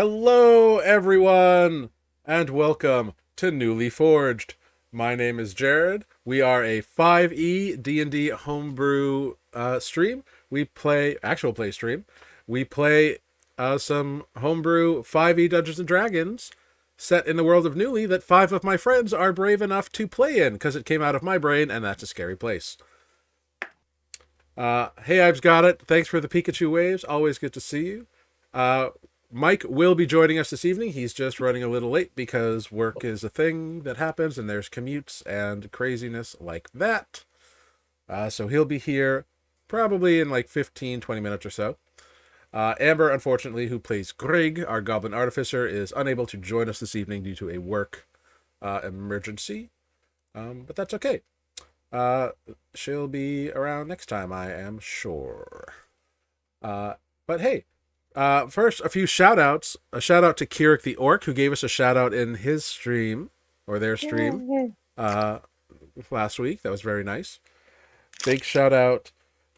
Hello, everyone, and welcome to Nuuli Forged. My name is Jared. We are a 5e D&D homebrew stream. We play actual play stream. We play some homebrew 5e Dungeons and Dragons set in the world of Nuuli that 5 of my friends are brave enough to play in because it came out of my brain, and that's a scary place. Hey, I've got it. Thanks for the Pikachu waves. Always good to see you. Mike will be joining us this evening. He's just running a little late because work is a thing that happens and there's commutes and craziness like that. So he'll be here probably in like 15, 20 minutes or so. Amber, unfortunately, who plays Greg, our Goblin Artificer, is unable to join us this evening due to a work emergency. But that's okay. She'll be around next time, I am sure. But hey, first, a few shout-outs. A shout-out to Kirik the Orc, who gave us a shout-out in his stream, or their stream, last week. That was very nice. Big shout-out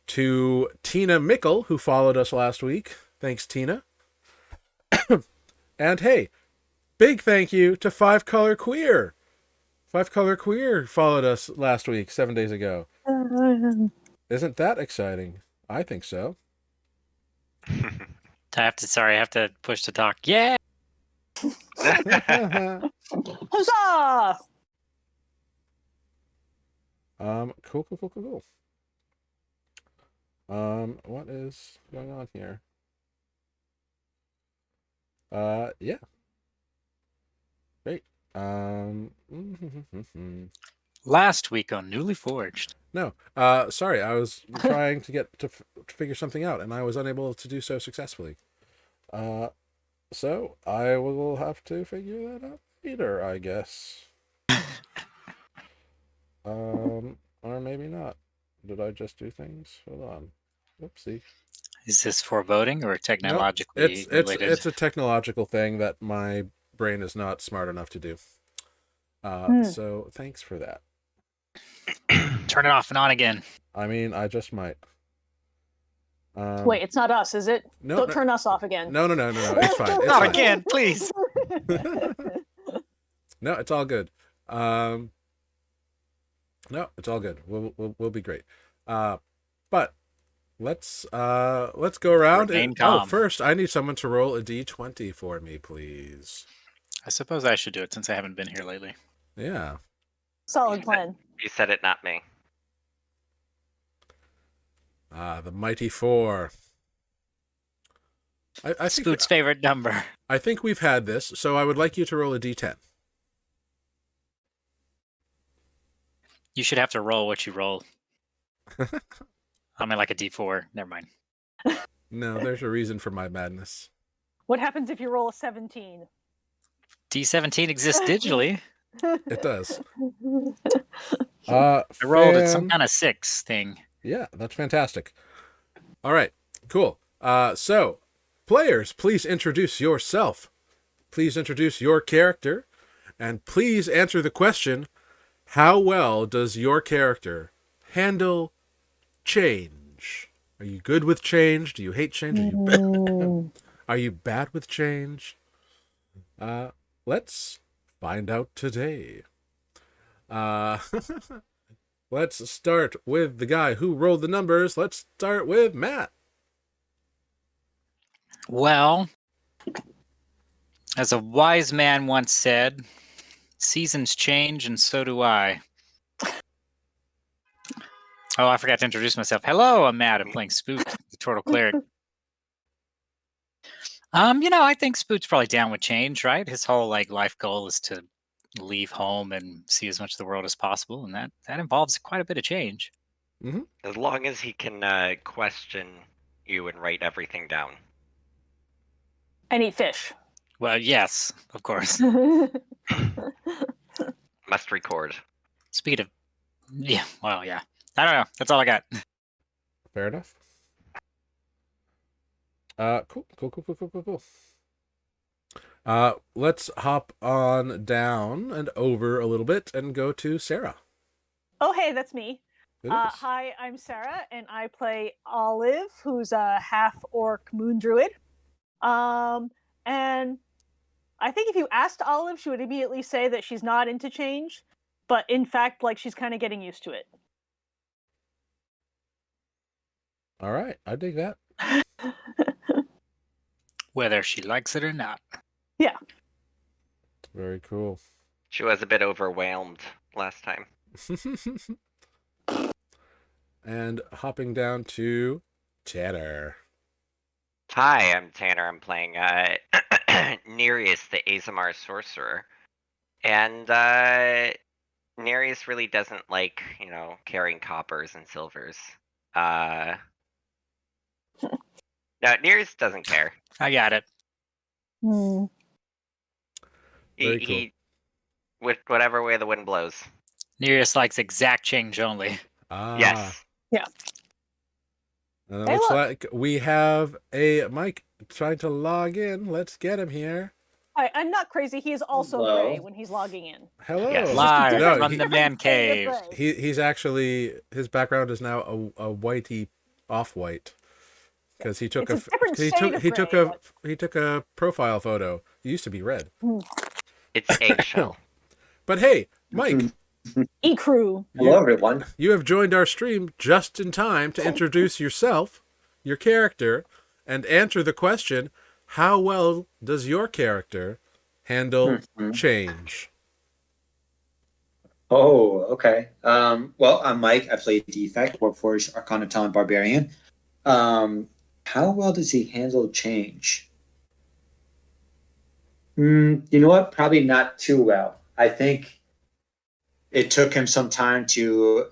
to Tina Mickle, who followed us last week. Thanks, Tina. And hey, big thank you to Five Color Queer. Five Color Queer followed us last week, 7 days ago. Isn't that exciting? I think so. I have to push to talk. Yeah. Huzzah! Cool. What is going on here? Yeah. Great. Last week on Nuuli Forged. No, sorry, I was trying to get to figure something out, and I was unable to do so successfully. So I will have to figure that out later, I guess. Or maybe not. Did I just do things? Hold on. Whoopsie. Is this foreboding or technologically related? It's a technological thing that my brain is not smart enough to do. So thanks for that. Turn it off and on again. I mean, I just might. Wait, it's not us, is it? No, Don't turn us off again. No. It's fine. It's Not fine. again, please. No, it's all good. No, it's all good. We'll be great. But let's go around. First, I need someone to roll a d20 for me, please. I suppose I should do it since I haven't been here lately. Yeah. Solid plan. You said it, not me. The mighty 4. I think Spoot's favorite number. I think we've had this, so I would like you to roll a d10. You should have to roll what you roll. I mean, like a D4. Never mind. No, there's a reason for my madness. What happens if you roll a 17? D17 exists digitally. It does. I rolled at some kind of 6 thing. Yeah, that's fantastic. All right, cool. So, players, please introduce yourself. Please introduce your character. And please answer the question, how well does your character handle change? Are you good with change? Do you hate change? Are you bad with change? Let's find out today. Let's start with the guy who rolled the numbers. Let's start with Matt. Well, as a wise man once said, seasons change and so do I. Oh, I forgot to introduce myself. Hello, I'm Matt. I'm playing Spoot, the Turtle Cleric. I think Spoot's probably down with change, right? His whole life goal is to leave home and see as much of the world as possible, and that involves quite a bit of change. Mm-hmm. As long as he can question you and write everything down. And eat fish. Well, yes, of course. Must record. Speed of... Yeah, well, yeah. I don't know. That's all I got. Fair enough. Cool. Let's hop on down and over a little bit and go to Sarah. Oh, hey, that's me. It is. Hi, I'm Sarah, and I play Olive, who's a half-orc moon druid. And And I think if you asked Olive, she would immediately say that she's not into change, but in fact, like, she's kind of getting used to it. All right, I dig that. Whether she likes it or not. Yeah. Very cool. She was a bit overwhelmed last time. And hopping down to Tanner. Hi, I'm Tanner. I'm playing Nereus, the Azamar sorcerer. And Nereus really doesn't like, carrying coppers and silvers. No, Nereus doesn't care. I got it. Hmm. Very cool. He with whatever way the wind blows. Nereus likes exact change only. Yes. Yeah. And it Hey, looks look. like we have a Mike trying to log in. Let's get him here. I'm not crazy. He is also Hello. gray when he's logging in. Hello. Yes. Live No, from he- the man Different shade of cave. gray. He's actually, his background is now a whitey off-white. Because he took It's a different shade of gray, he took a profile photo. It used to be red. It's eggshell. But hey, Mike, E-crew. Hello, everyone. you have joined our stream just in time to introduce yourself, your character, and answer the question, how well does your character handle change? Oh, okay. Well, I'm Mike. I play Defect, Warforged Arcana Talent Barbarian. How well does he handle change? You know what? Probably not too well. I think it took him some time to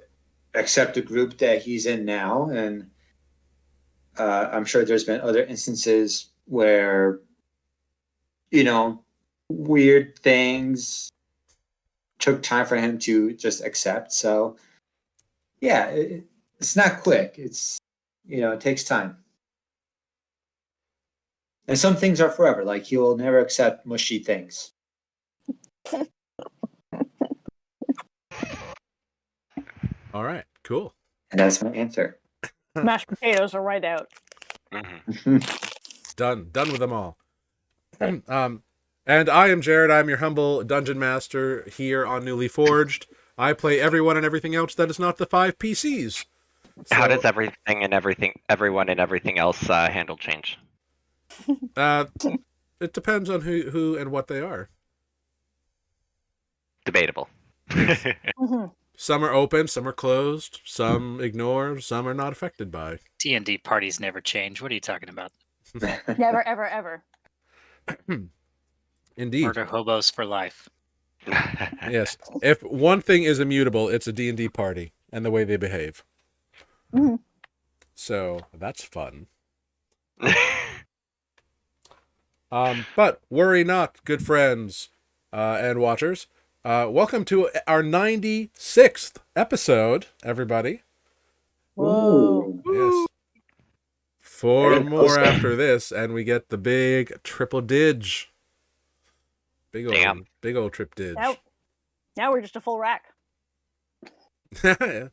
accept the group that he's in now, and I'm sure there's been other instances where, weird things took time for him to just accept. So, yeah, it's not quick. It's, it takes time. And some things are forever. Like, he will never accept mushy things. All right, cool. And that's my answer. Mashed potatoes are right out. Done with them all. And I am Jared. I'm your humble dungeon master here on Nuuli Forged. I play everyone and everything else that is not the 5 PCs. How So, does everyone and everything else handle change? it depends on who and what they are. Debatable. Mhm. Some are open, some are closed, some ignore, some are not affected by. D&D parties never change. What are you talking about? Never, ever, ever. Indeed. Murder hobos for life. Yes. If one thing is immutable, it's a D&D party and the way they behave. Mhm. So that's fun. But worry not, good friends and watchers. Welcome to our 96th episode, everybody. Whoa. Yes. 4 Very more close. after this, and we get the big triple dig. Damn. Big old trip dig. Now we're just a full rack. Yeah,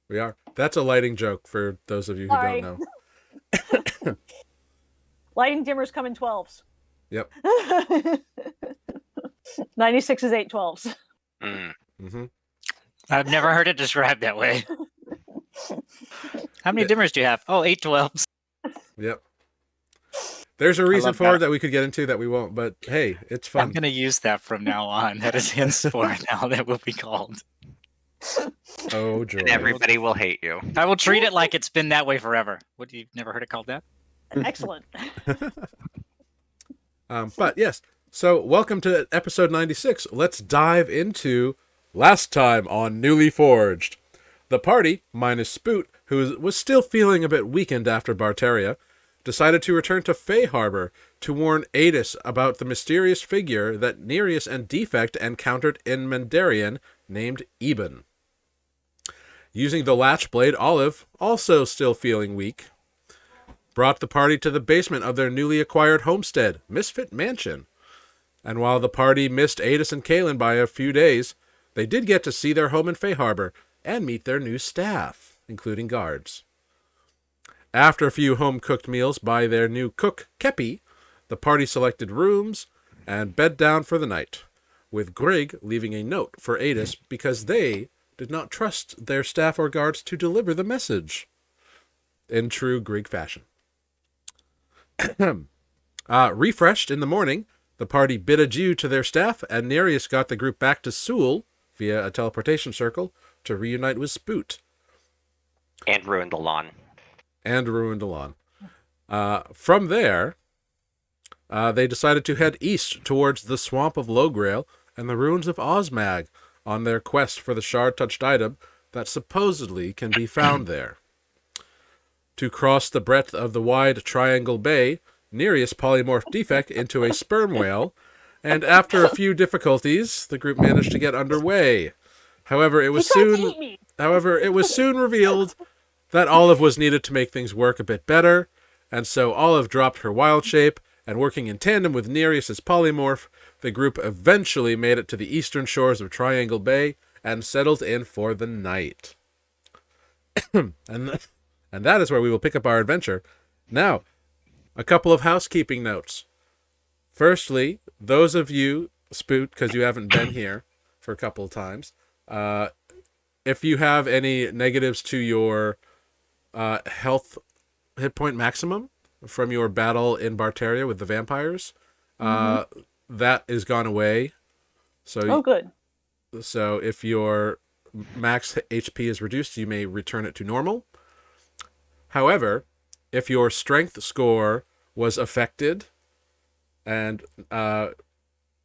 we are. That's a lighting joke for those of you who Sorry. don't know. Lighting dimmers come in 12s. Yep. 96 is 8 12s. Mm-hmm. I've never heard it described that way. How many dimmers do you have? Oh, 8 12s. Yep. There's a reason love for it that. that we could get into that we won't, but hey, it's I'm fun. going to use that from now on. That is henceforth now that will be called. Oh, joy. And everybody will hate you. I will treat it like it's been that way forever. What, you've never heard it called that? Excellent. But yes, so welcome to episode 96. Let's dive into last time on Nuuli Forged. The party, minus Spoot, who was still feeling a bit weakened after Barteria, decided to return to Fey Harbor to warn Adis about the mysterious figure that Nereus and Defect encountered in Mandarian named Eben. Using the Latchblade, Olive, also still feeling weak, brought the party to the basement of their newly acquired homestead, Misfit Mansion. And while the party missed Adis and Kaelin by a few days, they did get to see their home in Fey Harbor and meet their new staff, including guards. After a few home-cooked meals by their new cook, Kepi, the party selected rooms and bed down for the night, with Greg leaving a note for Adis because they did not trust their staff or guards to deliver the message. In true Greg fashion. Refreshed in the morning, the party bid adieu to their staff, and Nereus got the group back to Sewell via a teleportation circle to reunite with Spoot. And ruined the lawn. From there, they decided to head east towards the swamp of Lowgrail and the ruins of Osmag on their quest for the shard-touched item that supposedly can be found there. To cross the breadth of the wide Triangle Bay, Nereus polymorphed Defect into a sperm whale, and after a few difficulties, the group managed to get underway. However, it was soon revealed that Olive was needed to make things work a bit better, and so Olive dropped her wild shape, and working in tandem with Nereus' polymorph, the group eventually made it to the eastern shores of Triangle Bay and settled in for the night. And that is where we will pick up our adventure. Now, a couple of housekeeping notes. Firstly, those of you, Spoot, because you haven't been here for a couple of times, if you have any negatives to your health hit point maximum from your battle in Barteria with the vampires, that is gone away. So, good. So if your max HP is reduced, you may return it to normal. However, if your strength score was affected and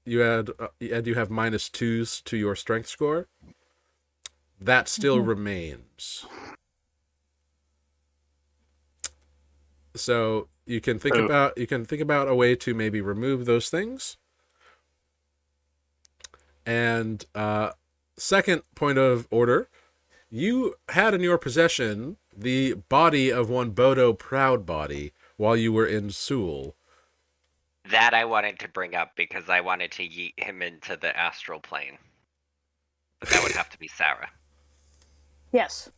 you have -2s to your strength score, that still remains. So you can think about a way to maybe remove those things. And second point of order, you had in your possession the body of one Bodo Proudbody while you were in Sewell. That I wanted to bring up because I wanted to yeet him into the astral plane. But that would have to be Sarah. Yes.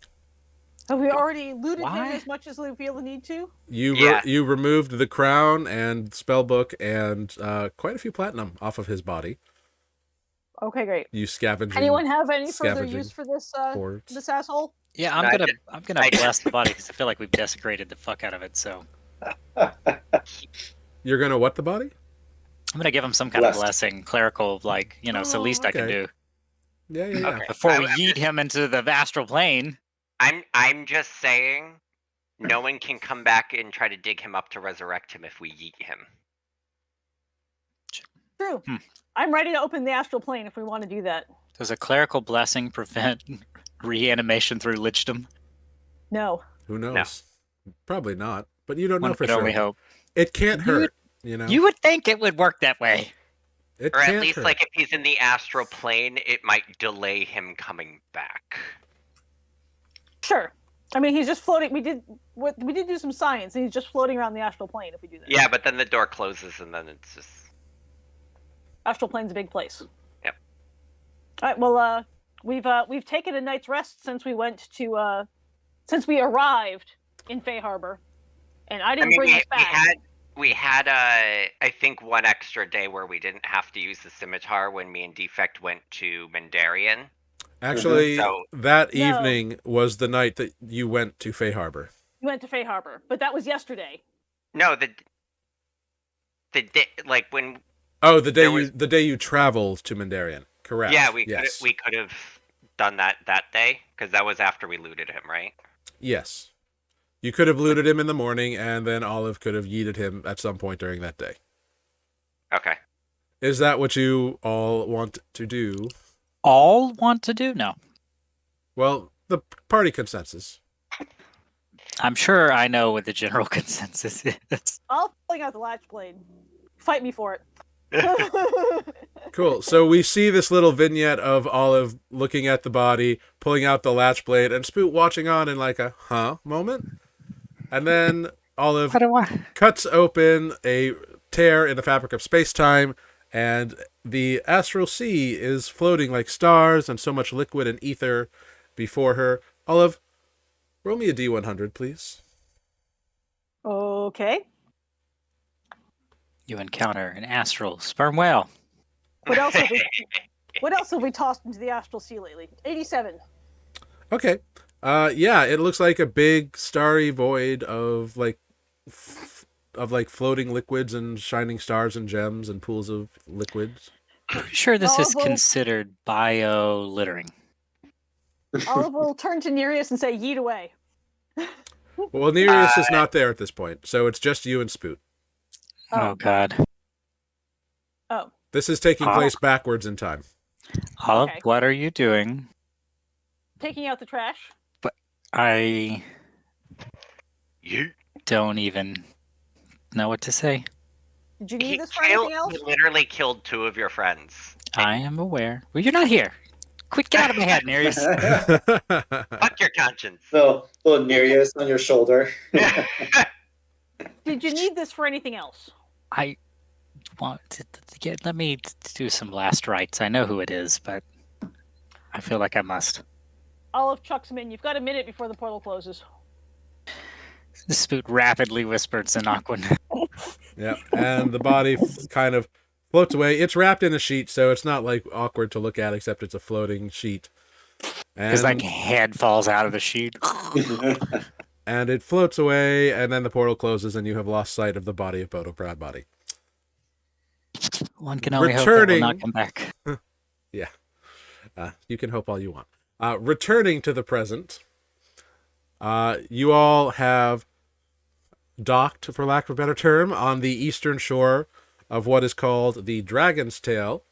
Have we already looted Why? him as much as we feel the need to? You removed the crown and spellbook and quite a few platinum off of his body. Okay, great. You scavenging. Anyone have any further scavenging use for this hordes. this asshole? Yeah, No, I'm gonna bless the body because I feel like we've desecrated the fuck out of it. So You're gonna what the body? I'm gonna give him some kind of blessing, clerical, like it's the least I can okay. do Yeah. Okay. before we yeet him into the astral plane. I'm just saying, no one can come back and try to dig him up to resurrect him if we yeet him. True. I'm ready to open the astral plane if we want to do that. Does a clerical blessing prevent reanimation through lichdom? No. Who knows? Probably not. But you don't know One for could sure. only hope. It can't You hurt. You know. You would think it would work that way. It Or at can't least, hurt. like, if he's in the astral plane, it might delay him coming back. Sure. I mean, he's just floating. We did do some science, and he's just floating around the astral plane if we do that. Yeah, but then the door closes, and then it's just... Astral plane's a big place. Yep. All right. Well, we've taken a night's rest since we arrived in Fay Harbor, and I didn't bring this back. We had I think one extra day where we didn't have to use the scimitar when me and Defect went to Mandarian. Actually, So- that evening was the night that you went to Fay Harbor. We went to Fay Harbor, but that was yesterday. No, the day, like when... Oh, the day you traveled to Mandarian. Correct. Yeah, we yes. could have done that day, because that was after we looted him, right? Yes. You could have looted him in the morning, and then Olive could have yeeted him at some point during that day. Okay. Is that what you all want to do? All want to do? No. Well, the party consensus. I'm sure I know what the general consensus is. I'll fling out the latch blade. Fight me for it. Cool. So we see this little vignette of Olive looking at the body, pulling out the latch blade, and Spoot watching on in like a moment. And then Olive cuts open a tear in the fabric of space-time, and the astral sea is floating like stars and so much liquid and ether before her. Olive, roll me a D100, please. Okay. You encounter an astral sperm whale. What else have we tossed into the astral sea lately? 87. Okay. Yeah, it looks like a big starry void of like floating liquids and shining stars and gems and pools of liquids. Pretty sure this is Olive will- considered bio-littering. Olive will turn to Nereus and say, yeet away. Well, Nereus is not there at this point, so it's just you and Spoot. Oh, God. Oh, This is taking place backwards in time. Olive, Okay. what are you doing? taking out the trash. I You don't even know what to say. Did you need this for anything else? He literally killed 2 of your friends. I am aware. Well, you're not here. Quick, get out of my head, Nereus. Fuck your conscience. little Nereus on your shoulder. Did you need this for anything else? I want to get. Let me do some last rites. I know who it is, but I feel like I must. Olive chucks him in. You've got a minute before the portal closes. The Spoot rapidly whispered Zanakwan. Yeah, and the body kind of floats away. It's wrapped in a sheet, so it's not like awkward to look at, except it's a floating sheet. His like head falls out of the sheet. And it floats away, and then the portal closes, and you have lost sight of the body of Bodo Proudbody. One can only hope that will not come back. Yeah, you can hope all you want. Returning to the present, you all have docked, for lack of a better term, on the eastern shore of what is called the Dragon's Tail,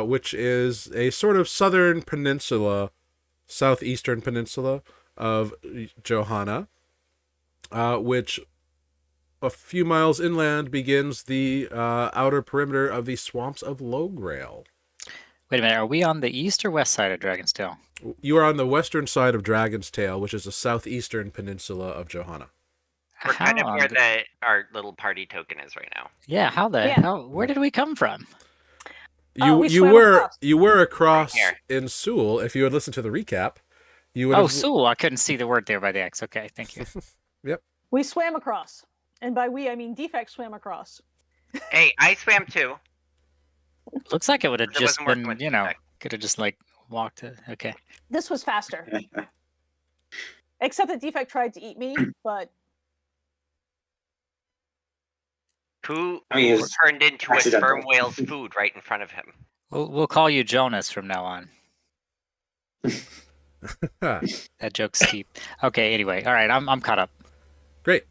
which is a sort of southern peninsula, southeastern peninsula of Johanna, which a few miles inland begins the outer perimeter of the swamps of Lograil. Wait a minute, are we on the east or west side of Dragon's Tail? You are on the western side of Dragon's Tail, which is the southeastern peninsula of Johanna. We're kind of How where on our little party token is right now. Yeah, how the Yeah. hell? Where did we come from? We swam across. You were across Right here. in Sewell. If you had listened to the recap, you would Oh, have. Sewell. I couldn't see the word there by the X. Okay, thank you. We swam across. And by we, I mean Defect swam across. Hey, I swam too. Looks like it would have It just wasn't working been, with you know, Defect. could have just like walked. Okay. This was faster. Except that Defect tried to eat me, but Who I mean, it was turned into a accidental. sperm whale's food right in front of him? We'll call you Jonas from now on. That joke's deep. Okay. Anyway, all right. I'm caught up. Great.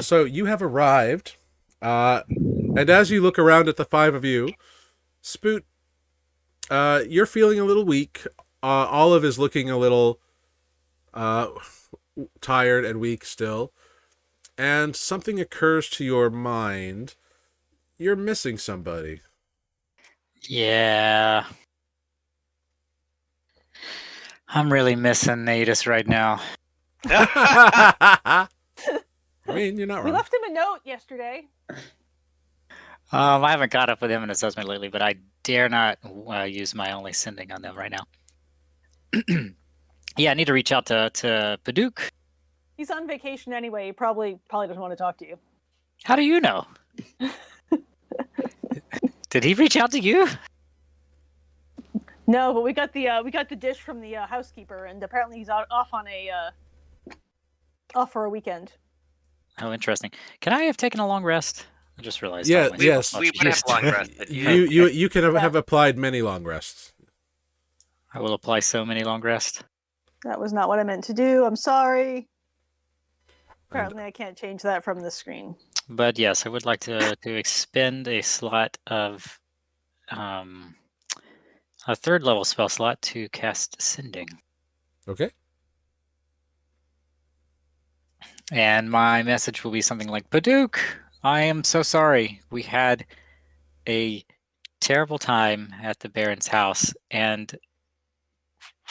So you have arrived, and as you look around at the 5 of you, Spoot, you're feeling a little weak. Olive is looking a little tired and weak still, and something occurs to your mind. You're missing somebody. Yeah. I'm really missing Natus right now. I mean, you're not we wrong. left him a note yesterday. I haven't caught up with him in assessment lately, but I dare not use my only sending on them right now. Yeah, I need to reach out to Paduke. He's on vacation anyway. He probably doesn't want to talk to you. How do you know? Did he reach out to you? No, but we got the dish from the housekeeper, and apparently he's off for a weekend. Oh, interesting. Can I have taken a long rest? I just realized. Yeah, how yes. much We would have used- long rested. You can have applied many long rests. I will apply so many long rests. That was not what I meant to do. I'm sorry. Apparently, I can't change that from the screen. But yes, I would like to expend a slot of a 3rd level spell slot to cast Sending. Okay. And my message will be something like, Paduke, I am so sorry. We had a terrible time at the Baron's house and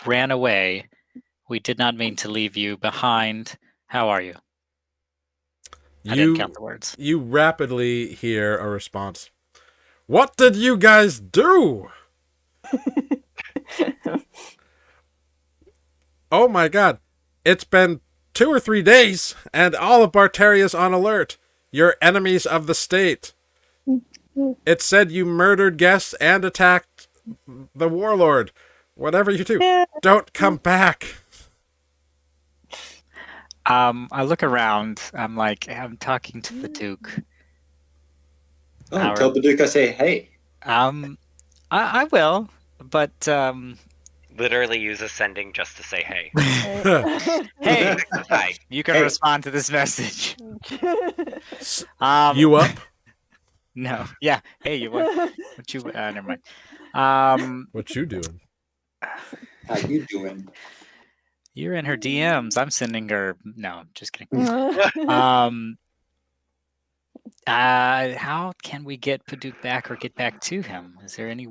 ran away. We did not mean to leave you behind. How are you? I didn't count the words. You rapidly hear a response. What did you guys do? Oh my god. It's been 2 or 3 days, and all of Barteria's on alert. You're enemies of the state. It said you murdered guests and attacked the warlord. Whatever you do, Yeah. don't come back. I look around. I'm talking to the Duke. Oh, tell Paducah, say hey. I will, but Literally use ascending just to say hey. hey, Hi. you can Hey. respond to this message. You up? No, yeah. Hey, you what you? Never mind. What you doing? How you doing? You're in her DMs. I'm sending her. No, just kidding. How can we get Paducah back or get back to him? Is there any?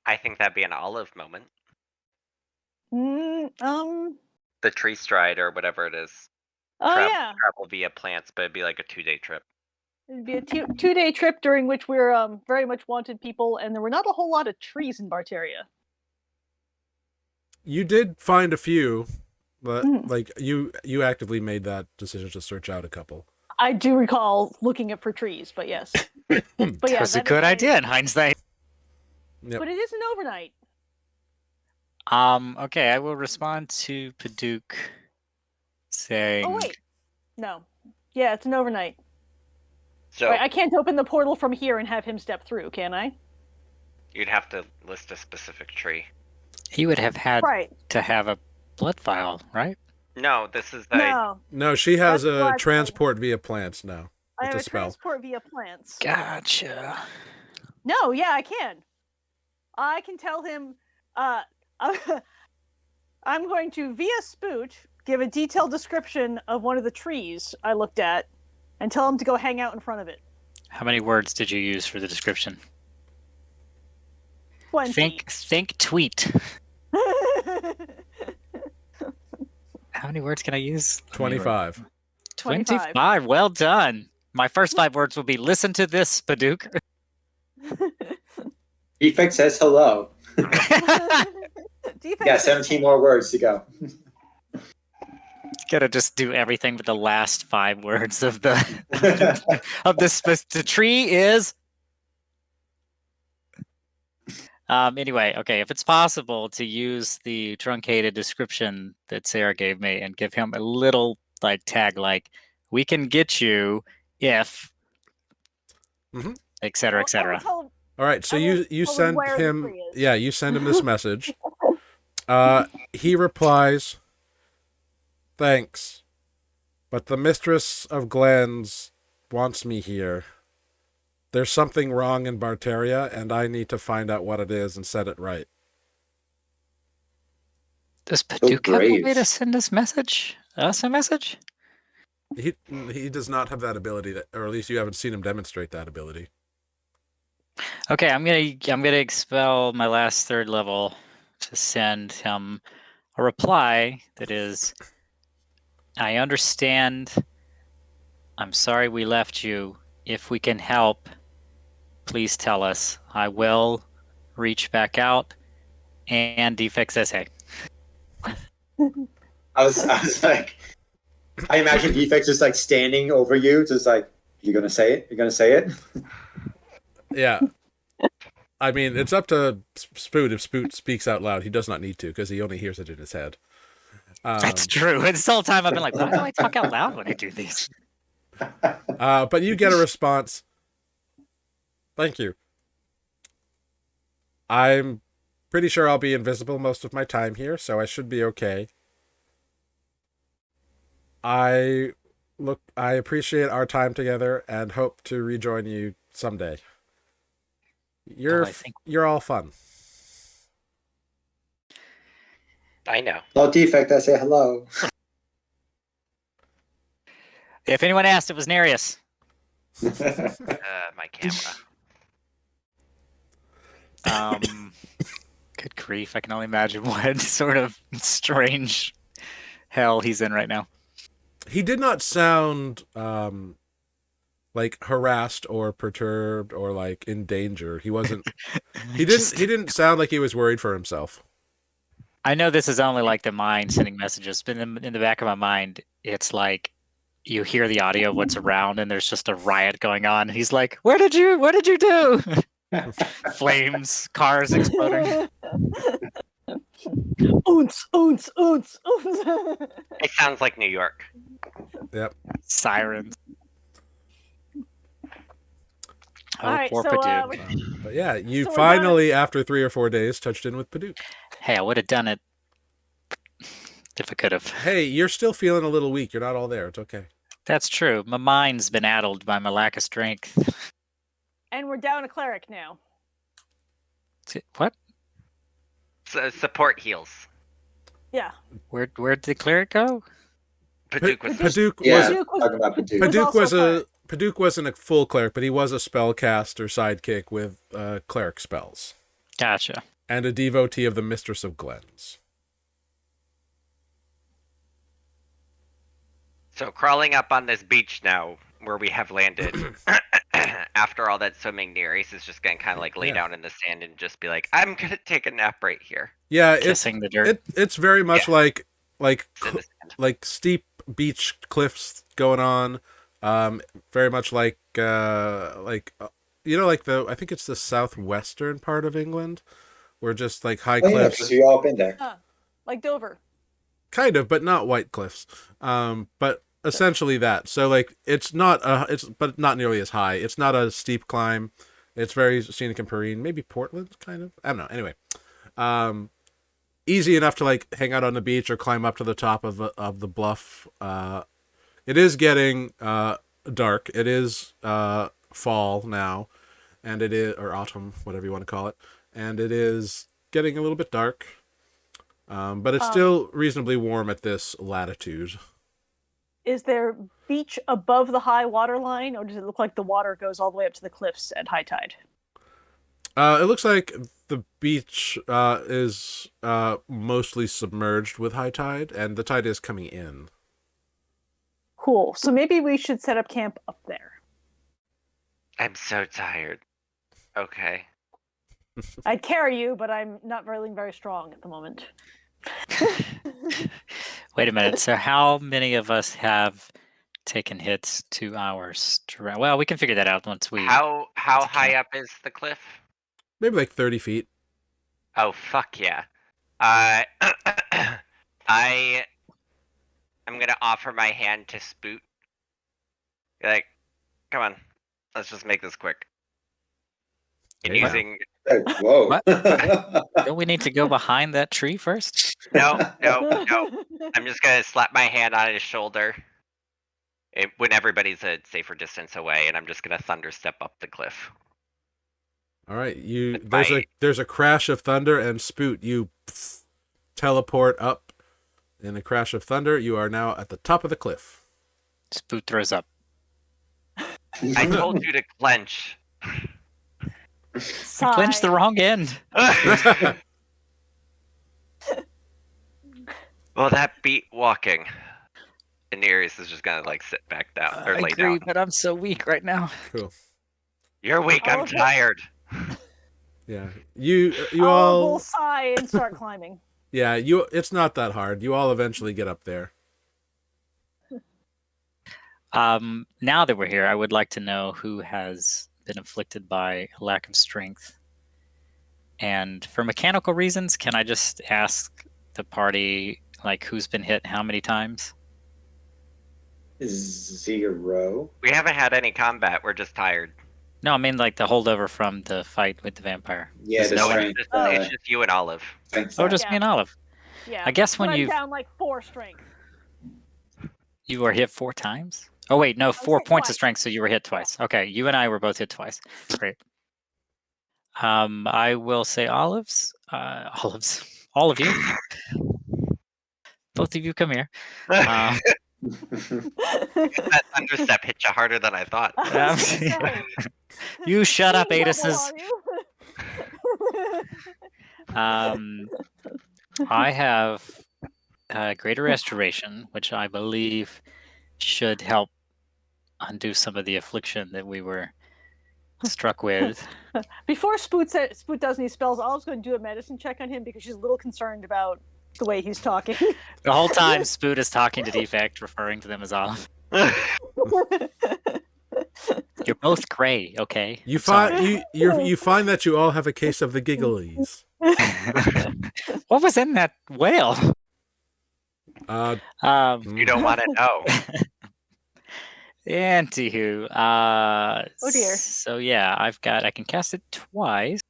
I think that'd be an Olive moment. Oh The tree stride or whatever it is. yeah, Travel via plants, but it'd be like a 2-day trip. it'd be a two-day trip during which we're very much wanted people, and there were not a whole lot of trees in Barteria. You did find a few, but Mm. like you actively made that decision to search out a couple. I do recall looking for trees, but yes. But yeah, That was a that is good my- idea in hindsight. Yep. But it isn't overnight. Okay, I will respond to Paducah saying. Oh wait, no. Yeah, it's an overnight. So Right, I can't open the portal from here and have him step through, can I? you'd have to list a specific tree. He would have had Right. to have a blood vial, right? No, this is the No, No, she has That's a what I'm transport via plants now. I It's have a a spell. transport via plants. Gotcha. No, yeah, I can. I can tell him. I'm going to via Spoot give a detailed description of one of the trees I looked at, and tell him to go hang out in front of it. How many words did you use for the description? 20. Think tweet. How many words can I use? 25. 25. Well done. My first 5 words will be listen to this, Paducah. Defect says hello. Defense Yeah, is 17 okay. more words to go. Gotta just do everything with the last 5 words of the of this. The tree is. Anyway, okay, if it's possible to use the truncated description that Sarah gave me and give him a little tag we can get you if Mhm. et cetera, et I cetera. will tell him- All right, so I will you tell him send where the him, tree is. yeah, you send him this message. He replies, "Thanks, but the mistress of Glens wants me here. There's something wrong in Barteria, and I need to find out what it is and set it right." Does Paducah have a way brave. to send us a message? He does not have that ability, or at least you haven't seen him demonstrate that ability. Okay, I'm gonna expel my last 3rd level to send him a reply that is, I understand. I'm sorry we left you. If we can help, please tell us. I will reach back out. And defect says hey. I was like, I imagine Defect's just like standing over you, just like, you gonna say it? You're gonna say it? Yeah. I mean, it's up to Spoot. If Spoot speaks out loud, he does not need to, because he only hears it in his head. That's true. And this whole time I've been like, why do I talk out loud when I do these? But you get a response. Thank you. I'm pretty sure I'll be invisible most of my time here, so I should be okay. I appreciate our time together and hope to rejoin you someday. You're all fun. I know. Hello, Defect. I say hello. If anyone asked, it was Nereus. My camera. Good grief. I can only imagine what sort of strange hell he's in right now. He did not sound like harassed or perturbed or like in danger. He wasn't. He didn't sound like he was worried for himself. I know this is only like the mind sending messages, but in the back of my mind, it's like you hear the audio of what's around, and there's just a riot going on. He's like, what did you do? Flames, cars exploding. Oons, oons, oons, oons. It sounds like New York. Sirens. Oh, All right, poor so, Padook. But yeah, you So we're finally, after 3 or 4 days, touched in with Padook. Hey, I would have done it if I could have. Hey, you're still feeling a little weak. You're not all there. It's okay. That's true. My mind's been addled by my lack of strength. And we're down a cleric now. What? Support heals. Yeah. Where'd the cleric go? Padook was Padook Yeah, Padook was- talking about Padook. Padook also was a cleric. Padook wasn't a full cleric, but he was a spellcaster sidekick with cleric spells, Gotcha. and a devotee of the Mistress of Glens. So crawling up on this beach now, where we have landed, after all that swimming near, Ace is just gonna kind of like lay Yeah. down in the sand and just be like, "I'm gonna take a nap right here." Yeah, it's Kissing the dirt. it's very much Yeah. like It's in the sand. like steep beach cliffs going on. Very much like you know, like I think it's the southwestern part of England, where just like high Oh, yeah, cliffs, because we all been there. Like Dover. kind of, but not white cliffs. But essentially that. So like it's not but not nearly as high. It's not a steep climb. It's very scenic and serene. Maybe Portland, kind of. I don't know. Anyway, easy enough to like hang out on the beach or climb up to the top of the bluff. It is getting dark. It is fall now, and it is, or autumn, whatever you want to call it, and it is getting a little bit dark. But it's still reasonably warm at this latitude. Is there beach above the high water line, or does it look like the water goes all the way up to the cliffs at high tide? It looks like the beach is mostly submerged with high tide, and the tide is coming in. Cool. So maybe we should set up camp up there. I'm so tired. Okay. I'd carry you, but I'm not very strong at the moment. Wait a minute. So how many of us have taken hits 2 hours to run? Well, we can figure that out once we. How to high camp. up is the cliff? Maybe like 30 feet. Oh fuck yeah. I'm gonna offer my hand to Spoot. Be like, come on, let's just make this quick. And Yeah. using Hey, whoa. What? Don't we need to go behind that tree first? no, I'm just gonna slap my hand on his shoulder when everybody's a safer distance away, and I'm just gonna thunder step up the cliff. All right, Bye. there's a crash of thunder, and Spoot, you teleport up in a crash of thunder. You are now at the top of the cliff. Spoot throws up. I told you to clench. Sigh. Clinch the wrong end. Well, that beat walking. And Nereus is just gonna like sit back down or I lay agree, down. but I'm so weak right now. Cool. You're weak. I'm Okay. tired. Yeah, you We'll all. sigh and start climbing. Yeah, you. It's not that hard. You all eventually get up there. Now that we're here, I would like to know who has been afflicted by a lack of strength. And for mechanical reasons, can I just ask the party like who's been hit how many times? 0. We haven't had any combat. We're just tired. No, I mean like the holdover from the fight with the vampire. Yeah, the No, strength. it's just you and Olive. Strength Oh, stat. just me and Olive. Yeah. I guess when but I'm you down like 4 strength. you were hit 4 times. Oh wait, no, 4 hit points of twice. strength, so you were hit twice. Okay, you and I were both hit twice. Great. I will say olives. All of you. Both of you come here. That thunderstep hit you harder than I thought. You shut up, What level Aduses. are you? I have Greater Restoration, which I believe should help undo some of the affliction that we were struck with. Before Spoot does any spells, Olive's going to do a medicine check on him because she's a little concerned about the way he's talking. The whole time, Spoot is talking to Defect, referring to them as Olive. You're both gray, okay? You I'm sorry. find you find that you all have a case of the gigglies. What was in that whale? Uh, You don't want to know. Anywho, Oh, dear. So yeah, I can cast it twice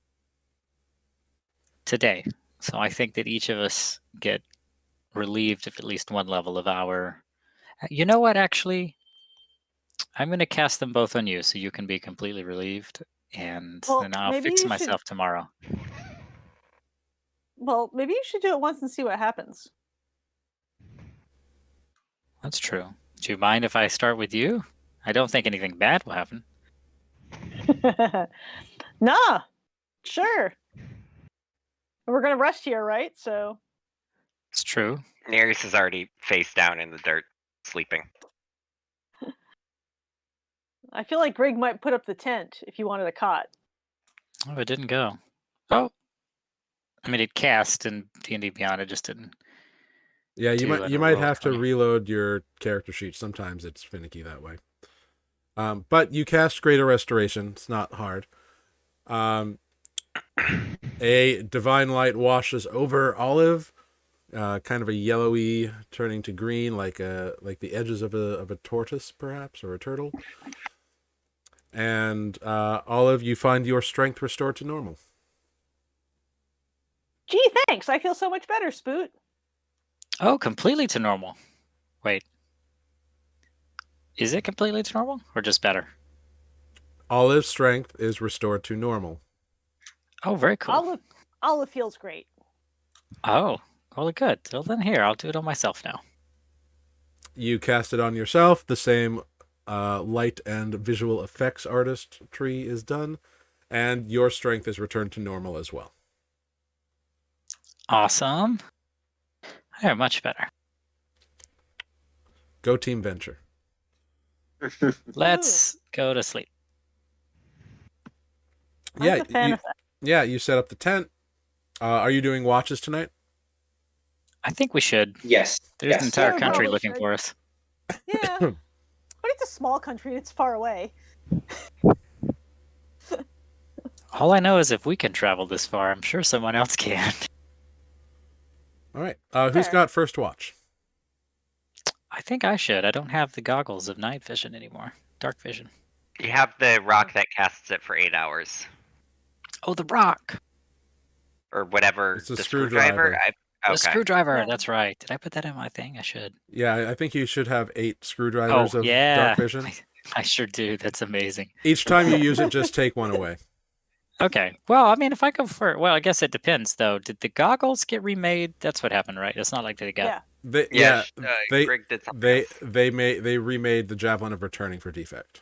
today. So I think that each of us get relieved of at least one level of our. You know what? Actually, I'm going to cast them both on you, so you can be completely relieved, and Well, then I'll maybe fix you myself tomorrow. Well, maybe you should do it once and see what happens. That's true. Do you mind if I start with you? I don't think anything bad will happen. Nah, sure. We're gonna rest here, right? So It's true. Nereus is already face down in the dirt, sleeping. I feel like Greg might put up the tent if you wanted a cot. Oh, it didn't go. Oh, I mean, it cast in D&D Beyond. It just didn't. yeah, you Do might a roll have to 20. reload your character sheet. Sometimes it's finicky that way. But you cast Greater Restoration. It's not hard. A divine light washes over Olive, kind of a yellowy, turning to green, like the edges of a tortoise, perhaps, or a turtle. And Olive, you find your strength restored to normal. Gee, thanks. I feel so much better, Spoot. Oh, completely to normal. Wait. Is it completely to normal or just better? Olive's strength is restored to normal. Oh, very cool. Olive feels great. Oh, well, good. Well, then here, I'll do it on myself now. You cast it on yourself. The same light and visual effects artist tree is done, and your strength is returned to normal as well. Awesome. Yeah, much better. Go Team Venture. Let's go to sleep. I'm Yeah, a fan of that. yeah. You set up the tent. Are you doing watches tonight? I think we should. Yes. There's an yes. entire Yeah, we country probably looking should. for us. Yeah. But it's a small country. It's far away. All I know is if we can travel this far, I'm sure someone else can. All right. Who's Fair. got first watch? I think I should. I don't have the goggles of night vision anymore. Dark vision. You have the rock that casts it for 8 hours. Oh, the rock. Or whatever. It's a the screwdriver. The Okay. screwdriver. Yeah. That's right. Did I put that in my thing? I should. Yeah, I think you should have 8 screwdrivers Oh, of yeah. dark vision. I sure do. That's amazing. Each time you use it, just take one away. Okay. Well, I mean, if I go for I guess it depends, though. Did the goggles get remade? That's what happened, right? It's not like they got. Yeah. Greg did something else. they remade the Javelin of Returning for defect.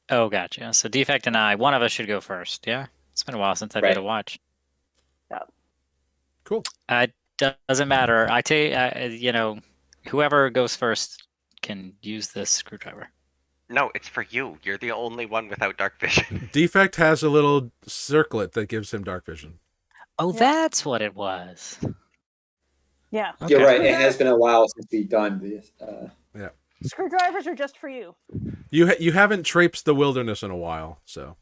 Oh, gotcha. So Defect and I, one of us should go first. Yeah. It's been a while since I did Right. a watch. Cool. It doesn't matter. I tell you, whoever goes first can use this screwdriver. No, it's for you. You're the only one without dark vision. Defect has a little circlet that gives him dark vision. Oh, Yeah. that's what it was. Yeah. You're Okay. right. It has been a while since we've done this. Screwdrivers are just for you. You haven't traipsed the wilderness in a while, so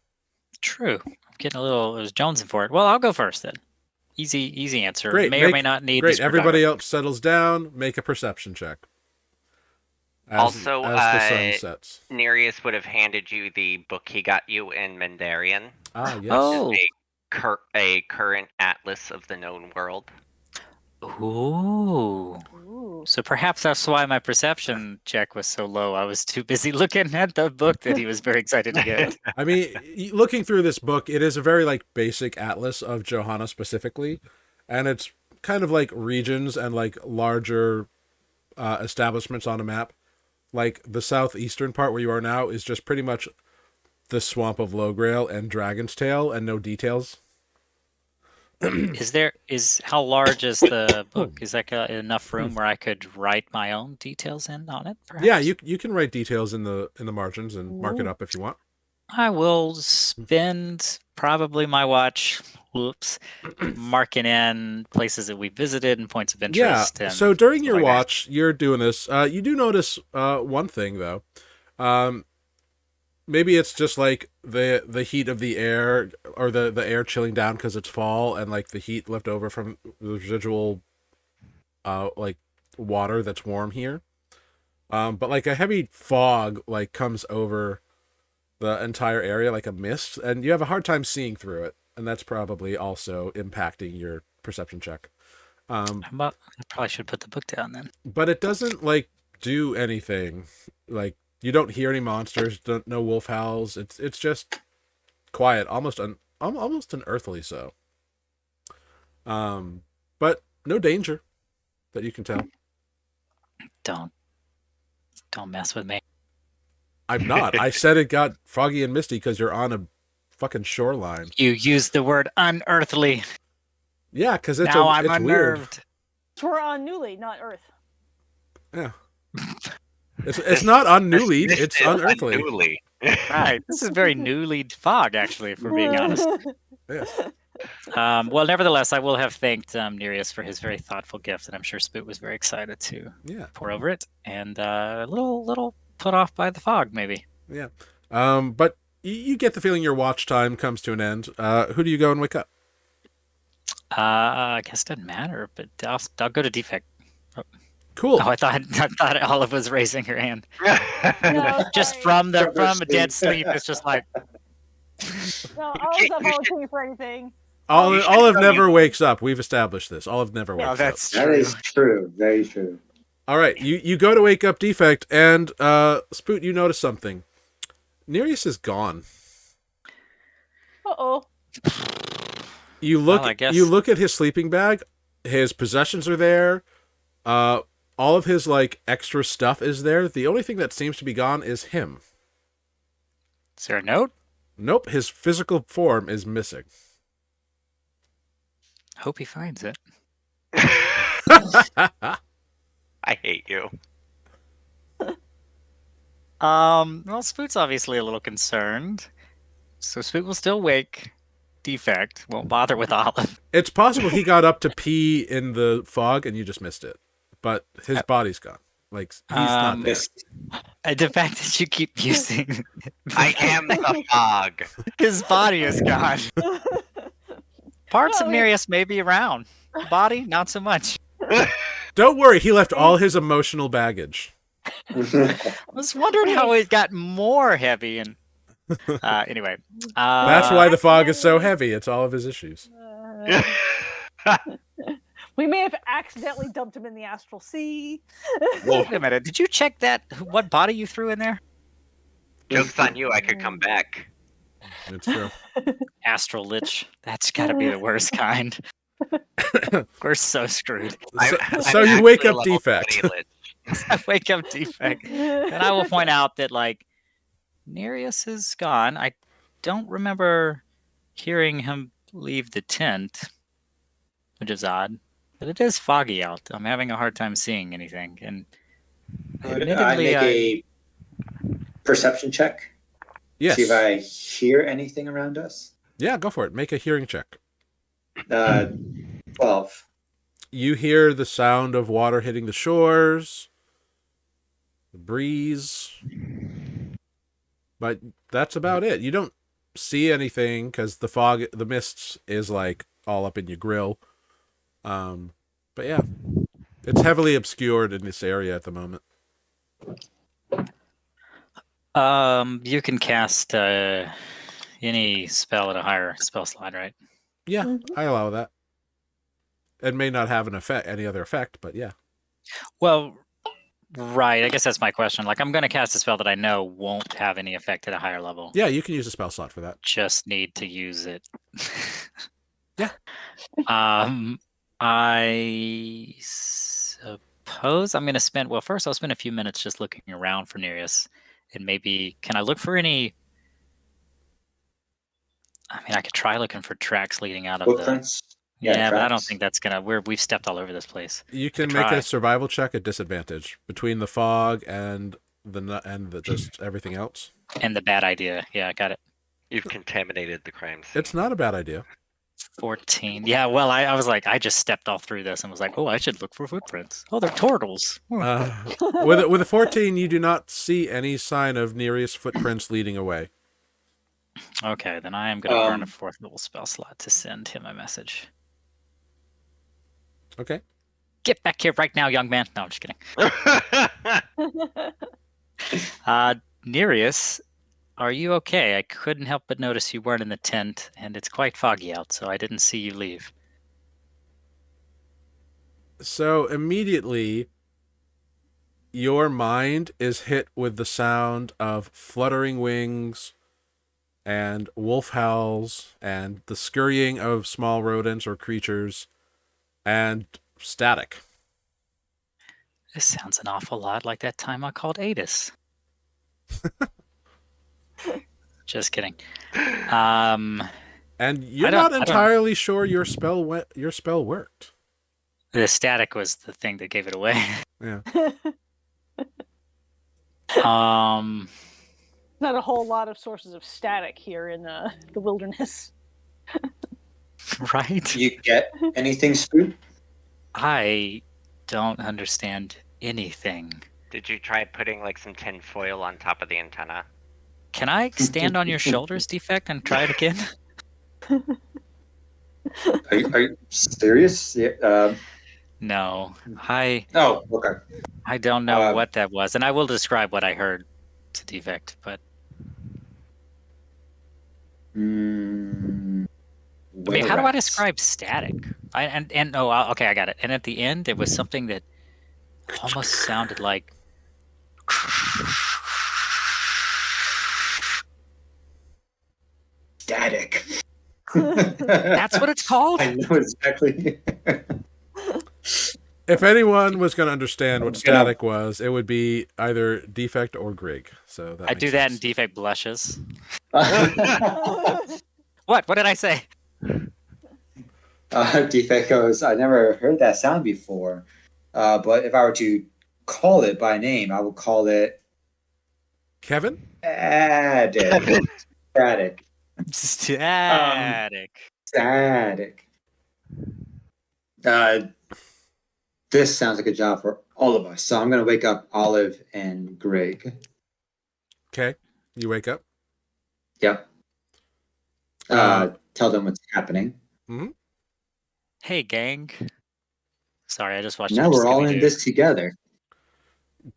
True. I'm getting a little. There's jonesing for it. Well, I'll go first then. Easy answer. Great. May or may not need. Great. The Everybody screwdriver. else settles down. Make a perception check. Also, as the sun sets. Nereus would have handed you the book he got you in Mendarian. Ah, yes. Oh. A current atlas of the known world. Ooh. Ooh. So perhaps that's why my perception check was so low. I was too busy looking at the book that he was very excited to get. I mean, looking through this book, it is a very basic atlas of Johanna specifically, and it's kind of like regions and larger establishments on a map. Like the southeastern part where you are now is just pretty much the swamp of Lowgrail and Dragon's Tail, and no details. How large is the book? Is that enough room where I could write my own details in on it? Perhaps? Yeah, you can write details in the margins and mark it up if you want. I will spend probably my watch whoops, marking in places that we visited and points of Yeah. interest. And So during your like that. watch, you're doing this. You do notice one thing though. Maybe it's just like the heat of the air, or the air chilling down because it's fall, and like the heat left over from the residual like water that's warm here. But like a heavy fog like comes over the entire area like a mist, and you have a hard time seeing through it, and that's probably also impacting your perception check. I probably should put the book down then. But it doesn't like do anything. Like you don't hear any monsters, no wolf howls. It's just quiet, almost unearthly so. But no danger that you can tell. Don't mess with me. I'm not. I said it got foggy and misty because you're on a fucking shoreline. You used the word unearthly. Yeah, because it's now I'm it's weird. unnerved. We're on Nuuli, not Earth. Yeah. It's not unnulied, This it's is unearthly. unruly. Right. This is very newly fog, actually, if we're being honest. Yes. Well, nevertheless, I will have thanked Nereus for his very thoughtful gift, and I'm sure Spoot was very excited to Yeah. pour over it, and a little put off by the fog, maybe. Yeah. But you get the feeling your watch time comes to an end. Who do you go and wake up? I guess it doesn't matter, but I'll go to defect. Cool. Oh, I thought Olive was raising her hand. No, Just sorry. from a From dead sleep. sleep, it's just like No, Olive's not volunteering for anything. Olive never wakes up. We've established this. Olive never wakes oh, up. that's That true. is true. Very true. All right, you go to wake up defect, and Spoot, you notice something. Nereus is gone. Uh-oh. You look. Well, I guess- You look at his sleeping bag. His possessions are there. All of his like extra stuff is there. The only thing that seems to be gone is him. Is there a note? Nope, his physical form is missing. Hope he finds it. I hate you. Well, Spoot's obviously a little concerned, so Spoot will still wake. Defect won't bother with Olive. It's possible he got up to pee in the fog and you just missed it, but his body's gone. Like he's not there. Yes. The fact that you keep using I am the fog. his body is gone. Parts of Well, Nereus may be around. Body, not so much. Don't worry, he left all his emotional baggage. I was wondering how it got more heavy. And anyway, That's why the fog is so heavy. It's all of his issues. We may have accidentally dumped him in the astral sea. Wait a minute. Did you check that? What body you threw in there? Joke's on you, I could come back. It's true. Astral lich. That's got to be the worst kind. We're so screwed. So you wake up actually level defect. 20 lich. I wake up defect. And I will point out that, like, Nereus is gone. I don't remember hearing him leave the tent, which is odd. But it is foggy out. I'm having a hard time seeing anything. And Could I admittedly, make a perception check? Yes. See if I hear anything around us. Yeah, go for it. Make a hearing check. 12. You hear the sound of water hitting the shores, the breeze, but that's about it. You don't see anything because the mist is like all up in your grill. But yeah, it's heavily obscured in this area at the moment. you can cast any spell at a higher spell slot, right? Yeah, I allow that. It may not have any other effect, but yeah. Well, right. I guess that's my question. Like, I'm going to cast a spell that I know won't have any effect at a higher level. Yeah, you can use a spell slot for that. Just need to use it. Yeah. I suppose I'm going to spend. Well, first I'll spend a few minutes just looking around for Nereus, and maybe can I look for any? I mean, I could try looking for tracks leading out of Footprints? the. Yeah, but I don't tracks. think that's gonna. We've stepped all over this place. You can Could make try. a survival check at disadvantage between the fog and just everything else. And the bad idea. Yeah, I got it. You've contaminated the crime scene. It's not a bad idea. 14. Yeah, well, I was like, I just stepped all through this and was like, oh, I should look for footprints. Oh, they're turtles. With a 14, you do not see any sign of Nereus' footprints leading away. Okay, then I am going to burn a 4th level spell slot to send him a message. Okay. Get back here right now, young man. No, I'm just kidding. Nereus, are you okay? I couldn't help but notice you weren't in the tent, and it's quite foggy out, so I didn't see you leave. So immediately, your mind is hit with the sound of fluttering wings and wolf howls and the scurrying of small rodents or creatures and static. This sounds an awful lot like that time I called Adis. Just kidding. And you're not entirely sure your spell worked. The static was the thing that gave it away. Yeah. Not a whole lot of sources of static here in the wilderness. Right? You get anything, Spoot? I don't understand anything. Did you try putting like some tin foil on top of the antenna? Can I stand on your shoulders, Defect, and try it again? Are you serious? Yeah, No. oh, okay. I don't know what that was, and I will describe what I heard to Defect, but I I mean, how do I describe static? Okay, I got it. And at the end, it was something that almost sounded like static. That's what it's called? I know exactly. If anyone was going to understand what static was, it would be either Defect or Grig. So I do that, and Defect blushes. What did I say? Defect goes, I never heard that sound before. But if I were to call it by name, I would call it Kevin? Static. Static. Static. Static. This sounds like a job for all of us. So I'm going to wake up Olive and Greg. Okay. You wake up? Yep. Tell them what's happening. Mm-hmm. Hey, gang. Sorry, I just watched. Now we're all in this together.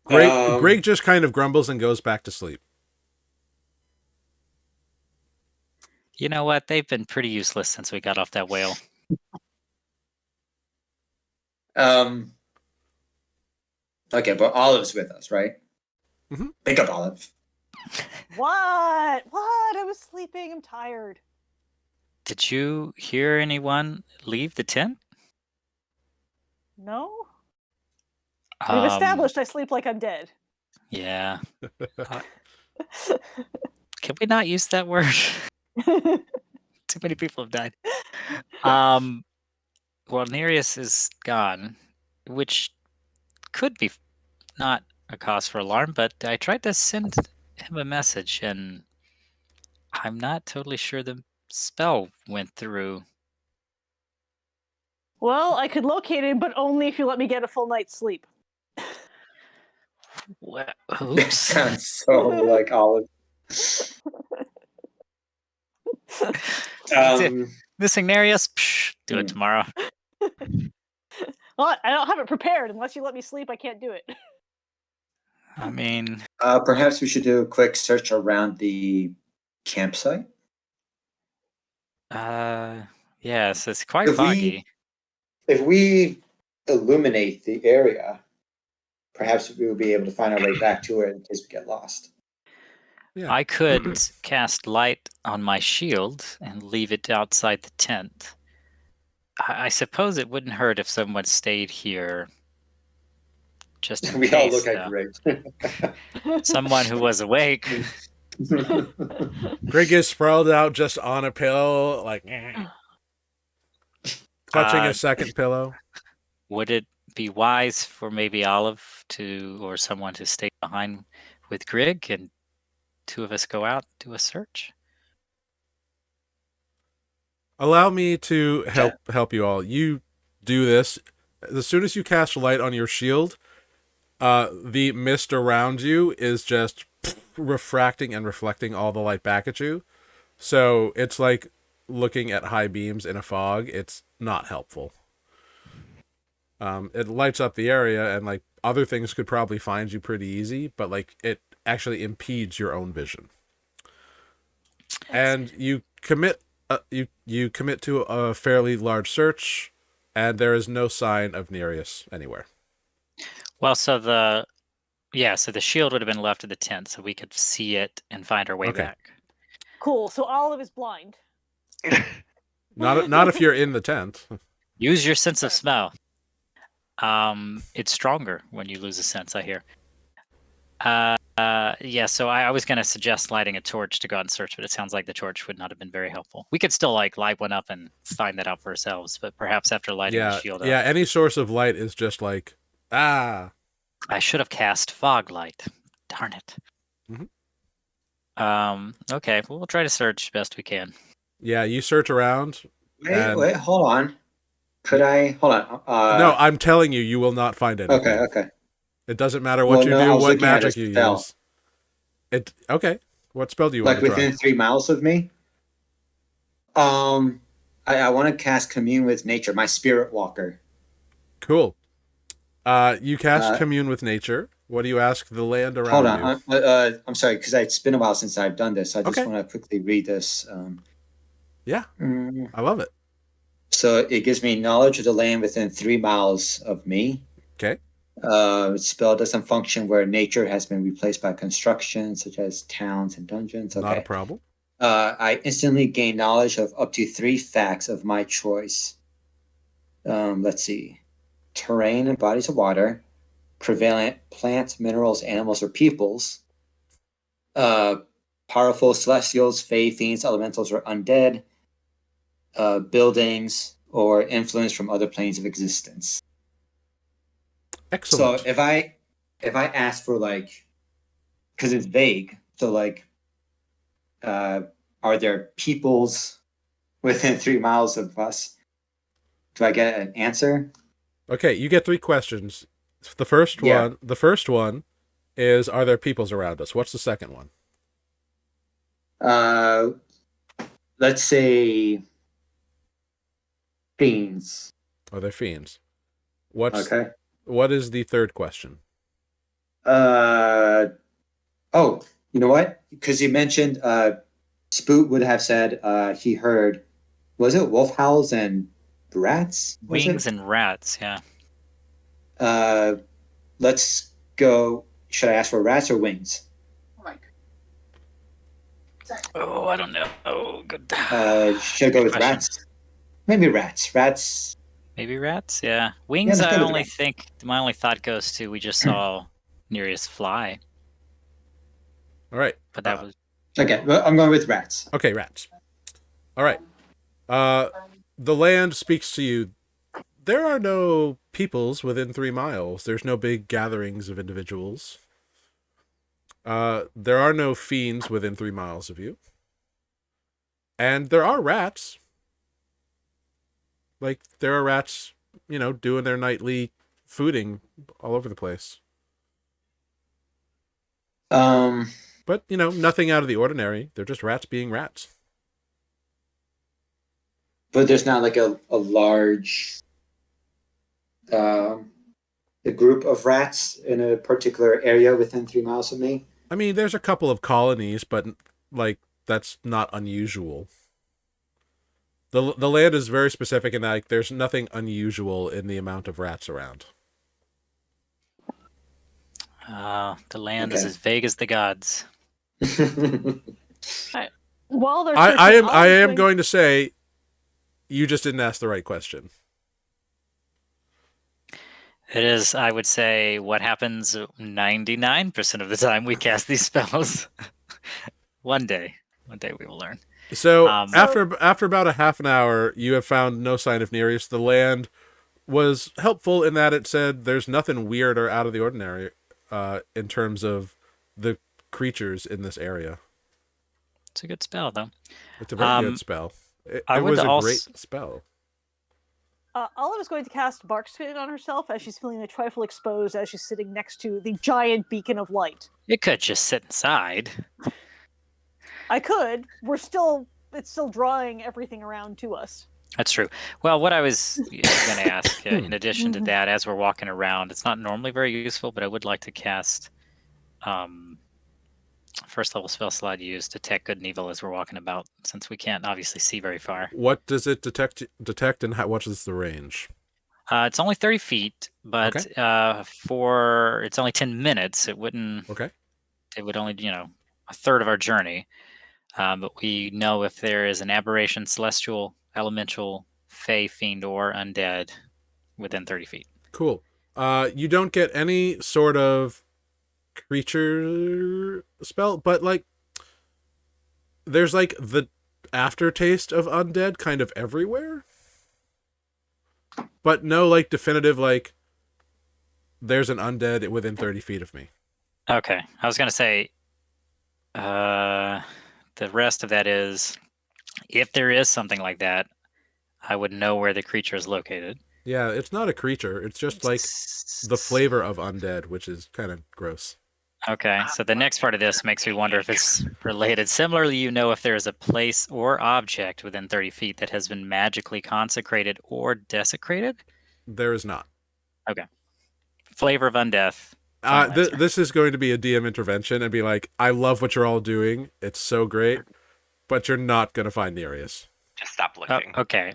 Greg just kind of grumbles and goes back to sleep. You know what? They've been pretty useless since we got off that whale. Okay, but Olive's with us, right? Mm-hmm. Pick up Olive. What? I was sleeping. I'm tired. Did you hear anyone leave the tent? No. We've established I sleep like I'm dead. Yeah. Can we not use that word? Too many people have died. Well, Nereus is gone, which could be not a cause for alarm, but I tried to send him a message, and I'm not totally sure the spell went through. Well, I could locate him, but only if you let me get a full night's sleep. Well, That oops. sounds so like Olive. Missing Nereus? Psh, do it tomorrow. Well, I don't have it prepared. Unless you let me sleep, I can't do it. I mean... perhaps we should do a quick search around the campsite? Yes, it's quite foggy. If we illuminate the area, perhaps we will be able to find our way back to it in case we get lost. Yeah. I could cast light on my shield and leave it outside the tent. I suppose it wouldn't hurt if someone stayed here. Just in We case, all look at Greg. someone who was awake. Greg is sprawled out just on a pillow, like clutching a second pillow. Would it be wise for maybe Olive or someone to stay behind with Grig and two of us go out do a search? Allow me to help you all. You do this. As soon as you cast light on your shield, the mist around you is just refracting and reflecting all the light back at you. So it's like looking at high beams in a fog. It's not helpful. It lights up the area, and like other things could probably find you pretty easy, but like it actually impedes your own vision. And you commit you commit to a fairly large search, and there is no sign of Nereus anywhere. Well, so the shield would have been left at the tent, so we could see it and find our way Okay. back. Cool. So Olive is blind. Not if you're in the tent. Use your sense of smell. It's stronger when you lose a sense, I hear. Yeah, so I was going to suggest lighting a torch to go out and search, but it sounds like the torch would not have been very helpful. We could still like light one up and find that out for ourselves, but perhaps after lighting the shield up. Yeah, any source of light is just like, I should have cast fog light. Darn it. Mhm. Okay, well, we'll try to search best we can. Yeah, you search around. Wait, hold on. Hold on. No, I'm telling you, you will not find anything. Okay. It doesn't matter what you do, what magic you use. Okay. What spell do you want to try? Like within 3 miles of me? I want to cast Commune with Nature, my spirit walker. Cool. You cast Commune with Nature. What do you ask the land around you? Hold on. I'm sorry, because it's been a while since I've done this. I just Okay. want to quickly read this. Yeah, I love it. So it gives me knowledge of the land within 3 miles of me. Okay. Spell doesn't function where nature has been replaced by construction, such as towns and dungeons. Okay. Not a problem. I instantly gain knowledge of up to 3 facts of my choice. Let's see. Terrain and bodies of water, prevalent plants, minerals, animals, or peoples, powerful celestials, fae, fiends, elementals, or undead, buildings, or influence from other planes of existence. Excellent. So if I ask for like, because it's vague, so like, are there peoples within 3 miles of us? Do I get an answer? Okay, you get 3 questions. The first one is, are there peoples around us? What's the second one? Let's say fiends. Are there fiends? Okay. What is the third question? Oh, you know what? Because you mentioned Spoot would have said he heard, was it wolf howls and rats? Wings and rats, yeah. Let's go. Should I ask for rats or wings? Oh, I don't know. Oh, good. Should I go with question. rats? Maybe rats. Rats. Maybe rats, yeah. Wings, let's go I with only rats. think, my only thought goes to, we just saw Nereus fly, All right. but that was... Okay, well, I'm going with rats. Okay, rats. All right. The land speaks to you. There are no peoples within 3 miles. There's no big gatherings of individuals. There are no fiends within 3 miles of you. And there are rats. Like, there are rats, doing their nightly fooding all over the place. But, nothing out of the ordinary. They're just rats being rats. But there's not like a large a group of rats in a particular area within 3 miles of me. I mean, there's a couple of colonies, but, like, that's not unusual. The land is very specific in that, like, there's nothing unusual in the amount of rats around. The land is as vague as the gods. While they're I searching, am Olive's going to say, you just didn't ask the right question. It is, I would say, what happens 99% of the time we cast these spells. One day we will learn. So after about a half an hour, you have found no sign of Nereus. The land was helpful in that it said there's nothing weird or out of the ordinary in terms of the creatures in this area. It's a good spell, though. It's a very good spell. I It would was a also- great spell. Olive is going to cast Bark Skin on herself as she's feeling a trifle exposed as she's sitting next to the giant beacon of light. It could just sit inside. I could. It's still drawing everything around to us. That's true. Well, what I was going to ask, in addition to that, as we're walking around, it's not normally very useful, but I would like to cast first level spell slot used Detect Good and Evil as we're walking about, since we can't obviously see very far. What does it detect, and what is the range? It's only 30 feet, but for it's only 10 minutes. It would only, a third of our journey. But we know if there is an aberration, celestial, elemental, fey, fiend, or undead within 30 feet. Cool. You don't get any sort of creature spell, but like there's like the aftertaste of undead kind of everywhere. But no like definitive like there's an undead within 30 feet of me. Okay. I was going to say the rest of that is if there is something like that, I would know where the creature is located. Yeah, it's not a creature. It's just like the flavor of undead, which is kind of gross. Okay, so the next part of this makes me wonder if it's related. Similarly, you know if there is a place or object within 30 feet that has been magically consecrated or desecrated? There is not. Okay. Flavor of undeath. This is going to be a DM intervention and be like, I love what you're all doing. It's so great, but you're not going to find Nereus. Just stop looking. Okay.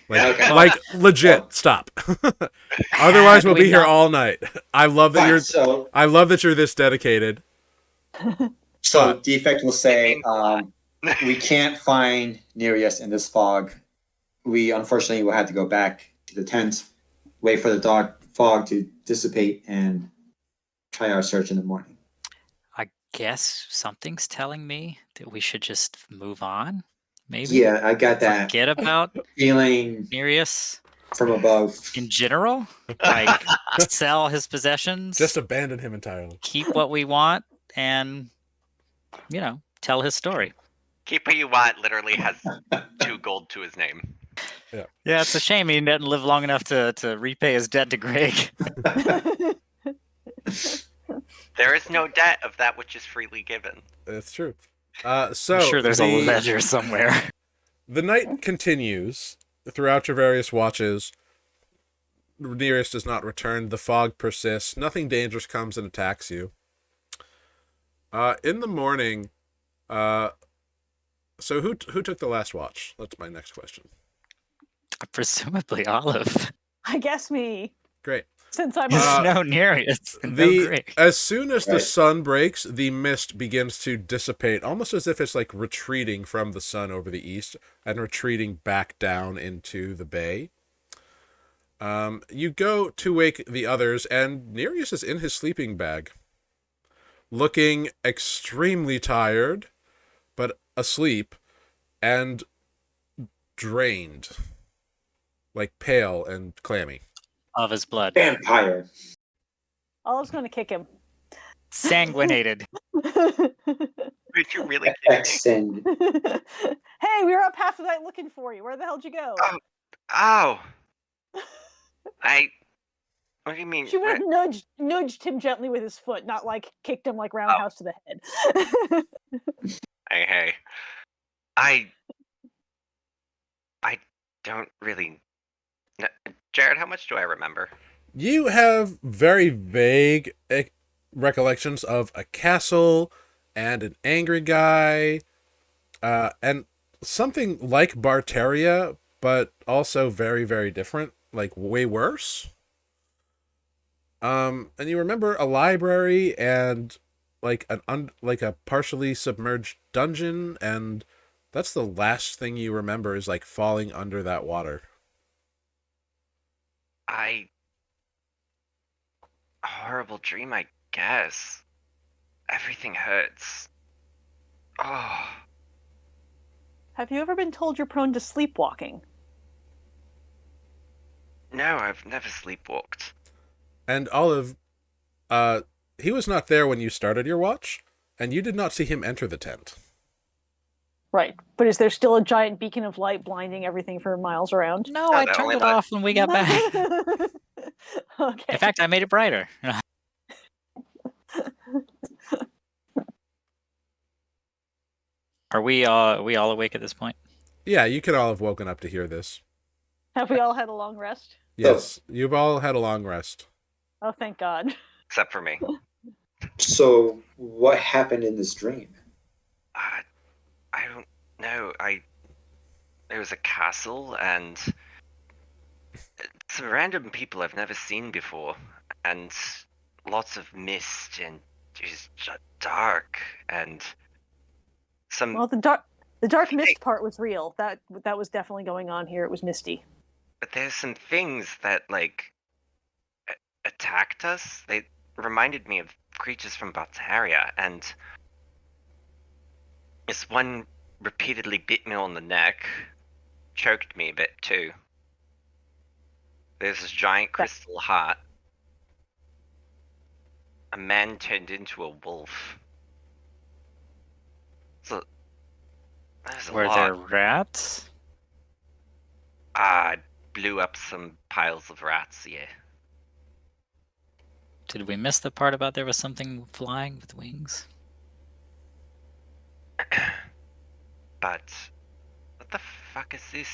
Like legit, stop. Otherwise, we'll be here all night. I love that I love that you're this dedicated. So Defect will say, we can't find Nereus in this fog. We unfortunately will have to go back to the tent, wait for the fog to dissipate, and try our search in the morning. I guess something's telling me that we should just move on. Maybe. Yeah, I got that. Forget about feeling Nereus from above. In general, like sell his possessions, just abandon him entirely. Keep what we want, and tell his story. Keep what you want literally has 2 gold to his name. Yeah, it's a shame he didn't live long enough to repay his debt to Greg. There is no debt of that which is freely given. That's true. So I'm sure there's a ledger somewhere. The night continues throughout your various watches. Nereus does not return. The fog persists. Nothing dangerous comes and attacks you. In the morning, so who took the last watch? That's my next question. Presumably Olive. I guess me. Great. Since I'm no Nereus. As soon as the sun breaks, the mist begins to dissipate, almost as if it's like retreating from the sun over the east and retreating back down into the bay. You go to wake the others, and Nereus is in his sleeping bag, looking extremely tired, but asleep and drained, like pale and clammy. Of his blood. Vampire. Olive's going to kick him. Sanguinated. Did you really Extend. Hey, we were up half the night looking for you. Where the hell'd you go? Oh. What do you mean? She would have nudged him gently with his foot, not like kicked him like roundhouse to the head. Hey. I don't really... Jared, how much do I remember? You have very vague recollections of a castle and an angry guy, and something like Barteria, but also very, very different, like way worse. And you remember a library and like a partially submerged dungeon, and that's the last thing you remember is like falling under that water. Horrible dream, I guess. Everything hurts. Oh. Have you ever been told you're prone to sleepwalking? No, I've never sleepwalked. And Olive, he was not there when you started your watch, and you did not see him enter the tent. Right. But is there still a giant beacon of light blinding everything for miles around? No, Oh, I that turned only it lit- off when we got back. Okay. In fact, I made it brighter. Are we all awake at this point? Yeah, you could all have woken up to hear this. Have we all had a long rest? Yes, you've all had a long rest. Oh, thank God. Except for me. So, what happened in this dream? I don't know. There was a castle and some random people I've never seen before, and lots of mist and just dark and some. Well, the dark mist part was real. That was definitely going on here. It was misty. But there's some things that like attacked us. They reminded me of creatures from Bataria, and this one repeatedly bit me on the neck, choked me a bit too. There's this giant crystal heart. A man turned into a wolf. So there's a Were lot. there rats? I blew up some piles of rats, yeah. Did we miss the part about there was something flying with wings? But what the fuck is this?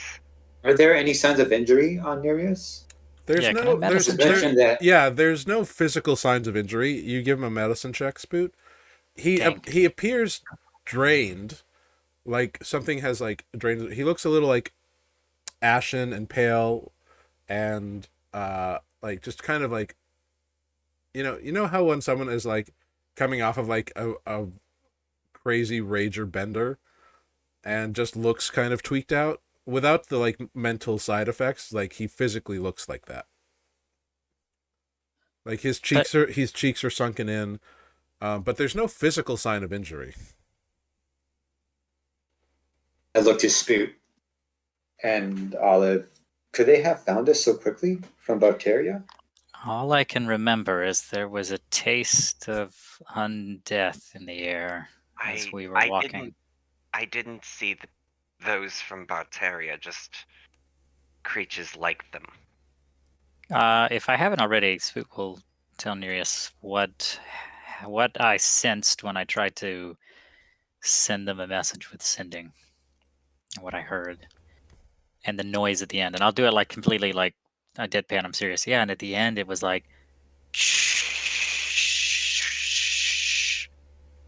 Are there any signs of injury on Nereus? There's Yeah, can I no medicine check? there, That- yeah, there's no physical signs of injury. You give him a medicine check, Spoot. He appears drained, like something has like drained. He looks a little like ashen and pale, and like just kind of like you know how when someone is like coming off of like a crazy rage or bender, and just looks kind of tweaked out without the like mental side effects. Like he physically looks like that. Like his cheeks are sunken in, but there's no physical sign of injury. I looked to Spoot and Olive. Could they have found us so quickly from Bacteria? All I can remember is there was a taste of undeath in the air as we were walking. I didn't see those from Barteria, just creatures like them. If I haven't already, Spoot will tell Nereus what I sensed when I tried to send them a message with sending, what I heard, and the noise at the end. And I'll do it like completely like I deadpan. I'm serious. Yeah, and at the end it was like.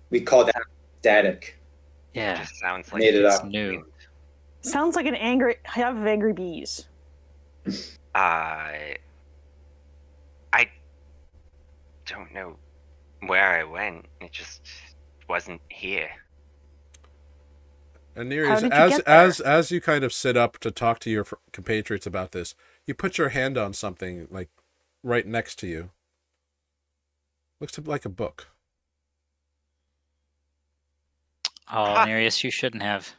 We call that static. Yeah, Just sounds like Made it it's up. new. Sounds like an hive of angry bees. I don't know where I went. It just wasn't here. And Nereus, How did you get there? as you kind of sit up to talk to your compatriots about this, you put your hand on something like right next to you. Looks like a book. Oh, Nereus, you shouldn't have.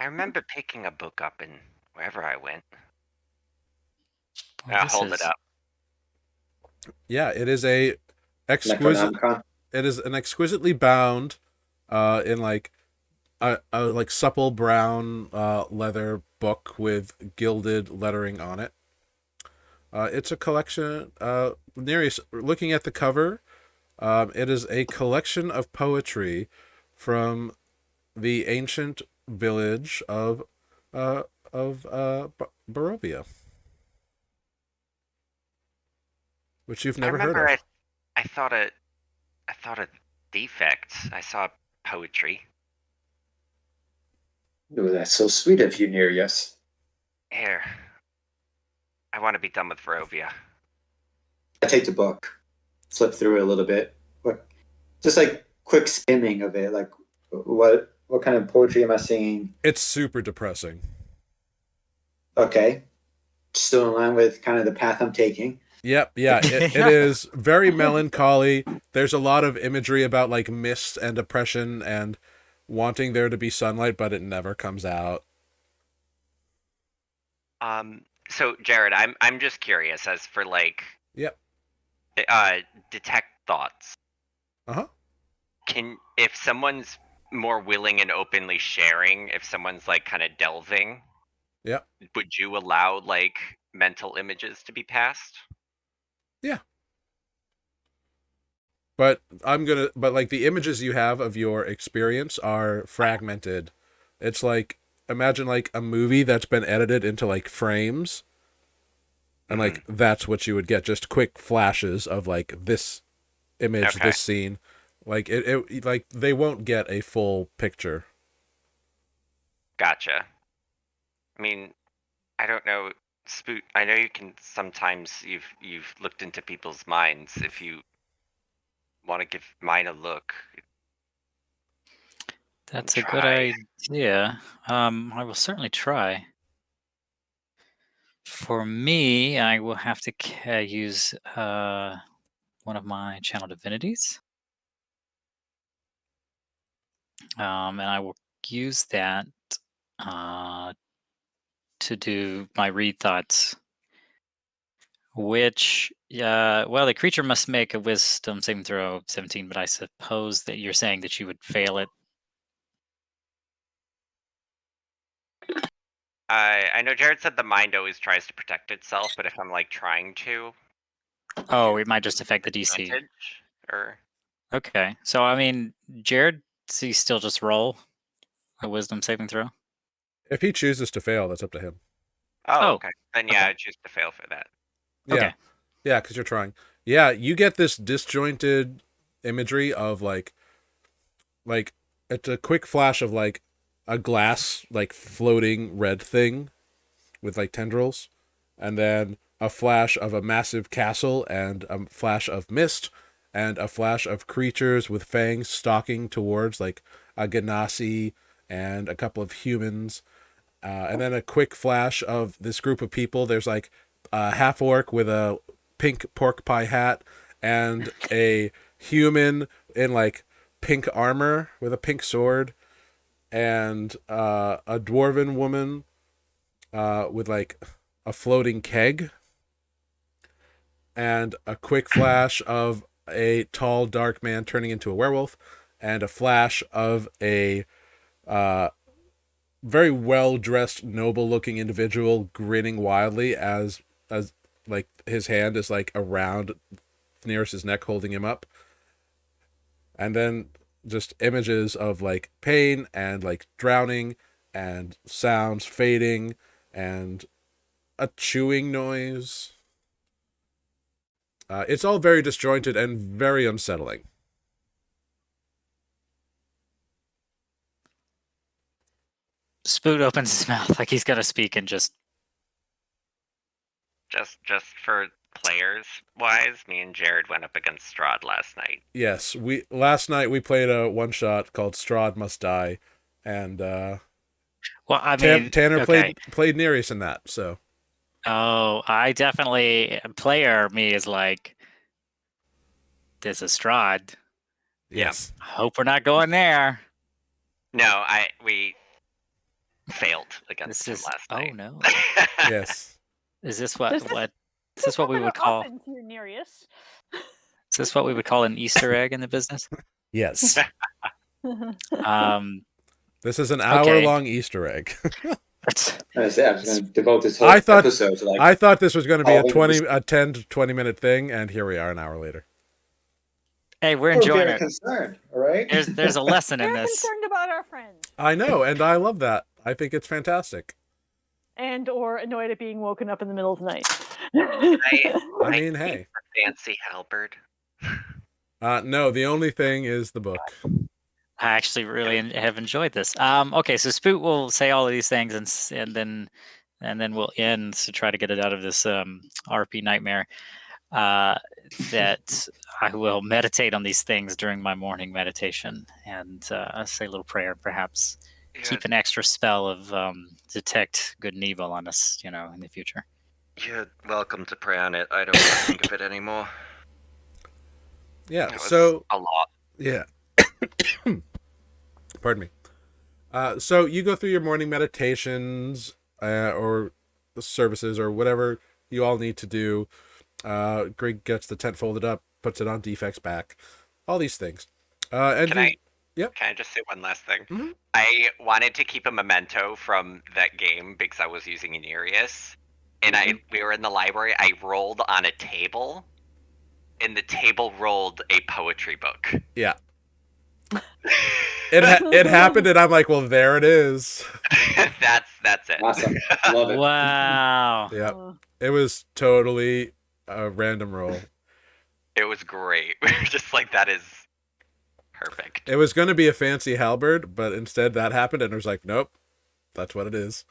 I remember picking a book up in wherever I went. Well, I'll this hold is- it up. Yeah, it is a exquisite. Necronomicon. It is an exquisitely bound, in like a like supple brown leather book with gilded lettering on it. It's a collection. Nereus, looking at the cover, it is a collection of poetry from the ancient village of Barovia, which you've never heard of. I thought a defect. I saw poetry. Oh, that's so sweet of you, Nereus. Here. I want to be done with Barovia. I take the book, flip through it a little bit. Just like quick skimming of it. Like, what kind of poetry am I seeing? It's super depressing. Okay. Still in line with kind of the path I'm taking. Yep, yeah, it is very melancholy. There's a lot of imagery about like mist and depression and wanting there to be sunlight, but it never comes out. So Jared, I'm just curious as for like Yep. detect thoughts. Uh-huh. If someone's more willing and openly sharing if someone's like kind of delving. Yeah. Would you allow like mental images to be passed? But but like the images you have of your experience are fragmented. It's like, imagine like a movie that's been edited into like frames, and like that's what you would get, just quick flashes of like this image, Okay. this scene. Like it like they won't get a full picture. Gotcha. I mean, I don't know, Spoot. I know you can sometimes you've looked into people's minds. If you want to give mine a look, That's a good try. idea. I will certainly try. For me, I will have to use one of my channel divinities. And I will use that to do my read thoughts, which, well, the creature must make a wisdom saving throw of 17, but I suppose that you're saying that you would fail it. I know Jared said the mind always tries to protect itself, but if I'm like trying to, Oh, it might just affect the DC. advantage, or Okay, so I mean, Jared, does he still just roll a wisdom saving throw? If he chooses to fail, that's up to him. Oh, okay, then yeah, okay. I choose to fail for that. Yeah. Okay. Yeah, because you're trying. Yeah, you get this disjointed imagery of like it's a quick flash of like a glass like floating red thing with like tendrils, and then a flash of a massive castle, and a flash of mist, and a flash of creatures with fangs stalking towards like a ganassi and a couple of humans, and then a quick flash of this group of people. There's like a half orc with a pink pork pie hat, and a human in like pink armor with a pink sword, and a dwarven woman with like a floating keg, and a quick flash of a tall dark man turning into a werewolf, and a flash of a very well dressed noble looking individual grinning wildly as like his hand is like around nearest his neck holding him up, and then just images of like pain and like drowning and sounds fading and a chewing noise. It's all very disjointed and very unsettling. Spoot opens his mouth like he's gonna speak and just for players wise, me and Jared went up against Strahd last night. Yes, last night we played a one shot called Strahd Must Die, and well, I mean, Tanner okay. played Nereus in that. So Oh, I definitely player me is like, this is Strahd. yes, Hope we're not going there. No, we failed against This him is last night. oh no. yes. Is this Does what is this what we would call? Often to Nereus. Is this what we would call an Easter egg in the business? Yes. Um, This is an Okay. hour-long Easter egg. I was going to devote this whole I thought- episode to like. I thought this was going to be Oh, a 10 to 20 minute thing, and here we are an hour later. hey, we're We're enjoying very it. concerned, all right? There's a lesson in We're this. concerned about our friends. I know, and I love that. I think it's fantastic. And or annoyed at being woken up in the middle of the night. I mean, hey. Fancy halberd. No, the only thing is the book. I actually really have enjoyed this. Okay, so Spoot will say all of these things, and then we'll end to try to get it out of this RP nightmare. That I will meditate on these things during my morning meditation, and say a little prayer, perhaps keep an extra spell of detect good and evil on us, in the future. You're welcome to pray on it. I don't want to think of it anymore. Yeah, That was so a lot. yeah. Pardon me. So you go through your morning meditations or services or whatever you all need to do. Greg gets the tent folded up, puts it on Defect's back, all these things. And Can I Yep. Can I just say one last thing? Mhm. I wanted to keep a memento from that game because I was using Enerius, and we were in the library. I rolled on a table, and the table rolled a poetry book. Yeah. It happened, and I'm like, well, there it is. That's it. Awesome. Love it. Wow. Yep. It was totally a random roll. It was great. We were just like, that is perfect. It was going to be a fancy halberd, but instead that happened, and it was like, nope, that's what it is.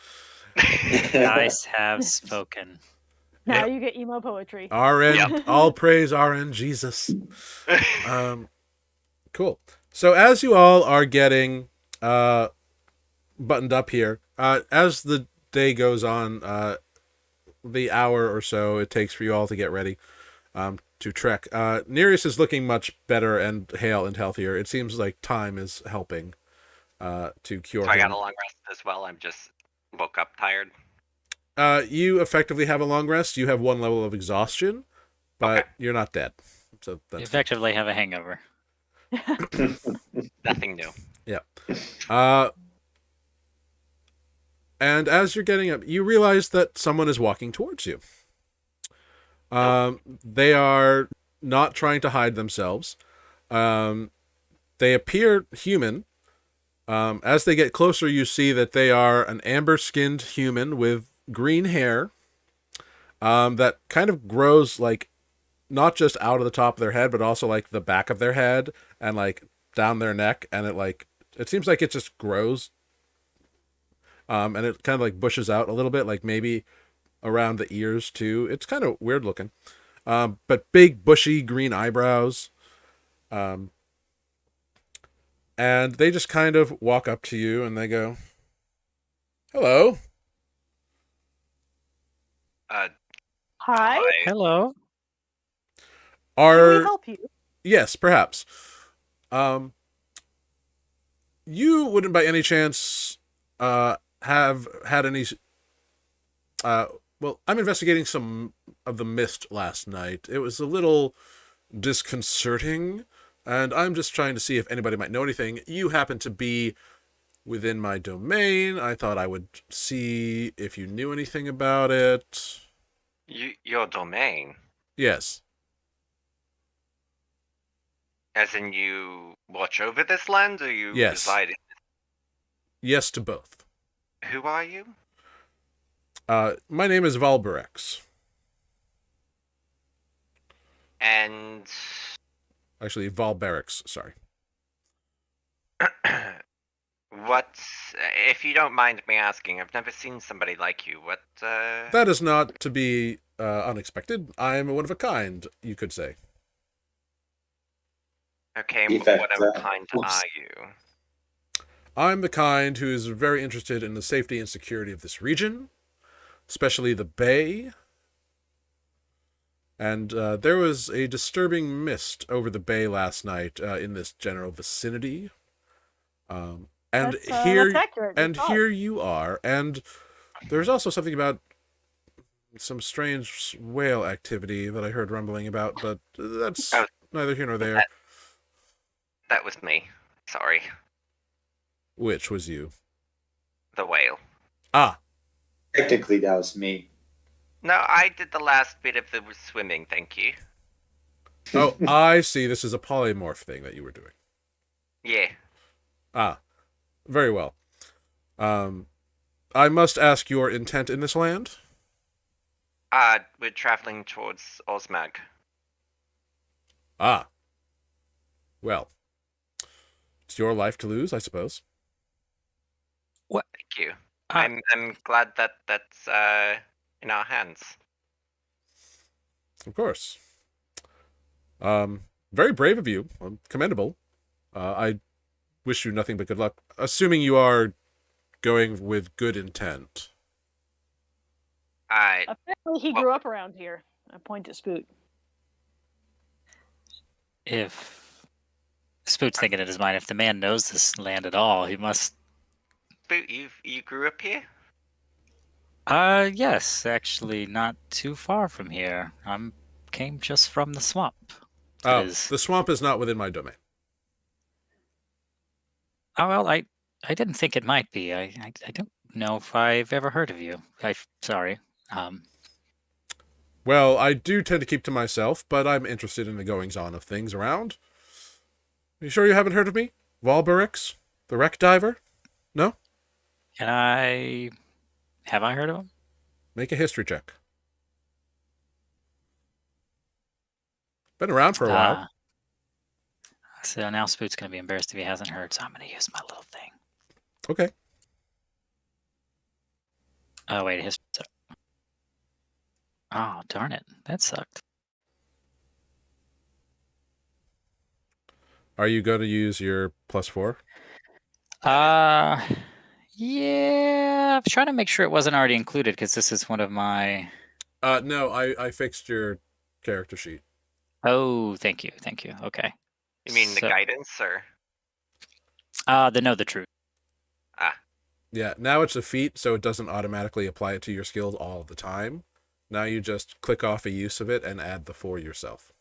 Dice have spoken. Now Yep. you get emo poetry. RN, Yep. all praise RN Jesus. Cool. So as you all are getting buttoned up here, as the day goes on, the hour or so it takes for you all to get ready to trek, Nereus is looking much better and hale and healthier. It seems like time is helping to cure So I got him. a long rest as well. I'm just woke up tired. You effectively have a long rest. You have one level of exhaustion, but Okay. you're not dead. So You that's effectively have a hangover. Nothing new. And as you're getting up, you realize that someone is walking towards you. They are not trying to hide themselves. They appear human. As they get closer, you see that they are an amber-skinned human with green hair that kind of grows like not just out of the top of their head, but also like the back of their head and like down their neck, and it seems like it just grows. And it kind of like bushes out a little bit, like maybe around the ears too. It's kind of weird looking. But big, bushy, green eyebrows. And they just kind of walk up to you and they go, "Hello." Hi. Hello. Can we help you? Yes, perhaps. You wouldn't by any chance have had any well, I'm investigating some of the mist last night. It was a little disconcerting, and I'm just trying to see if anybody might know anything. You happen to be within my domain. I thought I would see if you knew anything about it. Your domain, Yes. as in you watch over this land, or you Yes. reside in? Yes to both. Who are you? My name is Valberex. And Actually, Valberex, sorry. what, if you don't mind me asking, I've never seen somebody like you. What, That is not to be unexpected. I'm one of a kind, you could say. okay, Defect, whatever kind whoops. are you? I'm the kind who is very interested in the safety and security of this region, especially the bay. And there was a disturbing mist over the bay last night in this general vicinity. And That's here, accurate. Good and call. here you are. And there's also something about some strange whale activity that I heard rumbling about, but that's Oh. neither here nor there. That was me. Sorry. Which was you? The whale. Ah, Technically, that was me. No, I did the last bit of the swimming, thank you. oh, I see. This is a polymorph thing that you were doing. Yeah. Ah, very well. I must ask your intent in this land? We're traveling towards Osmag. Ah. Well, it's your life to lose, I suppose. Thank you. I'm glad that that's in our hands. Of course. Very brave of you. Commendable. I wish you nothing but good luck. Assuming you are going with good intent. Apparently, he grew up around here. I point to Spoot. If Spoot's thinking in his mind, if the man knows this land at all, he must. Spoot, you grew up here? Yes, actually, not too far from here. Came just from the swamp. Oh, That is- the swamp is not within my domain. Oh, well, I didn't think it might be. I don't know if I've ever heard of you. Sorry. Well, I do tend to keep to myself, but I'm interested in the goings-on of things around. You sure you haven't heard of me? Valberix, the wreck diver? No? Have I heard of him? Make a history check. Been around for a while. So now Spoot's going to be embarrassed if he hasn't heard, so I'm going to use my little thing. Okay. Oh, wait, history. Oh, darn it. That sucked. Are you going to use your +4? Yeah, I'm trying to make sure it wasn't already included because this is one of my... No, I fixed your character sheet. Oh, thank you. Okay. You mean the So- guidance, or? The Know the Truth. Yeah, now it's a feat, so it doesn't automatically apply it to your skills all the time. Now you just click off a use of it and add the 4 yourself.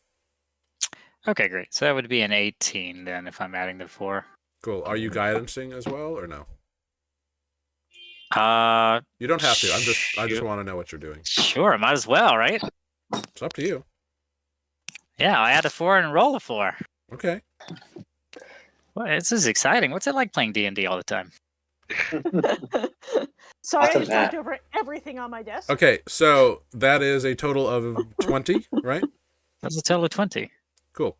Okay, great. So that would be an 18 then if I'm adding the 4. Cool. Are you guidancing as well, or no? Uh, You don't have to. I just shoot. want to know what you're doing. Sure, might as well, right? It's up to you. Yeah, I add a 4 and roll a 4. Okay. Well, this is exciting. What's it like playing D&D all the time? Sorry, I Awesome, just Matt. knocked over everything on my desk. Okay, so that is a total of 20, right? That's a total of 20. Cool.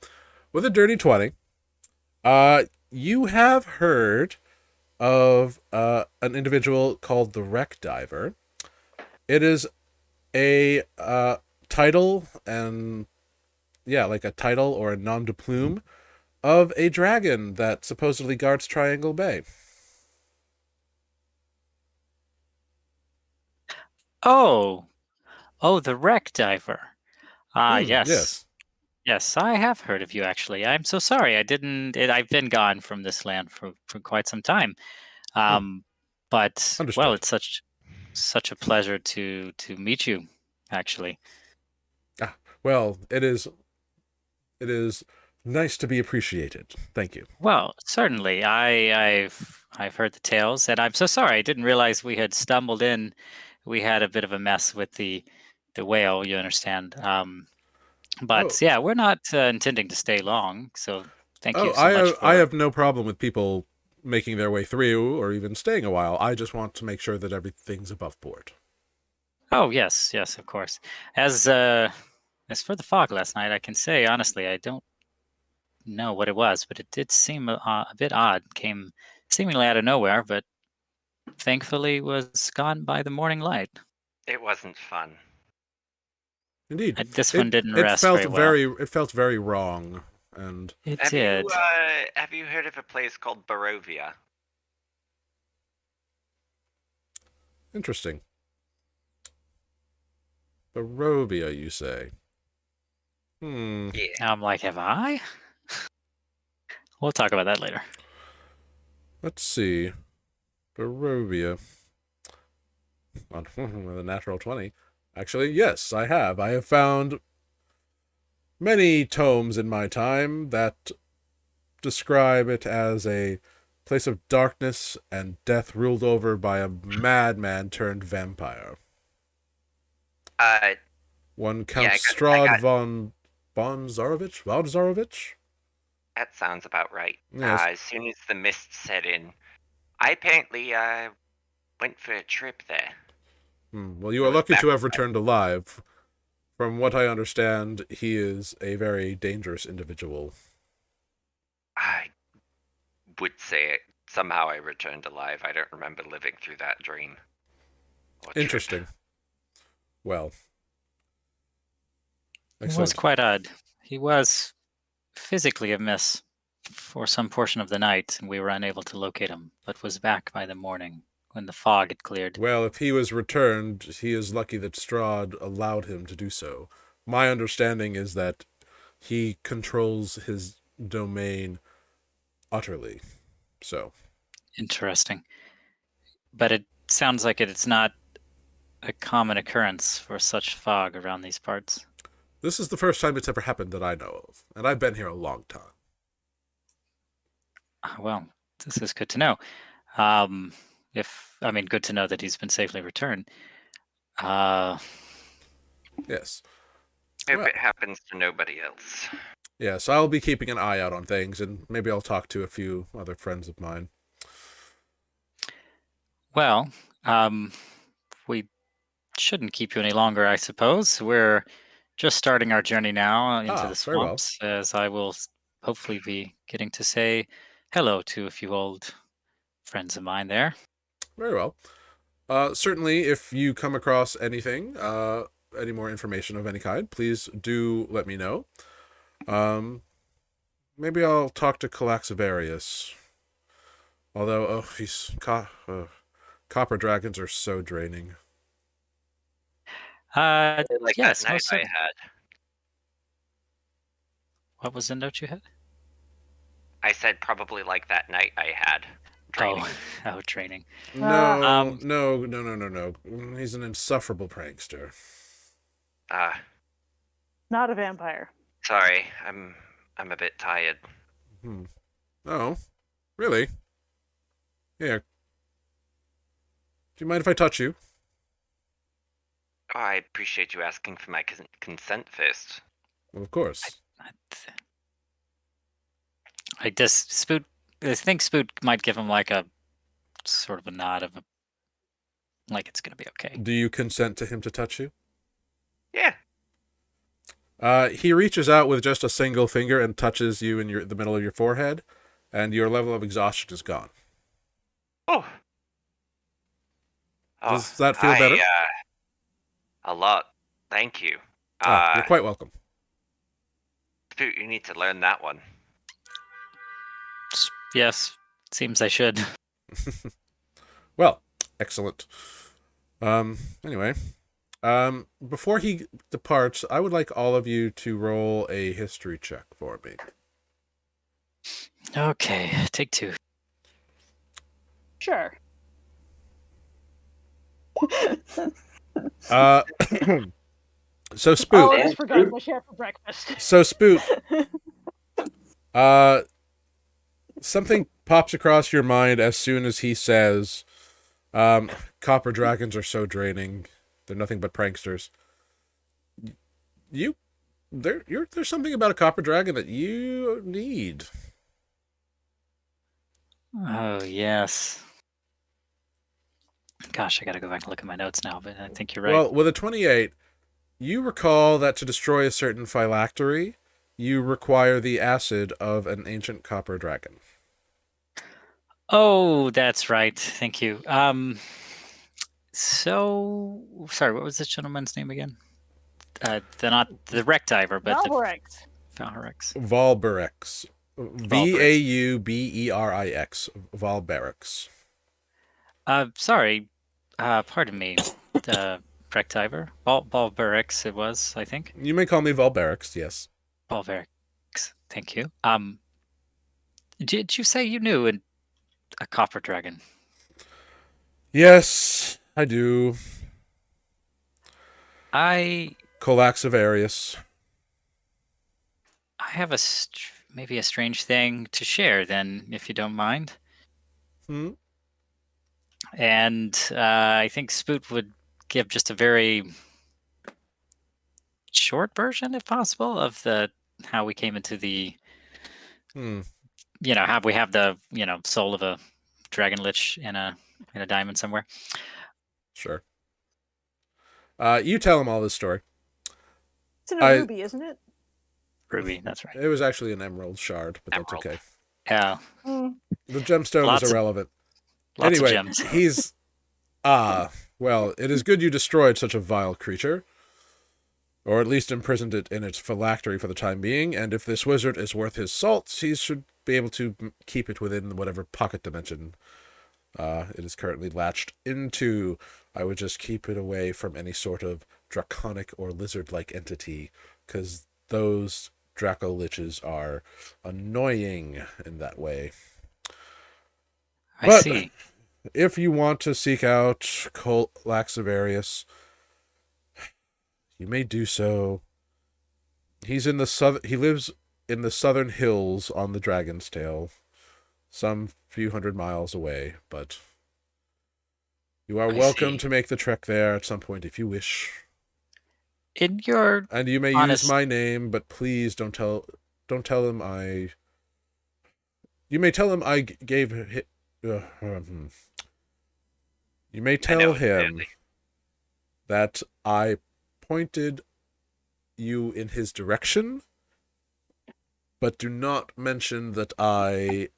With a dirty 20, you have heard of an individual called the Wreck Diver. It is a title and like a title or a nom de plume of a dragon that supposedly guards Triangle Bay. Oh, the Wreck Diver. Yes. Yes, I have heard of you actually. I'm so sorry. I've been gone from this land for quite some time. But Understood. well, it's such a pleasure to meet you, actually. Well, it is nice to be appreciated. Thank you. Well, certainly. I've heard the tales, and I'm so sorry. I didn't realize we had stumbled in. We had a bit of a mess with the whale, you understand. But yeah, we're not intending to stay long. So thank you so much for... I have no problem with people making their way through or even staying a while. I just want to make sure that everything's above board. Oh, yes, of course. As for the fog last night, I can say honestly, I don't know what it was, but it did seem a bit odd. Came seemingly out of nowhere, but thankfully was gone by the morning light. It wasn't fun. Indeed. This one didn't rest very well. It felt very wrong, and It Have did. Have you heard of a place called Barovia? interesting. Barovia, you say? Yeah. I'm like, have I? We'll talk about that later. Let's see. Barovia. With a natural 20. Actually, yes, I have. I have found many tomes in my time that describe it as a place of darkness and death ruled over by a madman turned vampire. One Count Strahd von Zarovich? That sounds about right. Yes. As soon as the mist set in, I apparently went for a trip there. Well, you are lucky to have returned alive. From what I understand, he is a very dangerous individual. I would say it. Somehow I returned alive. I don't remember living through that dream. Interesting. Well. It was quite odd. He was physically amiss for some portion of the night, and we were unable to locate him, but was back by the morning when the fog had cleared. Well, if he was returned, he is lucky that Strahd allowed him to do so. My understanding is that he controls his domain utterly. So. Interesting. But it sounds like it's not a common occurrence for such fog around these parts. This is the first time it's ever happened that I know of, and I've been here a long time. Well, this is good to know. Good to know that he's been safely returned. Yes. Hope Well. it happens to nobody else. Yes, I'll be keeping an eye out on things, and maybe I'll talk to a few other friends of mine. Well, we shouldn't keep you any longer, I suppose. We're just starting our journey now into the Very well. swamps, as I will hopefully be getting to say hello to a few old friends of mine there. Very well. Certainly, if you come across anything, any more information of any kind, please do let me know. Maybe I'll talk to Calaxivarius. Although, copper dragons are so draining. Like Yes, that night most I certainly. had. What was the note you had? I said probably like that night I had. Training. Oh, training. No, no. He's an insufferable prankster. Not a vampire. Sorry, I'm a bit tired. Oh, really? Here. Do you mind if I touch you? Oh, I appreciate you asking for my consent first. Well, of course. I think Spoot might give him like a sort of a nod of like it's gonna be okay. Do you consent to him to touch you? Yeah. He reaches out with just a single finger and touches you in the middle of your forehead, and your level of exhaustion is gone. Oh. Does that feel better? A lot. Thank you. You're quite welcome. Spoot, you need to learn that one. Yes, seems I should. Well, excellent. Anyway, before he departs, I would like all of you to roll a history check for me. Okay, take two. Sure. So Spoot. Oh, I just forgot my share for breakfast. So Spoot. Something pops across your mind as soon as he says, "Copper dragons are so draining. They're nothing but pranksters." There's something about a copper dragon that you need. Oh yes. Gosh, I gotta go back and look at my notes now, but I think you're right. Well, with a 28, you recall that to destroy a certain phylactery, you require the acid of an ancient copper dragon. Oh, that's right. Thank you. So sorry, what was this gentleman's name again? Not the wreck diver, but Valhorex. Valhorex. Valberix. Vauberix. Valberix. Sorry. Pardon me. Wreck diver. Valberix it was, I think. You may call me Valberix, yes. Valberix. Thank you. Did you say you knew a copper dragon? Yes, I do. Calaxivarius. I have maybe a strange thing to share then, if you don't mind. And I think Spoot would give just a very short version, if possible, of how we came into the how we have the soul of a dragon lich in a diamond somewhere. Sure. You tell him all this story. It's in a ruby, isn't it? Ruby, that's right. It was actually an emerald shard, but that's okay. Yeah. The gemstone is irrelevant. Lots Anyway, of gems. He's well, it is good you destroyed such a vile creature. Or at least imprisoned it in its phylactery for the time being, and if this wizard is worth his salt, he should be able to keep it within whatever pocket dimension it is currently latched into. I would just keep it away from any sort of draconic or lizard-like entity, because those Draco liches are annoying in that way. I see. If you want to seek out Calaxivarius, you may do so. He lives in the southern hills on the Dragon's Tail. some few hundred miles away, but you are I welcome see. to make the trek there at some point if you wish. In your And you may honest... use my name, but please don't tell him I. You may tell him I gave. You may tell him clearly. that I pointed you in his direction, but do not mention that I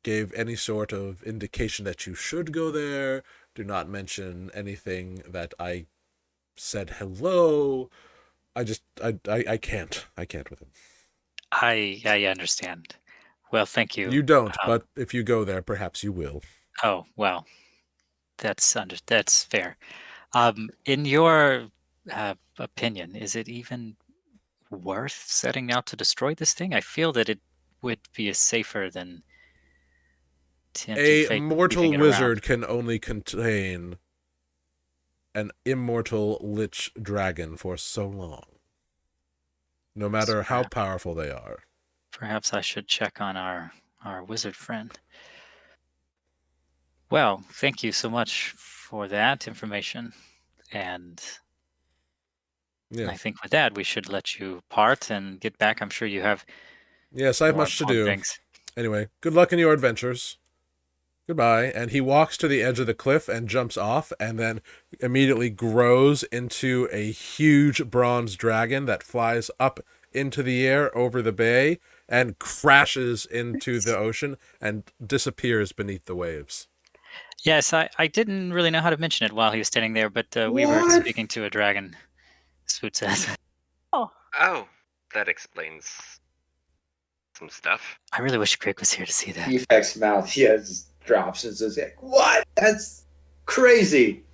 gave any sort of indication that you should go there. Do not mention anything that I said hello. I can't with him. I understand. Well, thank you. You don't, but if you go there, perhaps you will. Oh, well, that's fair. In your opinion, is it even worth setting out to destroy this thing? I feel that it would be safer than tempting A fate mortal leaving it wizard around. can only contain an immortal lich dragon for so long, no matter how powerful they are. Perhaps I should check on our wizard friend. Well, thank you so much for that information, and Yeah. I think with that we should let you part and get back. I'm sure you have Yes, I have more much to important do. things. Anyway, good luck in your adventures. Goodbye. And he walks to the edge of the cliff and jumps off, and then immediately grows into a huge bronze dragon that flies up into the air over the bay and crashes into the ocean and disappears beneath the waves. Yes, I didn't really know how to mention it while he was standing there, but we were What? speaking to a dragon, Spoot says. Oh, Oh, that explains some stuff. I really wish Greg was here to see that. Defect's mouth, just drops and says, "What? That's crazy."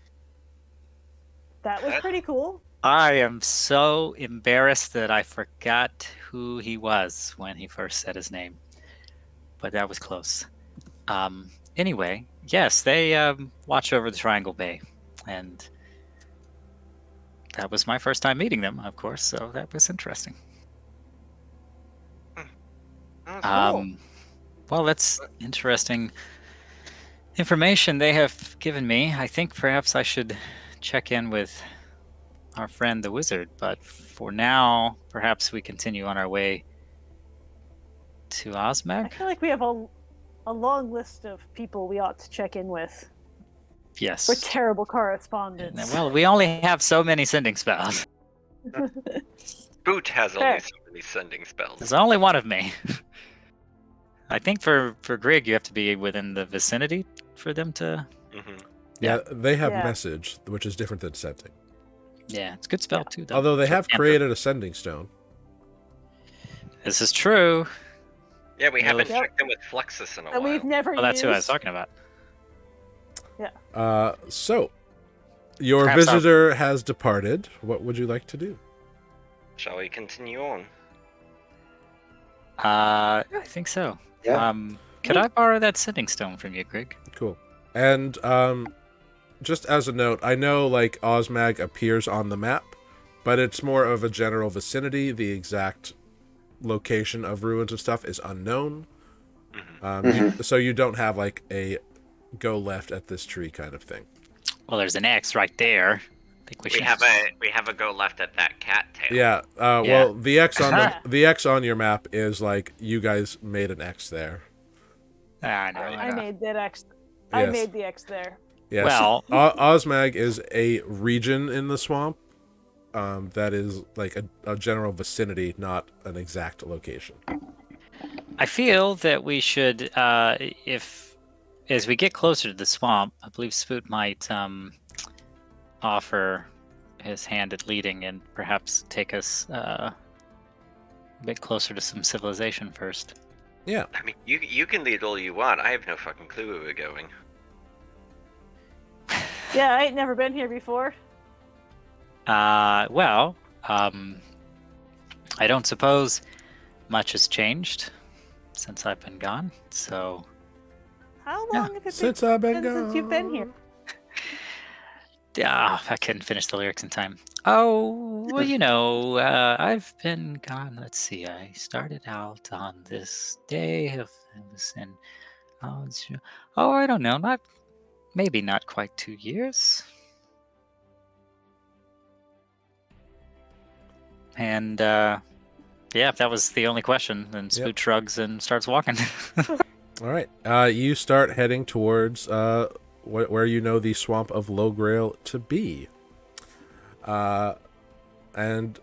that was pretty cool. I am so embarrassed that I forgot who he was when he first said his name, but that was close. Anyway, yes, they watch over the Triangle Bay, and that was my first time meeting them, of course, so that was interesting. Cool. Well, that's interesting information they have given me. I think perhaps I should check in with our friend the wizard, but for now, perhaps we continue on our way to I Osmag? feel like we have a long list of people we ought to check in with. Yes. We're terrible correspondents. Well, we only have so many sending spells. Spoot has Fair. only so many sending spells. There's only one of me. I think for Grig, you have to be within the vicinity for them to... Mm-hmm. Yeah, they have Yeah. message, which is different than sending. Yeah, it's a good spell too, though. Although they For have cantrip. created a sending stone. This is true. Yeah, we haven't Yep. checked in with Fluxus in a And while. we've never Well, that's used. who I was talking about. So, your Perhaps I'll- visitor has departed. What would you like to do? Shall we continue on? I think so. Yeah. Could I borrow that sending stone from you, Grig? Cool. And just as a note, I know like Osmag appears on the map, but it's more of a general vicinity. The exact location of ruins and stuff is unknown. So you don't have like a go left at this tree kind of thing. Well, there's an X right there. I think we should... We have a go left at that cat tail. Yeah. Yeah. Well, the X on the X on your map is like you guys made an X there. I know. I made that X. I Yes. made the X there. Yes. Well- Osmag is a region in the swamp. That is like a general vicinity, not an exact location. I feel that we should, if as we get closer to the swamp, I believe Spoot might offer his hand at leading and perhaps take us a bit closer to some civilization first. Yeah. I mean, you can lead all you want. I have no fucking clue where we're going. Yeah, I ain't never been here before. Well, I don't suppose much has changed since I've been gone, so... How Yeah, long have it Since I've been been since you've been here? I couldn't finish the lyrics in time. Oh, well, I've been gone. Let's see. I started out on this day of it was in. I don't know. Maybe not quite 2 years. And if that was the only question, then Spoot shrugs and starts walking. All right. You start heading towards where you know the swamp of Lowgrail to be. And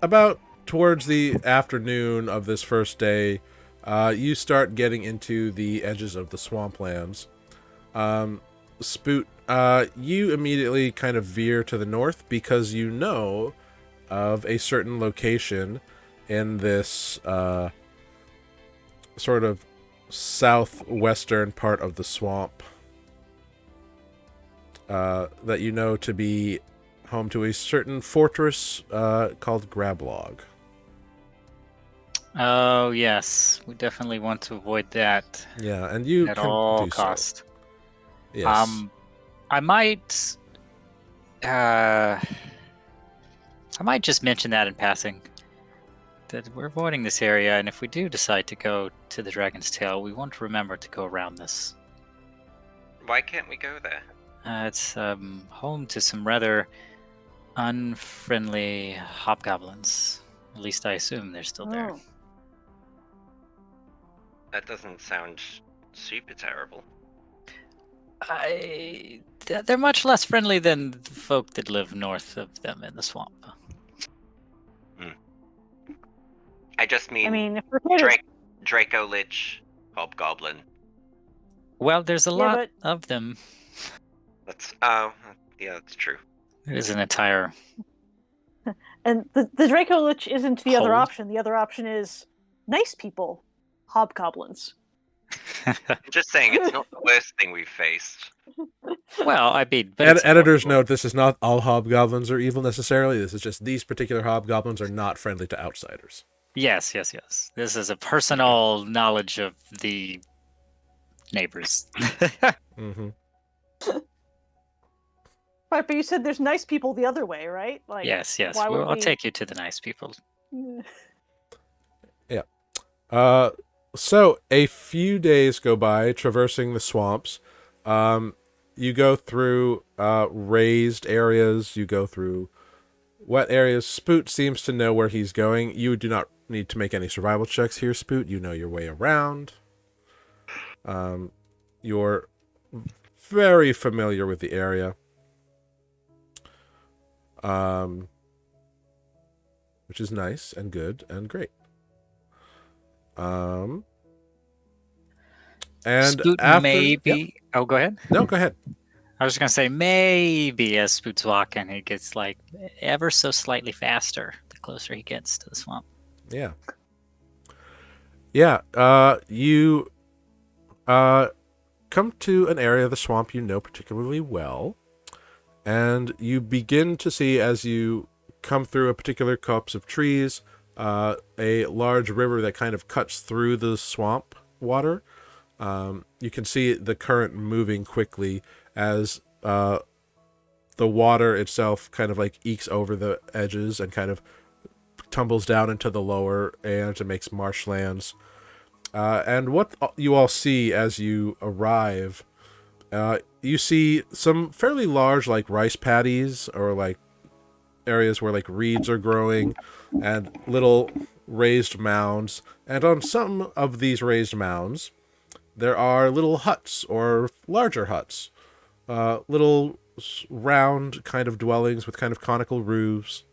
about towards the afternoon of this first day, you start getting into the edges of the swamplands. Spoot, you immediately kind of veer to the north because you know of a certain location in this sort of southwestern part of the swamp that you know to be home to a certain fortress called Grablog. Oh, yes. We definitely want to avoid that. Yeah, and you at can all do cost. So. Yes. I might just mention that in passing, that we're avoiding this area, and if we do decide to go to the Dragon's Tail, we want to remember to go around this. Why can't we go there? It's home to some rather unfriendly hobgoblins. At least I assume they're still there. Oh. That doesn't sound super terrible. They're much less friendly than the folk that live north of them in the swamp. I just mean, if we're here Draco Lich, Hobgoblin. Well, there's a lot of them. That's that's true. It is an entire. And the Draco Lich isn't the other Hold. option. The other option is nice people, hobgoblins. Just saying, it's not the worst thing we've faced. Well, I mean, but Editor's note: this is not all hobgoblins are evil necessarily. This is just these particular hobgoblins are not friendly to outsiders. Yes. This is a personal knowledge of the neighbors. Mm-hmm. Right, but you said there's nice people the other way, right? Like, yes. why would I'll we... take you to the nice people. Yeah. So a few days go by traversing the swamps. You go through raised areas. You go through wet areas. Spoot seems to know where he's going. You do not need to make any survival checks here, Spoot. You know your way around. You're very familiar with the area. Which is nice and good and great. And Spoot after maybe. Yep. Oh, go ahead. No, go ahead. I was just gonna say maybe as Spoot's walking, he gets like ever so slightly faster the closer he gets to the swamp. Yeah. You come to an area of the swamp you know particularly well, and you begin to see as you come through a particular copse of trees, a large river that kind of cuts through the swamp water. You can see the current moving quickly as the water itself kind of like ekes over the edges and kind of tumbles down into the lower and it makes marshlands. And what you all see as you arrive, you see some fairly large like rice paddies or like areas where like reeds are growing and little raised mounds. And on some of these raised mounds, there are little huts or larger huts, little round kind of dwellings with kind of conical roofs.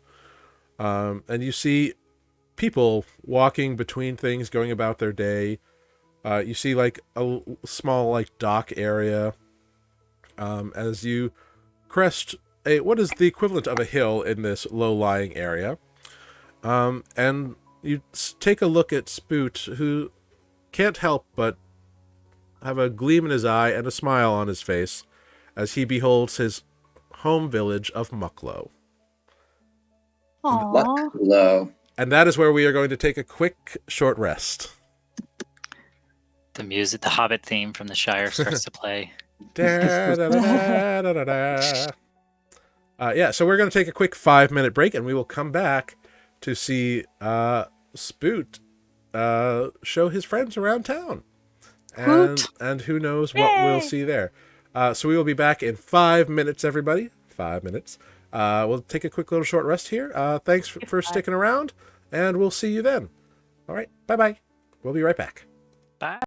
And you see people walking between things, going about their day. You see like a small like dock area as you crest what is the equivalent of a hill in this low-lying area. And you take a look at Spoot, who can't help but have a gleam in his eye and a smile on his face as he beholds his home village of Mucklow. Aww. Mucklow. And that is where we are going to take a quick, short rest. The music, the Hobbit theme from the Shire starts to play. Da, da, da, da, da, da. Yeah, so we're going to take a quick 5-minute break, and we will come back to see Spoot show his friends around town. And who knows what we'll Yay! see there. So we will be back in 5 minutes, everybody. 5 minutes. We'll take a quick little short rest here. Thanks for sticking around, and we'll see you then. All right, bye-bye. We'll be right back. Bye.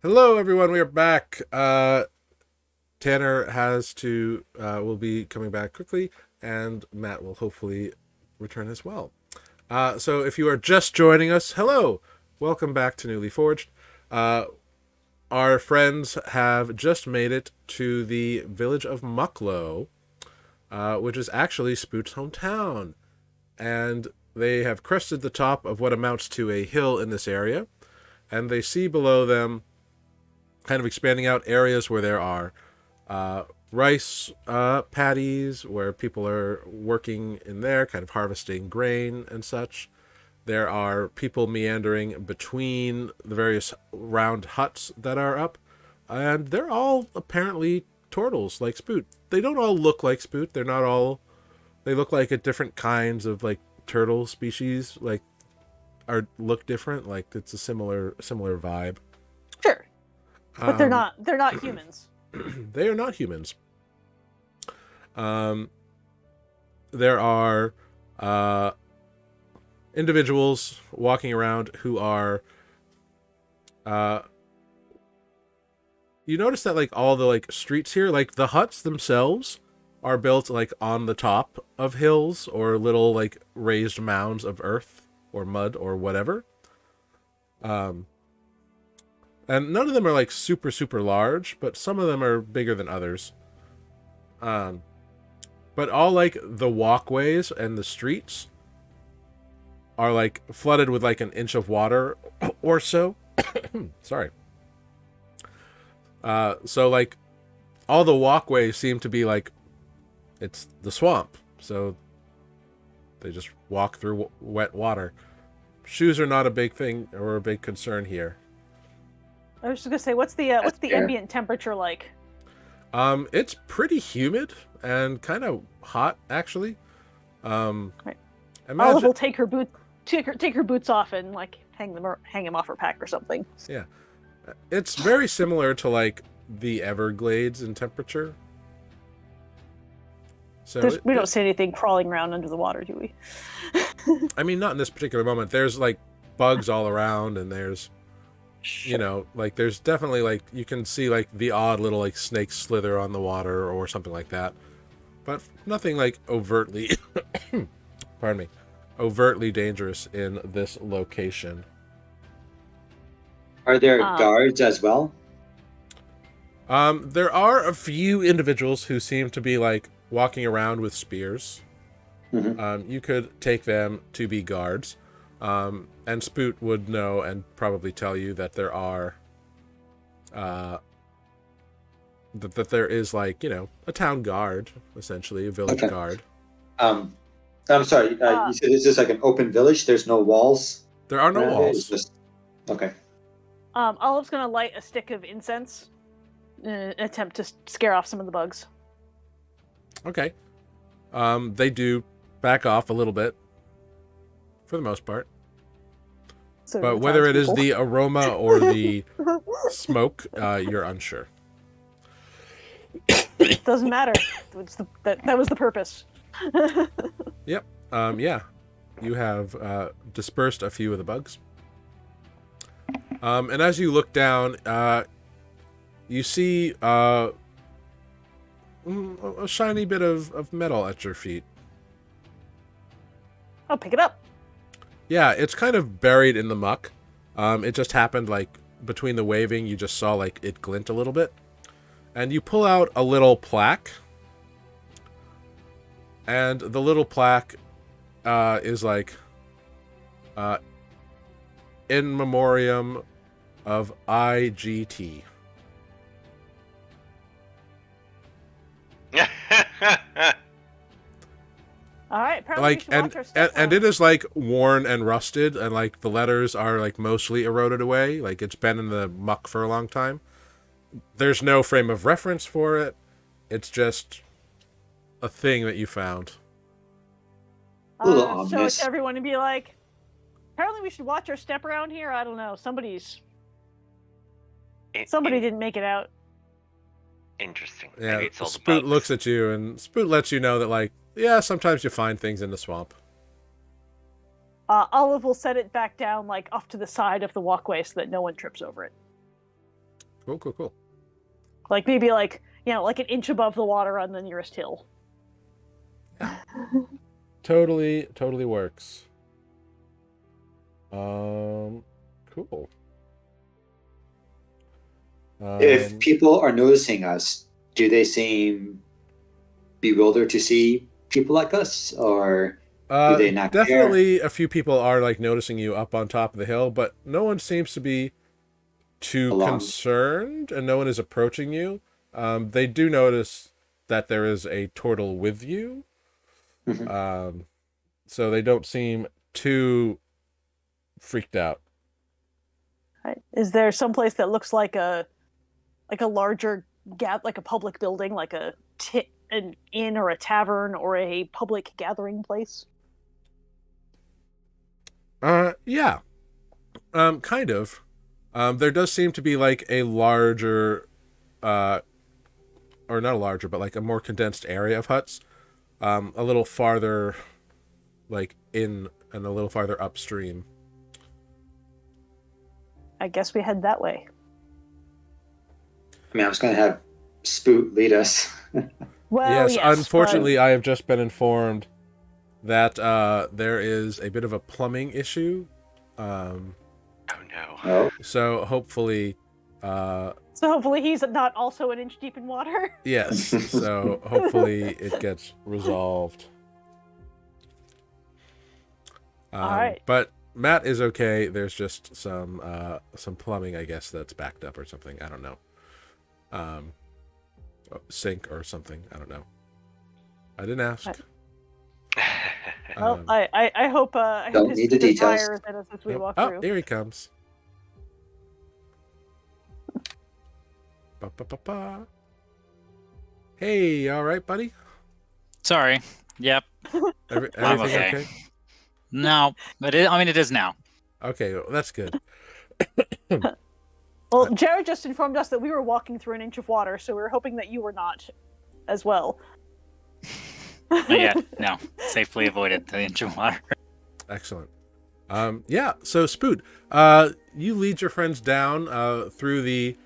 Hello, everyone. We are back. Tanner will be coming back quickly, and Matt will hopefully return as well. So if you are just joining us, hello. Welcome back to Nuuli Forged. Our friends have just made it to the village of Mucklow, which is actually Spoot's hometown. And they have crested the top of what amounts to a hill in this area, and they see below them, kind of expanding out, areas where there are rice paddies, where people are working in there, kind of harvesting grain and such. There are people meandering between the various round huts that are up, and they're all apparently turtles, like Spoot. They don't all look like Spoot. They're not all... They look like different kinds of, like, turtle species, like, look different. Like, it's a similar vibe. Sure. But they're not humans. They are not humans. There are individuals walking around who are you notice that, like, all the, like, streets here, like, the huts themselves are built, like, on the top of hills or little, like, raised mounds of earth or mud or whatever. And none of them are, like, super, super large, but some of them are bigger than others. But all, like, the walkways and the streets are, like, flooded with, like, an inch of water or so. Sorry. So, like, all the walkways seem to be, like, it's the swamp. So they just walk through wet water. Shoes are not a big thing or a big concern here. I was just gonna say, what's the ambient temperature like? It's pretty humid and kind of hot, actually. Right. Imagine... Olive will take her boots off and, like, hang them off her pack or something. Yeah, it's very similar to, like, the Everglades in temperature. So we don't see anything crawling around under the water, do we? I mean, not in this particular moment. There's, like, bugs all around, and there's, you know, like, there's definitely, like, you can see, like, the odd little, like, snake slither on the water or something like that. But nothing, like, overtly, pardon me, overtly dangerous in this location. Are there guards as well? There are a few individuals who seem to be, like, walking around with spears. Mm-hmm. You could take them to be guards. And Spoot would know and probably tell you that there are, that there is, like, you know, a town guard, essentially, a village guard. I'm sorry, you said this is like an open village? There's no walls? There are no walls. Okay. Olive's gonna light a stick of incense in an attempt to scare off some of the bugs. Okay. They do back off a little bit, for the most part. So But whether it is the aroma or the smoke, you're unsure. Doesn't matter. That was the purpose. Yep. Yeah. You have dispersed a few of the bugs. And as you look down, you see a shiny bit of metal at your feet. I'll pick it up. Yeah, it's kind of buried in the muck. It just happened, like, between the waving, you just saw, like, it glint a little bit. And you pull out a little plaque. And the little plaque is, like, in memoriam of IGT. All right, apparently we should watch our stuff and it is, like, worn and rusted, and, like, the letters are, like, mostly eroded away. Like, it's been in the muck for a long time. There's no frame of reference for it. It's just a thing that you found. Show it to everyone and be like, apparently we should watch our step around here. I don't know. Somebody didn't make it out. Interesting. Yeah, Maybe it's all the Spoot bugs. looks at you, and Spoot lets you know that, like, yeah, sometimes you find things in the swamp. Olive will set it back down, like, off to the side of the walkway so that no one trips over it. Cool. Like maybe like like an inch above the water on the nearest hill. Totally works. Cool. If people are noticing us, do they seem bewildered to see people like us, or do they not care? Definitely a few people are like noticing you up on top of the hill, but no one seems to be too Alarmed. concerned, and no one is approaching you. They do notice that there is a turtle with you. Mhm. So they don't seem too freaked out. Right. Is there some place that looks like a larger like a public building, like an inn or a tavern or a public gathering place? Yeah. Kind of. There does seem to be like a larger, or not a larger, but like a more condensed area of huts. A little farther, like in and a little farther upstream. I guess we head that way. I mean, I was going to have Spoot lead us. Well, yes, yes, unfortunately, I have just been informed that there is a bit of a plumbing issue. Oh no. Oh, So hopefully, so hopefully he's not also an inch deep in water. yes. So hopefully it gets resolved. All right. But Matt is okay. There's just some plumbing, I guess, that's backed up or something. I don't know. Sink or something. I don't know. I didn't ask. Well, I hope Don't his need the feet are details. higher than us as we walk Oh, through. here he comes. Ba-ba-ba-ba. Hey, all right, buddy? Sorry. Yep. Everything okay. okay? No, but it is now. Okay, well, that's good. Well, Jared just informed us that we were walking through an inch of water, so we were hoping that you were not as well. Not yet. No. Safely avoided the inch of water. Excellent. Yeah, so Spoot, you lead your friends down through the...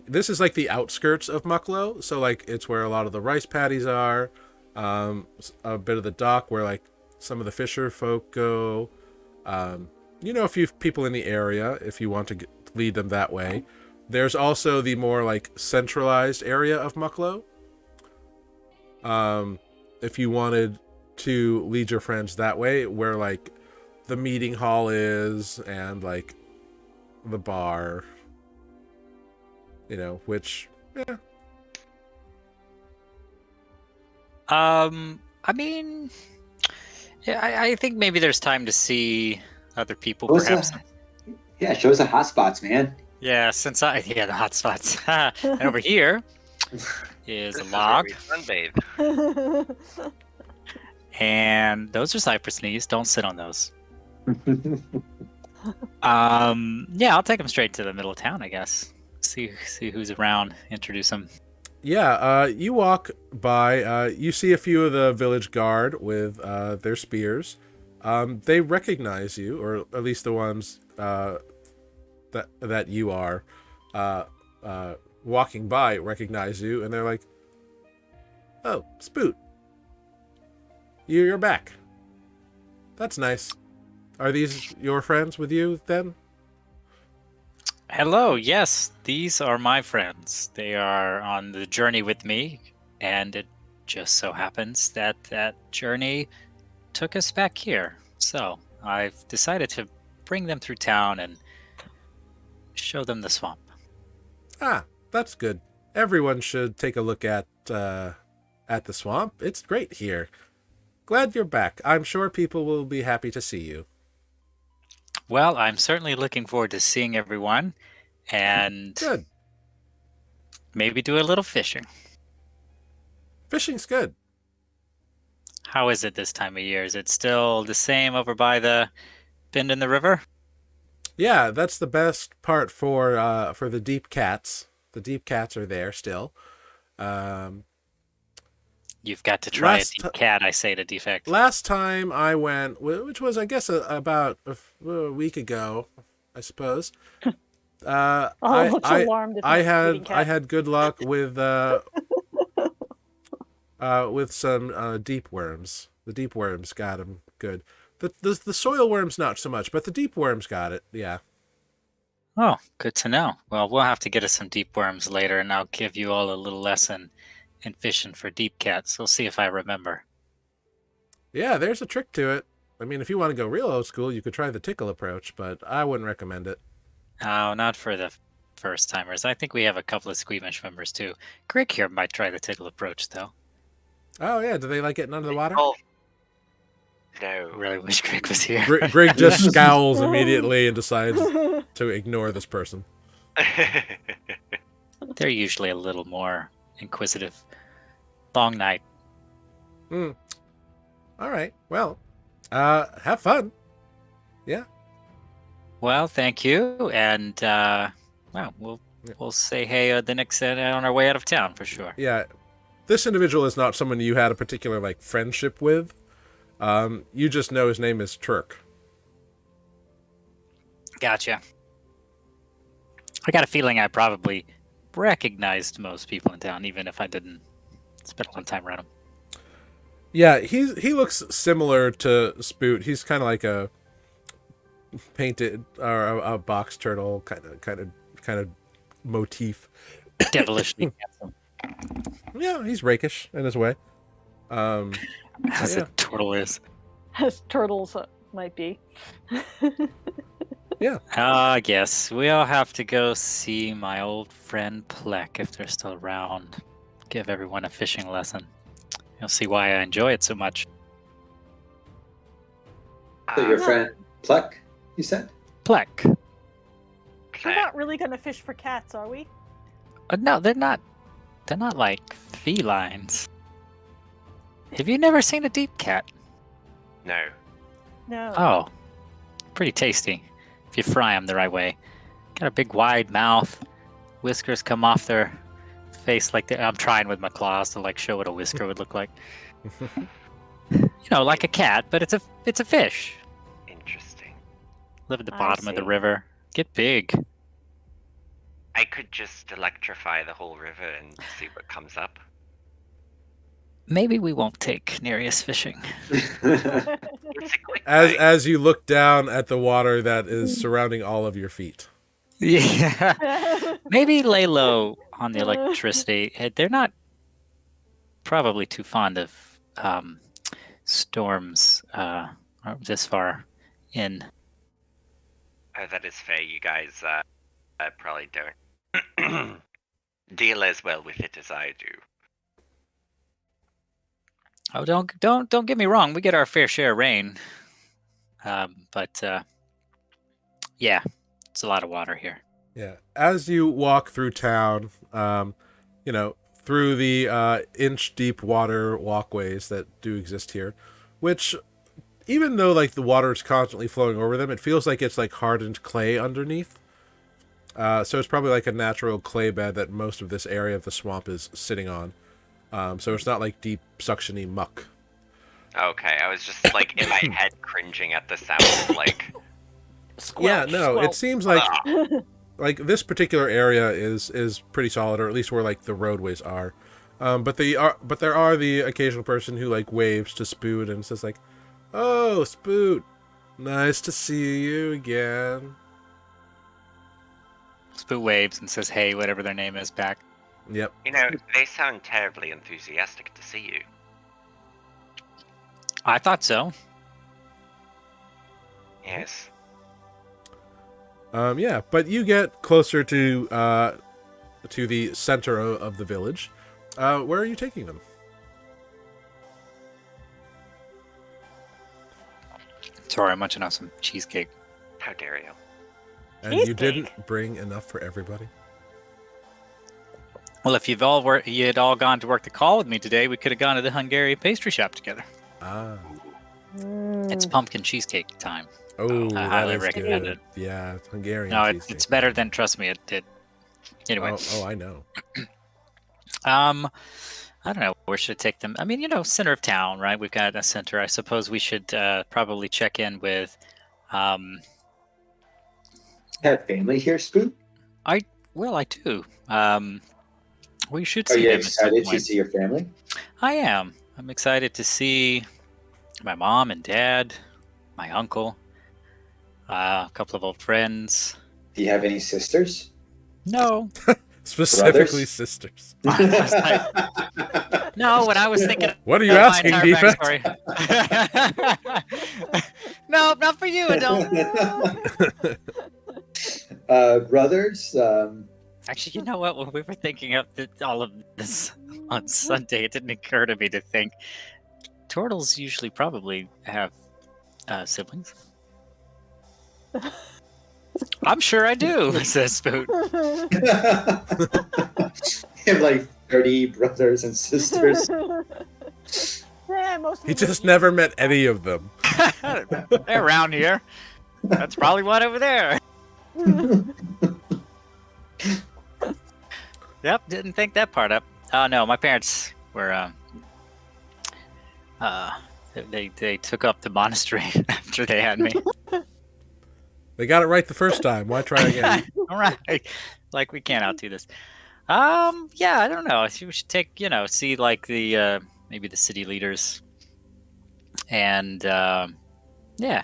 This is like the outskirts of Mucklow, so like it's where a lot of the rice paddies are, a bit of the dock where like some of the fisher folk go. A few people in the area if you want to lead them that way. There's also the more like centralized area of Mucklow. If you wanted to lead your friends that way, where like the meeting hall is and like the bar, which I mean, yeah, I think maybe there's time to see other people, What's perhaps. that? Yeah, show us the hot spots, man. Yeah, the hot spots. And over here is This a is log, where we sunbathe. and those are cypress knees. Don't sit on those. Yeah, I'll take them straight to the middle of town, I guess. See who's around. Introduce them. Yeah, you walk by, you see a few of the village guard with their spears. They recognize you, or at least the ones that you are walking by recognize you, and they're like, "Oh, Spoot, you're back. That's nice. Are these your friends with you then?" Hello, yes, these are my friends. They are on the journey with me, and it just so happens that that journey took us back here. So I've decided to bring them through town and show them the swamp. Ah, that's good. Everyone should take a look at the swamp. It's great here. Glad you're back. I'm sure people will be happy to see you. Well, I'm certainly looking forward to seeing everyone, and Good. maybe do a little fishing. Fishing's good. How is it this time of year? Is it still the same over by the bend in the river? Yeah, that's the best part for the deep cats. The deep cats are there still. You've got to try a Last deep cat, I say to defect. Last time I went, which was I guess about a week ago, I suppose. Looks alarmed. If I not feeding had cat. good luck with some deep worms. The deep worms got him good. The soil worms not so much, but the deep worms got it. Yeah. Oh, good to know. Well, we'll have to get us some deep worms later, and I'll give you all a little lesson in fishing for deep cats. We'll see if I remember. Yeah, there's a trick to it. I mean, if you want to go real old school, you could try the tickle approach, but I wouldn't recommend it. Oh, not for the first timers. I think we have a couple of squeamish members too. Greg here might try the tickle approach, though. Oh yeah, do they like getting under the water? Oh, I no. really wish Greg was here. Greg just scowls immediately and decides to ignore this person. They're usually a little more inquisitive. Long night. All right. Well, have fun. Yeah. Well, thank you, and well, we'll say hey the next on our way out of town for sure. Yeah. This individual is not someone you had a particular like friendship with. You just know his name is Turk. Gotcha. I got a feeling I probably recognized most people in town, even if I didn't spend a lot of time around him. Yeah, he looks similar to Spoot. He's kind of like a painted or a box turtle kind of motif. Devilishly handsome. Yeah, he's rakish in his way. As yeah. a turtle is. As turtles might be. Yeah. I guess we'll have to go see my old friend Plek if they're still around. Give everyone a fishing lesson. You'll see why I enjoy it so much. So your friend Pluck, you said? Plek. We're not really going to fish for cats, are we? No, they're not. They're not like felines. Have you never seen a deep cat? No. No. Oh, pretty tasty if you fry them the right way. Got a big wide mouth, whiskers come off their face like I'm trying with my claws to like show what a whisker would look like. Like a cat, but it's a fish. Interesting. Live at the I bottom of the see. river. Get big. I could just electrify the whole river and see what comes up. Maybe we won't take Nereus fishing. It's a quick As bite. as you look down at the water that is surrounding all of your feet. Yeah. Maybe lay low on the electricity. They're not probably too fond of storms this far in. Oh, that is fair. You guys probably don't deal as well with it as I do. Oh, don't get me wrong. We get our fair share of rain, but yeah, it's a lot of water here. Yeah. As you walk through town, through the inch-deep water walkways that do exist here, which, even though like the water is constantly flowing over them, it feels like it's like hardened clay underneath. So it's probably like a natural clay bed that most of this area of the swamp is sitting on. So it's not like deep suction-y muck. Okay, I was just like in my head cringing at the sound of like. Yeah, no, squelch. it seems like this particular area is pretty solid, or at least where like the roadways are. But there are the occasional person who like waves to Spoot and says like, "Oh, Spoot, nice to see you again." Spoot waves and says, "Hey," whatever their name is, back. Yep. They sound terribly enthusiastic to see you. I thought so. Yes. Yeah, but you get closer to the center of the village. Where are you taking them? Sorry, I'm munching on some cheesecake. How dare you? And you Cheesecake. didn't bring enough for everybody? Well, if you had all gone to work the call with me today, we could have gone to the Hungarian pastry shop together. Ah. It's pumpkin cheesecake time. Oh, I that highly is recommend good. it. Yeah, it's Hungarian No, cheesecake. it's better than, trust me, it anyway. Oh, I know. I don't know. Where should I take them? I mean, center of town, right? We've got a center. I suppose we should probably check in with. Have family here, Spoot? I do. We should Are see you them at some excited to point. see your family? I am. I'm excited to see my mom and dad, my uncle, a couple of old friends. Do you have any sisters? No, Specifically Brothers? sisters. no. When I was thinking What are you of my asking, entire Defect? backstory. No, not for you. I don't. Brothers? Actually, you know what? When we were thinking of all of this on Sunday, it didn't occur to me to think turtles usually probably have siblings. I'm sure I do, says Spoot. You have like 30 brothers and sisters. Yeah, most of He them just are- never met any of them. They're around here. That's probably one over there. Yep, didn't think that part up. Oh no, my parents were they took up the monastery after they had me. They got it right the first time. Why try again? All right, like we can't outdo this. Yeah, I don't know. We should take see like the maybe the city leaders, and yeah,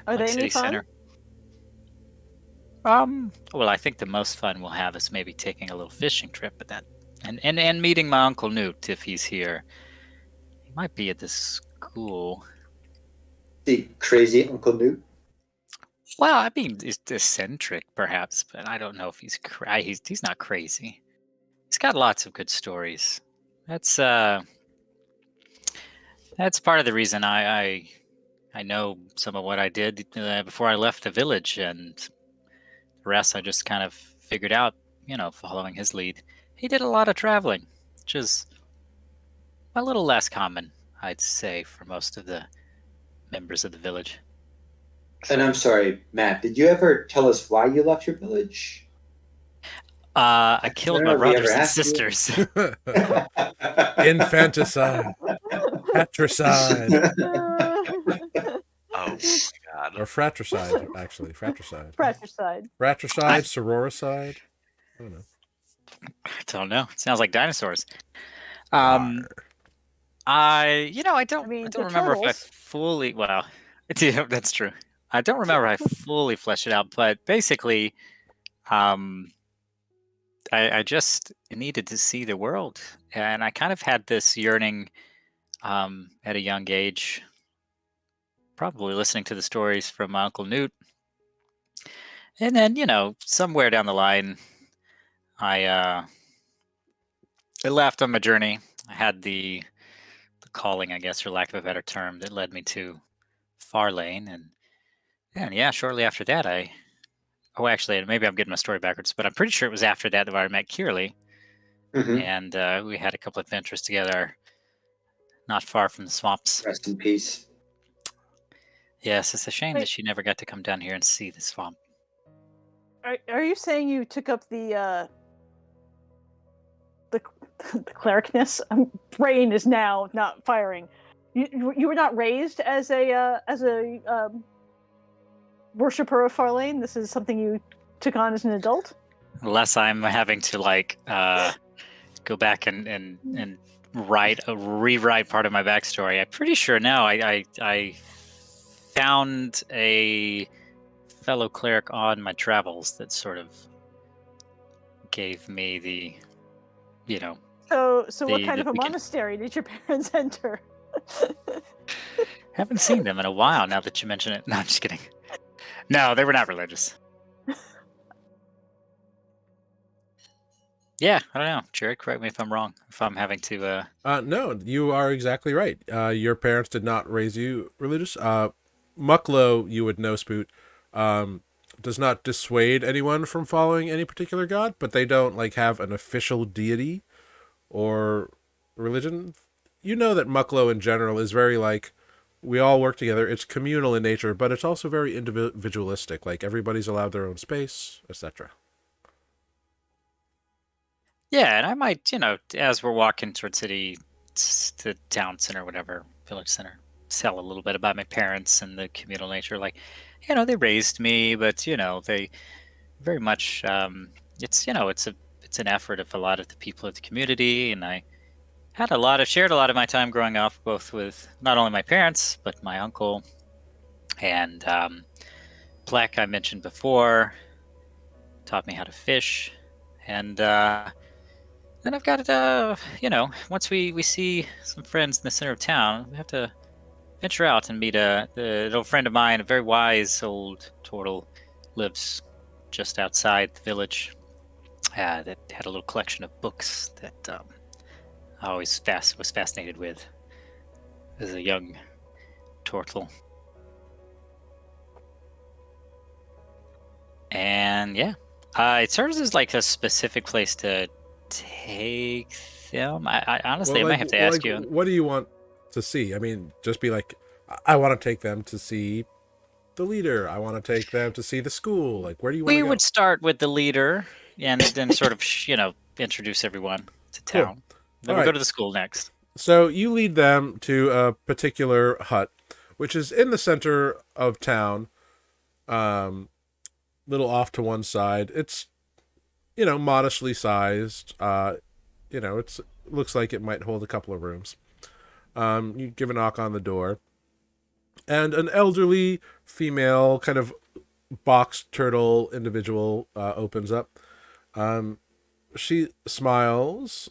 Are like they any city fun? center. Well, I think the most fun we'll have is maybe taking a little fishing trip at that, and meeting my Uncle Newt if he's here. He might be at the school. The crazy Uncle Newt. Well, I mean, he's eccentric, perhaps, but I don't know if he's he's not crazy. He's got lots of good stories. That's part of the reason I know some of what I did before I left the village, and the rest I just kind of figured out, following his lead. He did a lot of traveling, which is a little less common, I'd say, for most of the members of the village. And I'm sorry, Matt, did you ever tell us why you left your village? I killed don't my know if we ever brothers and asked you. sisters. Infanticide. Patricide. Oh my god. Or fratricide, actually. Fratricide. Fratricide. Fratricide, sororicide. I don't know. I don't know. It sounds like dinosaurs. Arr. I don't mean, remember if I turtles. fully. Well, yeah, that's true. I don't remember if I fully fleshed it out, but basically, I just needed to see the world, and I kind of had this yearning at a young age, probably listening to the stories from my Uncle Newt, and then somewhere down the line, I left on my journey. I had the calling, I guess, for lack of a better term, that led me to Farlane, and yeah, shortly after that, actually, maybe I'm getting my story backwards, but I'm pretty sure it was after that I met Kierley, Mhm. and we had a couple of adventures together, not far from the swamps. Rest in peace. Yes, it's a shame that Wait. she never got to come down here and see the swamp. Are you saying you took up the clericness? Brain is now not firing. You were not raised as a worshiper of Farlane. This is something you took on as an adult. Unless I'm having to go back and rewrite part of my backstory. I'm pretty sure now I found a fellow cleric on my travels that sort of gave me the, So what The- kind the of a begin- monastery did your parents enter? haven't seen them in a while now that you mention it. No, I'm just kidding. No, they were not religious. Yeah, I don't know. Jared, correct me if I'm wrong. If I'm having to No, you are exactly right. Your parents did not raise you religious. Mucklow, you would know, Spoot, does not dissuade anyone from following any particular god, but they don't have an official deity or religion. You know that Mucklow in general is very we all work together. It's communal in nature, but it's also very individualistic. Everybody's allowed their own space, etc. Yeah, and I might, as we're walking towards the town center, whatever, village center, tell a little bit about my parents and the communal nature. They raised me, but, they very much it's it's an effort of a lot of the people of the community, and I shared a lot of my time growing up, both with not only my parents but my uncle and Plek. I mentioned before taught me how to fish, and then I've got once we see some friends in the center of town, we have to venture out and meet the old friend of mine, a very wise old turtle, lives just outside the village. That had a little collection of books that I always was fascinated with as a young turtle. And yeah, it serves as like a specific place to take them. I honestly, I might have to ask you. What do you want to see? I mean, just be like, I want to take them to see the leader. I want to take them to see the school. Like, where do you want to go? We would start with the leader and then sort of, introduce everyone to town. Cool. Then we'll go to the school next. So you lead them to a particular hut, which is in the center of town, little off to one side. It's, modestly sized. It looks like it might hold a couple of rooms. You give a knock on the door, and an elderly female kind of box turtle individual opens up. She smiles.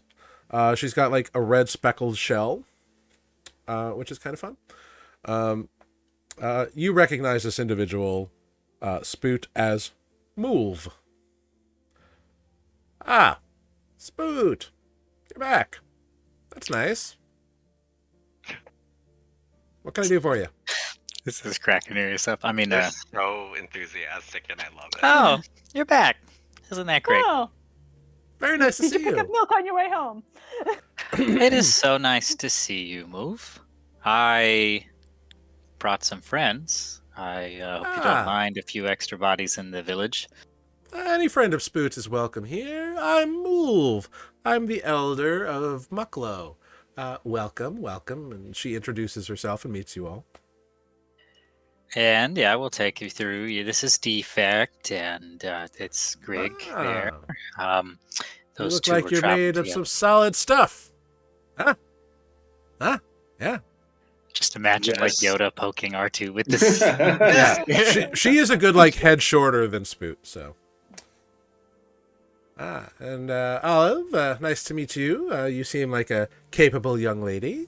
She's got like a red speckled shell, which is kind of fun. You recognize this individual, Spoot, as Move. Ah, Spoot, you're back. That's nice. What can I do for you? This is cracking ears up. I mean, They're so enthusiastic, and I love it. oh, you're back. Isn't that great? Oh, Very nice to did see you pick up milk on your way home? It is so nice to see you, Move. I brought some friends. I hope you don't mind a few extra bodies in the village. Any friend of Spoot is welcome here. I'm Move. I'm the elder of Mucklow. Welcome. And she introduces herself and meets you all. And yeah, we'll take you through. This is Defect, and it's Grig there. You Those look two like were you're trapped made of together. some solid stuff. Huh? Yeah. Just imagine like Yes. Yoda poking R2 with this. Yeah. she is a good head shorter than Spoot, so. And Olive, nice to meet you. You seem like a capable young lady.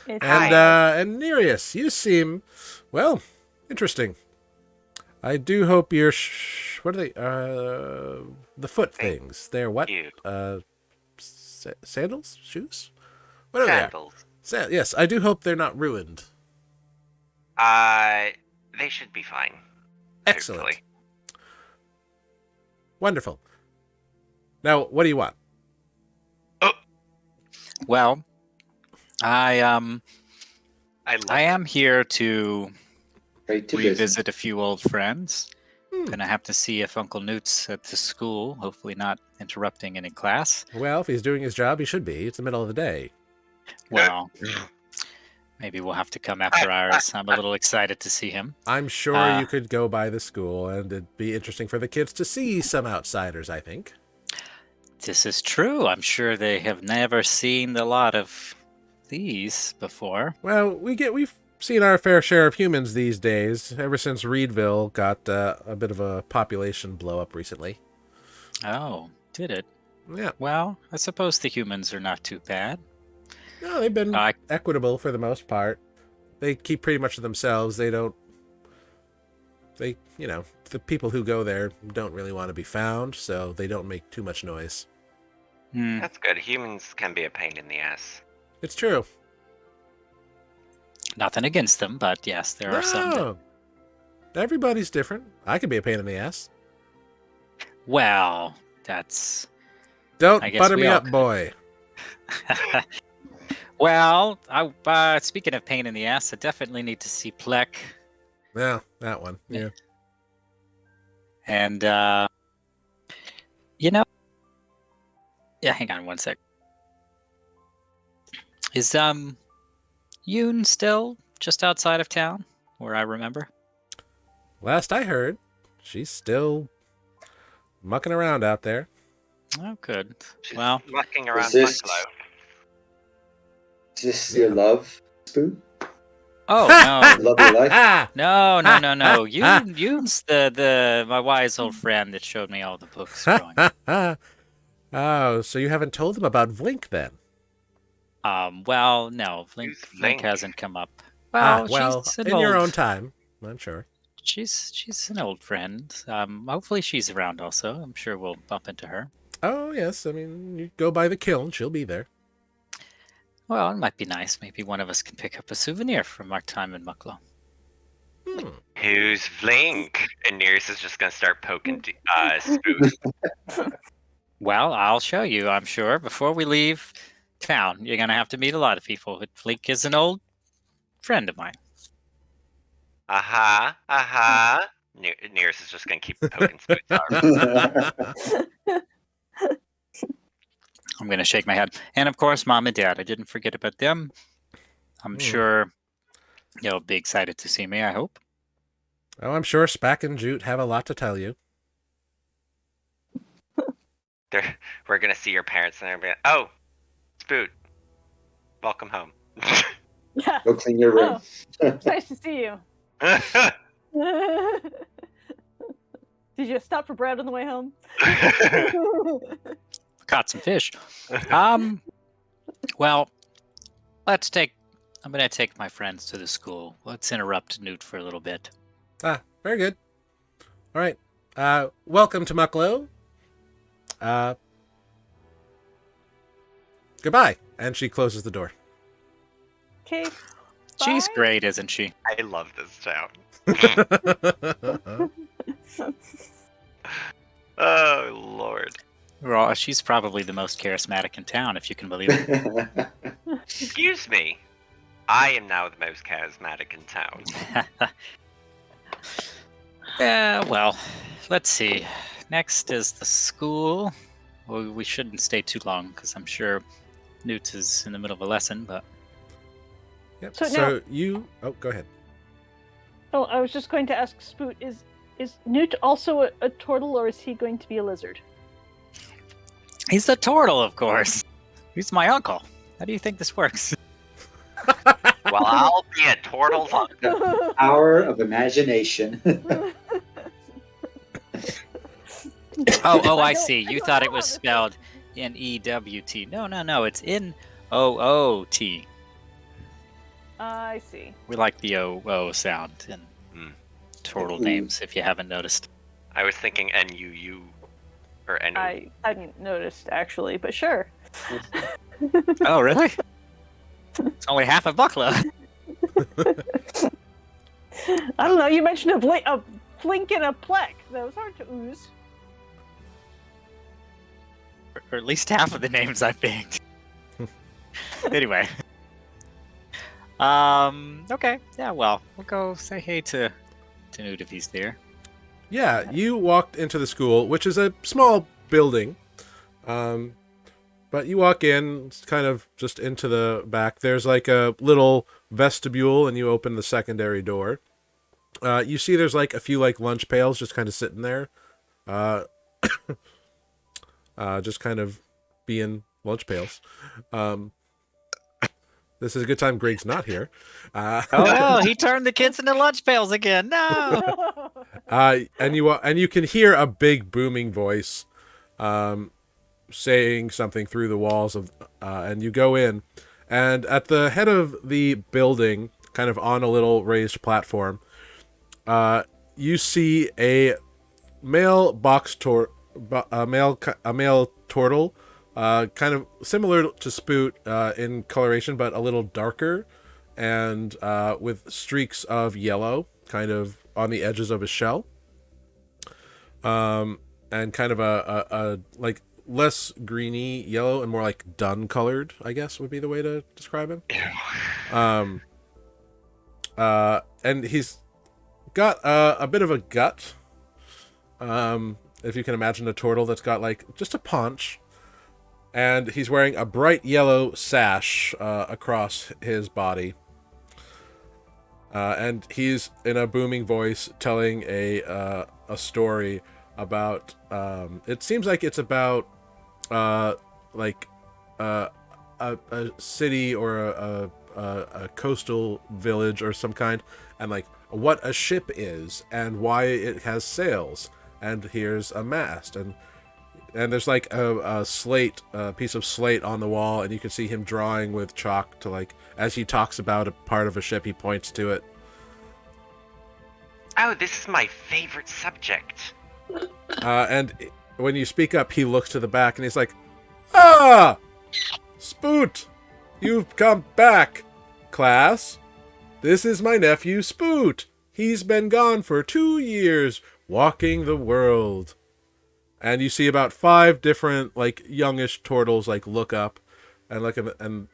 It's And Nereus, you seem, well, interesting. I do hope you're, what are they, the foot things. They're what? Cute. Sandals? Shoes? What are Sandals. they? Yes, I do hope they're not ruined. They should be fine. Excellent. Hopefully. Wonderful. Now, what do you want? Well, I love am here to Right to business. revisit a few old friends. Gonna have to see if Uncle Newt's at the school. Hopefully not interrupting any class. Well, if he's doing his job, he should be. It's the middle of the day. Well, maybe we'll have to come after ours. I'm a little excited to see him. I'm sure you could go by the school, and it'd be interesting for the kids to see some outsiders, I think. This is true. I'm sure they have never seen a lot of these before. Well, we've seen our fair share of humans these days, ever since Reedville got a bit of a population blow up recently. Oh, did it? Yeah. Well, I suppose the humans are not too bad. No, they've been equitable for the most part. They keep pretty much to themselves. The people who go there don't really want to be found, so they don't make too much noise. That's good. Humans can be a pain in the ass. It's true. Nothing against them, but yes, there are some. No. Everybody's different. I could be a pain in the ass. Well, that's. Don't I guess butter we me all up, could. boy. Well, speaking of pain in the ass, I definitely need to see Plek. Yeah, that one. Yeah. And, yeah, hang on one sec. Is, Yoon still just outside of town, where I remember? Last I heard, she's still mucking around out there. Oh, good. She's Well, mucking around this- Mucklow. Is this your love, Spoot? oh no, Love your life? no. You's the my wise old friend that showed me all the books growing up. Oh, so you haven't told them about Vlink then? Well, no, Who's Flink Vlink? hasn't come up. Well, Well, she's an in your old- own time, I'm sure. She's an old friend. Hopefully she's around also. I'm sure we'll bump into her. Oh, yes. I mean, you go by the kiln. She'll be there. Well, it might be nice. Maybe one of us can pick up a souvenir from our time in Mucklow. Hmm. Who's Vlink? And Nearest is just gonna start poking Spoot. Well, I'll show you, I'm sure. Before we leave town, you're going to have to meet a lot of people. But Flink is an old friend of mine. Nearest is just gonna keep poking Spoot's arm. I'm going to shake my head. And of course, Mom and Dad. I didn't forget about them. I'm sure they'll be excited to see me, I hope. Oh, I'm sure Spack and Jute have a lot to tell you. We're gonna see your parents and everybody. Oh, Spoot, welcome home. Yeah. Go clean your room. It's nice to see you. Did you stop for bread on the way home? Caught some fish. Well, I'm going to take my friends to the school. Let's interrupt Newt for a little bit. Ah, very good. All right. Welcome to Mucklow. Goodbye. And she closes the door. Okay. She's Bye. great, isn't she? I love this town. Oh Lord. Well, she's probably the most charismatic in town, if you can believe it. Excuse me. I am now the most charismatic in town. Yeah, well, let's see. Next is the school. Well, we shouldn't stay too long because I'm sure Newt is in the middle of a lesson, but Yep. So So you... Oh, go ahead. Oh, I was just going to ask Spoot, is Newt also a turtle, or is he going to be a lizard? he's the turtle, of course. He's my uncle. How do you think this works? Well, I'll be a turtle's uncle. Power of imagination. Oh, I don't- see. You I thought don't it was have a- spelled N-E-W-T. No. It's N-O-O-T. I see. We like the O-O sound in turtle Ooh. names, if you haven't noticed. I was thinking N-U-U or N-O. I hadn't noticed, actually, but sure. Oh, really? It's only half of Mucklow. I don't know, you mentioned a flink and a plek. Those aren't to ooze. Or at least half of the names I've picked. Anyway. Okay. Yeah, well, we'll go say hey to Newt if he's there. Yeah, you walked into the school, which is a small building. But you walk in, it's kind of just into the back. There's like a little vestibule, and you open the secondary door. You see there's like a few like lunch pails just kind of sitting there. Just kind of being lunch pails. This is a good time Greg's not here. Oh no, he turned the kids into lunch pails again. No. And you can hear a big booming voice saying something through the walls of and you go in, and at the head of the building, kind of on a little raised platform, you see a male a male turtle, kind of similar to Spoot in coloration, but a little darker, and with streaks of yellow kind of on the edges of his shell, and kind of a like less greeny yellow and more like dun colored, I guess would be the way to describe him. And he's got a bit of a gut, if you can imagine a turtle that's got like just a paunch, and he's wearing a bright yellow sash across his body. And he's in a booming voice telling a story about. It seems like it's about like a city or a coastal village or some kind, and like what a ship is and why it has sails. And here's a mast, and there's like a piece of slate on the wall, and you can see him drawing with chalk to, like, as he talks about a part of a ship, he points to it. Oh, this is my favorite subject. And when you speak up, he looks to the back and he's like, "Ah! Spoot! You've come back, class. This is my nephew, Spoot. He's been gone for 2 years, walking the world." And you see about 5 different, like, youngish turtles, like, look up and look at, and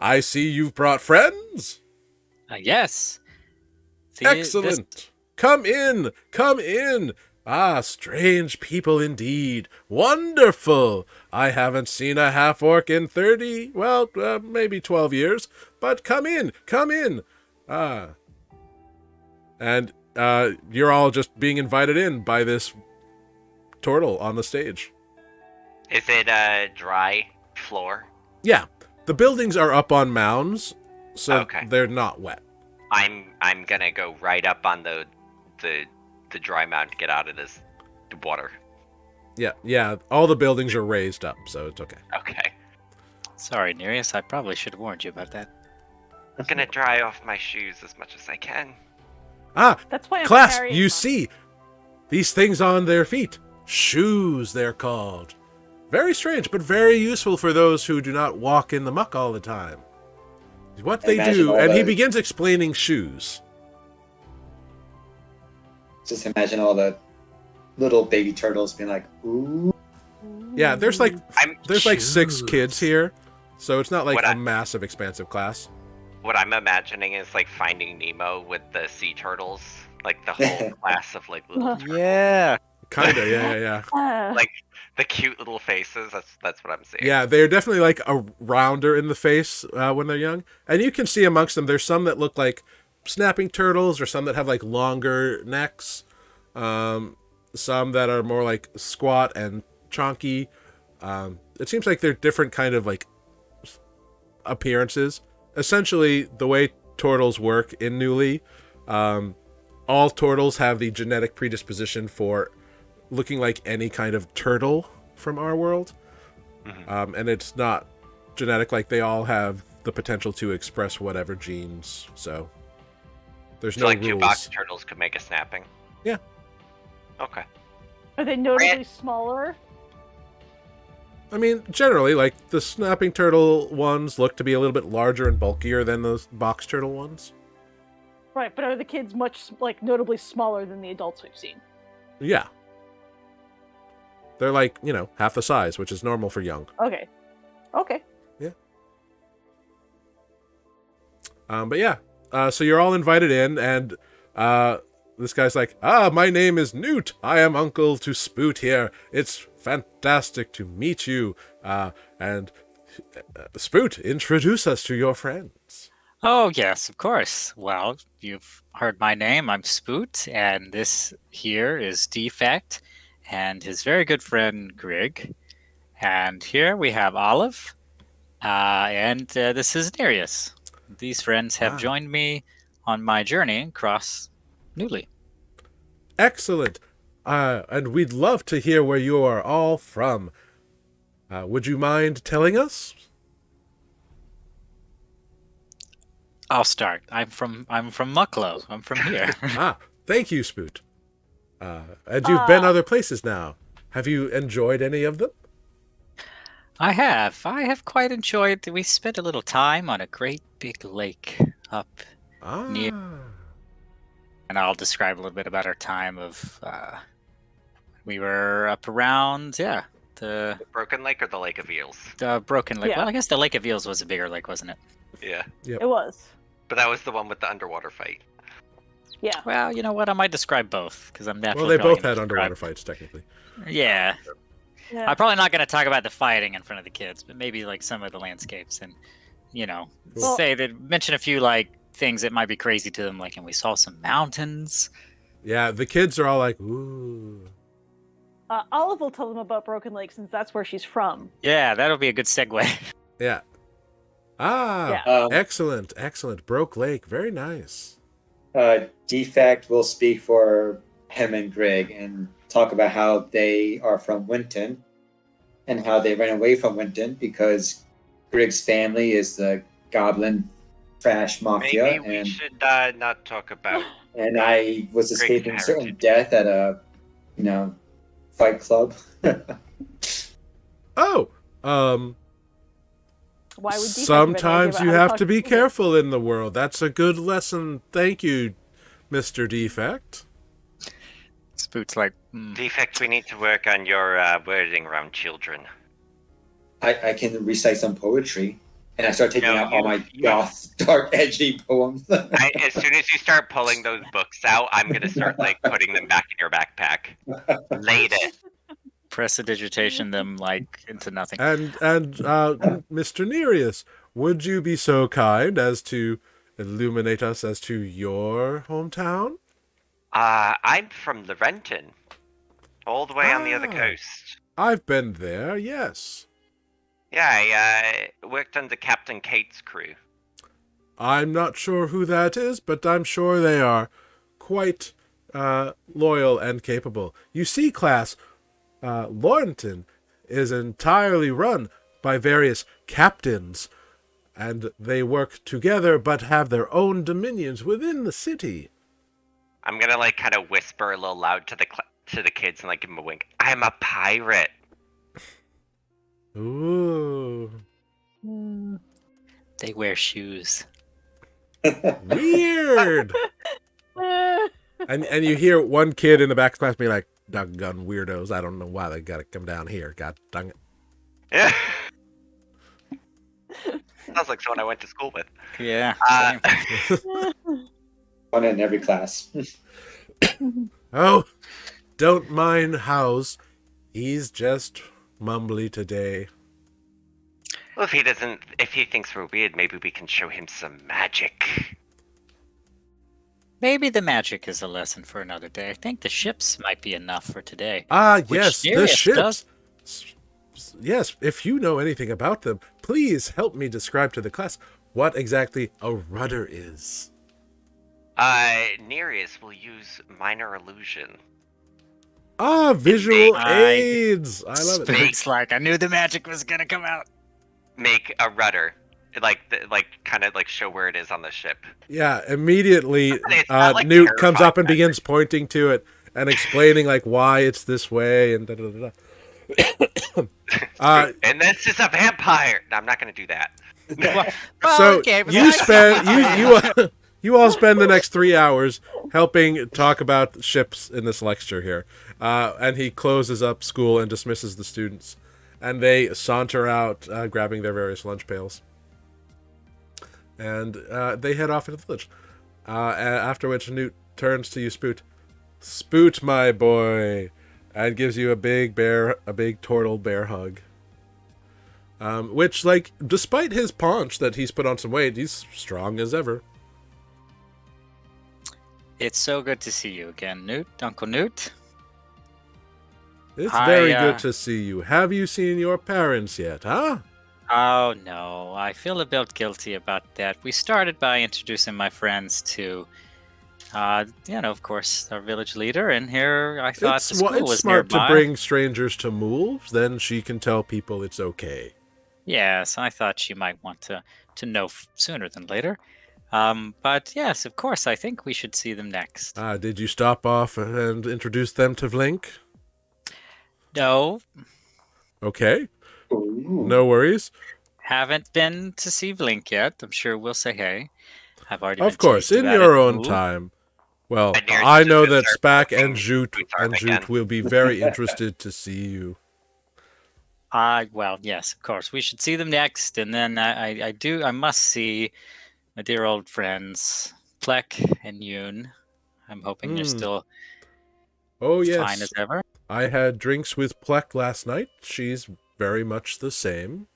I see you've brought friends. Yes. Excellent. Come in, come in. Ah, strange people indeed. Wonderful. I haven't seen a half-orc in 30, well, maybe 12 years. But come in, come in. Ah. And you're all just being invited in by this turtle on the stage. Is it a dry floor? Yeah. The buildings are up on mounds, so Okay. they're not wet. I'm gonna go right up on the dry mound to get out of this water. Yeah. All the buildings are raised up, so it's okay. Okay. Sorry, Nereus. I probably should have warned you about that. I'm gonna dry off my shoes as much as I can. Ah, That's why I'm class, carrying you mine. see these things on their feet. Shoes, they're called. Very strange, but very useful for those who do not walk in the muck all the time. What they Imagine do, all and he the- begins explaining shoes. Just imagine all the little baby turtles being like, ooh. Yeah, there's like I'm 6 kids here, so it's not like What a I- massive, expansive class. What I'm imagining is like Finding Nemo with the sea turtles, like the whole class of like little turtles. Yeah. Kinda, yeah. Like the cute little faces. That's what I'm seeing. Yeah, they're definitely like a rounder in the face when they're young. And you can see amongst them, there's some that look like snapping turtles, or some that have like longer necks. Some that are more like squat and chonky. It seems like they're different kind of like appearances. Essentially, the way turtles work in Nuuli, all turtles have the genetic predisposition for looking like any kind of turtle from our world. And it's not genetic, like they all have the potential to express whatever genes, so there's So no like rules. 2 box turtles could make a snapping. Yeah. Okay. Are they notably smaller? I mean, generally, like, the snapping turtle ones look to be a little bit larger and bulkier than those box turtle ones. Right, but are the kids much, like, notably smaller than the adults we've seen? Yeah. They're like, half the size, which is normal for young. Okay. But yeah, so you're all invited in, and this guy's like, my name is Newt. I am uncle to Spoot here. It's fantastic to meet you. And Spoot, introduce us to your friends. Oh, yes, of course. Well, you've heard my name. I'm Spoot, and this here is Defect and his very good friend Grig. And here we have Olive, and this is Nereus. These friends have Wow. joined me on my journey across Nuuli. Excellent. And we'd love to hear where you are all from. Would you mind telling us? I'll start. I'm from Mucklow. I'm from here. Thank you, Spoot. And you've been other places now. Have you enjoyed any of them? I have quite enjoyed. We spent a little time on a great big lake up, Near- and I'll describe a little bit about our time of. We were up around, the The Broken Lake or the Lake of Eels? Broken Lake. Yeah. Well, I guess the Lake of Eels was a bigger lake, wasn't it? Yeah. Yep. It was. But that was the one with the underwater fight. Yeah. Well, you know what? I might describe both because I'm Well, naturally. they probably both gonna had underwater describe- fights, technically. Yeah. Yeah. I'm probably not going to talk about the fighting in front of the kids, but maybe like some of the landscapes and, Well- say that mention a few like things that might be crazy to them, like, and we saw some mountains. Yeah, the kids are all like, ooh. Olive will tell them about Broken Lake since that's where she's from. Yeah, that'll be a good segue. Yeah. Ah, Yeah. excellent, excellent. Broke Lake, very nice. Defect will speak for him and Greg and talk about how they are from Winton and how they ran away from Winton because Greg's family is the Goblin Trash Mafia. Maybe we should not talk about. And I was Greg's escaping certain heritage. death at a, fight club. Oh, Why would Defect sometimes have any you idea about have how to be to- careful in the world. That's a good lesson. Thank you, Mr. Defect. Spoot's like, Defect, we need to work on your wording around children. I can recite some poetry. And I start taking No, out all my you- goth, dark, edgy poems. As soon as you start pulling those books out, I'm gonna start like putting them back in your backpack. Later. prestidigitation them like into nothing. And Mr. Nereus, would you be so kind as to illuminate us as to your hometown? I'm from Larenton, all the way on the other Ah. coast. I've been there, yes. Yeah, I worked under Captain Kate's crew. I'm not sure who that is, but I'm sure they are quite loyal and capable. You see, class, Larenton is entirely run by various captains, and they work together but have their own dominions within the city. I'm gonna like kind of whisper a little loud to the kids and like give them a wink. I'm a pirate. Ooh. Hmm. They wear shoes. Weird! Eh. And you hear one kid in the back class be like, doggone weirdos, I don't know why they gotta come down here, god dang it. Yeah. Sounds like someone I went to school with. Yeah. Uh, One in every class. Oh, don't mind House. He's just mumbly today. Well, if he thinks we're weird, maybe we can show him some magic. Maybe the magic is a lesson for another day. I think the ships might be enough for today. Ah, Which yes, the Nereus ships. does. Yes, if you know anything about them, please help me describe to the class what exactly a rudder is. Nereus will use minor illusion. Ah, visual I- aids. I love it. Spoot's like, I knew the magic was gonna come out. Make a rudder, kind of like show where it is on the ship. Yeah, immediately It's not like Newt comes up and terrifying begins pointing to it and explaining like why it's this way and da da da da. And this is a vampire. No, I'm not gonna do that. So okay, but you that's- spend you all spend the next 3 hours helping talk about ships in this lecture here, and he closes up school and dismisses the students, and they saunter out, grabbing their various lunch pails, and they head off into the village. After which Newt turns to you, Spoot. Spoot, my boy, and gives you a big turtle bear hug. Which, like, despite his paunch that he's put on some weight, he's strong as ever. It's so good to see you again, Newt. Uncle Newt. It's very I, good to see you. Have you seen your parents yet, huh? Oh no, I feel a bit guilty about that. We started by introducing my friends to, of course, our village leader, and here I thought the school It's was smart nearby. to bring strangers to Mools, then she can tell people it's okay. Yes, I thought she might want to know sooner than later. But yes, of course, I think we should see them next. Did you stop off and introduce them to Vlink? No, Okay, Ooh. no worries. haven't been to see Blink yet. I'm sure we'll say hey. I've already Of been course, teased in about your it. own Ooh. time. Well, And you're I just know gonna that start Spack and poking Jute Boots arm again. will be very interested to see you. Well, yes, of course. We should see them next, and then I must see my dear old friends, Plek and Yoon. I'm hoping they're still Oh fine yes, as ever. I had drinks with Plek last night. She's very much the same.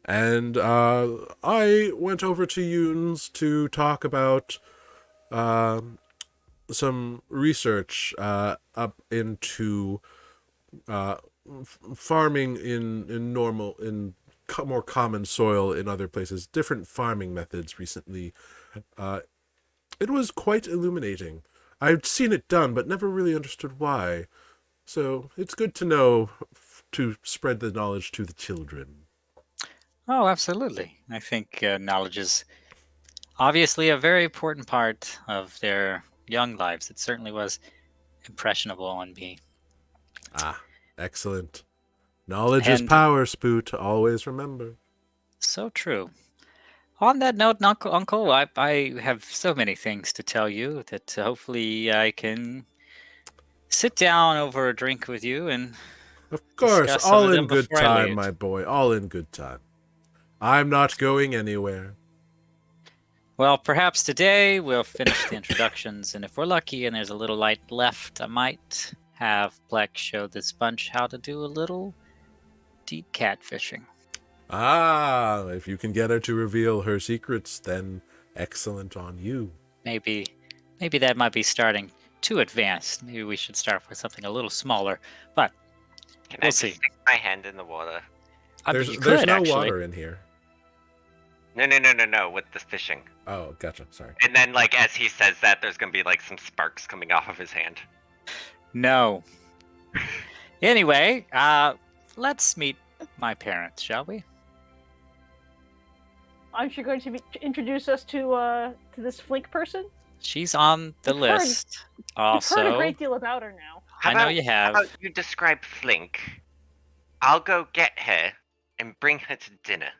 And I went over to Yoon's to talk about some research up into farming in more common soil in other places, different farming methods recently. It was quite illuminating. I'd seen it done, but never really understood why. So it's good to know to spread the knowledge to the children. Oh, absolutely. I think knowledge is obviously a very important part of their young lives. It certainly was impressionable on me. Ah, excellent. Knowledge is And power, Spoot. Always remember. so true. On that note, Uncle, I have so many things to tell you that hopefully I can sit down over a drink with you and Of course, discuss some all of in them good before I time, leave. my boy. All in good time. I'm not going anywhere. Well, perhaps today we'll finish the introductions, and if we're lucky and there's a little light left, I might have Bleck show this bunch how to do a little deep catfishing. Ah, if you can get her to reveal her secrets, then excellent on you. Maybe that might be starting too advanced. Maybe we should start with something a little smaller. But Can I we'll just see. stick my hand in the water? I mean, There's you could no actually. water in here. No, with the fishing. Oh, gotcha. Sorry. And then, like, as he says that, there's gonna be, like, some sparks coming off of his hand. No. Anyway, let's meet my parents, shall we? Aren't you going to introduce us to this Flink person? She's on the You've heard- list. I've heard a Also, great deal about her now. I know you How have. about you describe Flink? I'll go get her and bring her to dinner.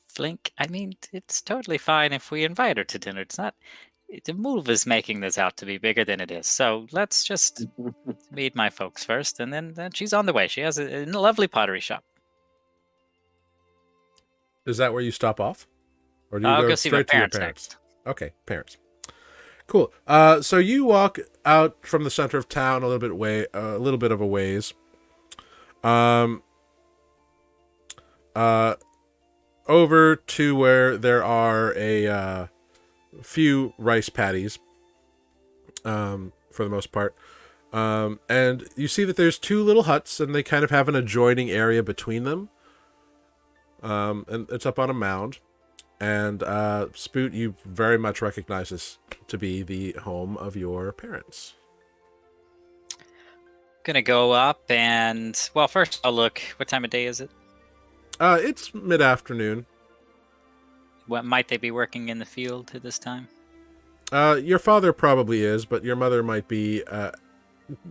Flink, I mean, it's totally fine if we invite her to dinner. It's not. The move is making this out to be bigger than it is. So let's just meet my folks first, and then she's on the way. She has a lovely pottery shop. Is that where you stop off? Or do you I'll go go see my straight to your parents parents? next. Okay, parents. Cool. So you walk out from the center of town a little bit of a ways. Over to where there are a few rice paddies, for the most part. And you see that there's two little huts, and they kind of have an adjoining area between them. And it's up on a mound. And Spoot, you very much recognize this to be the home of your parents. Gonna go up and first I'll look. What time of day is it? It's mid-afternoon. What might they be working in the field at this time? Your father probably is, but your mother might be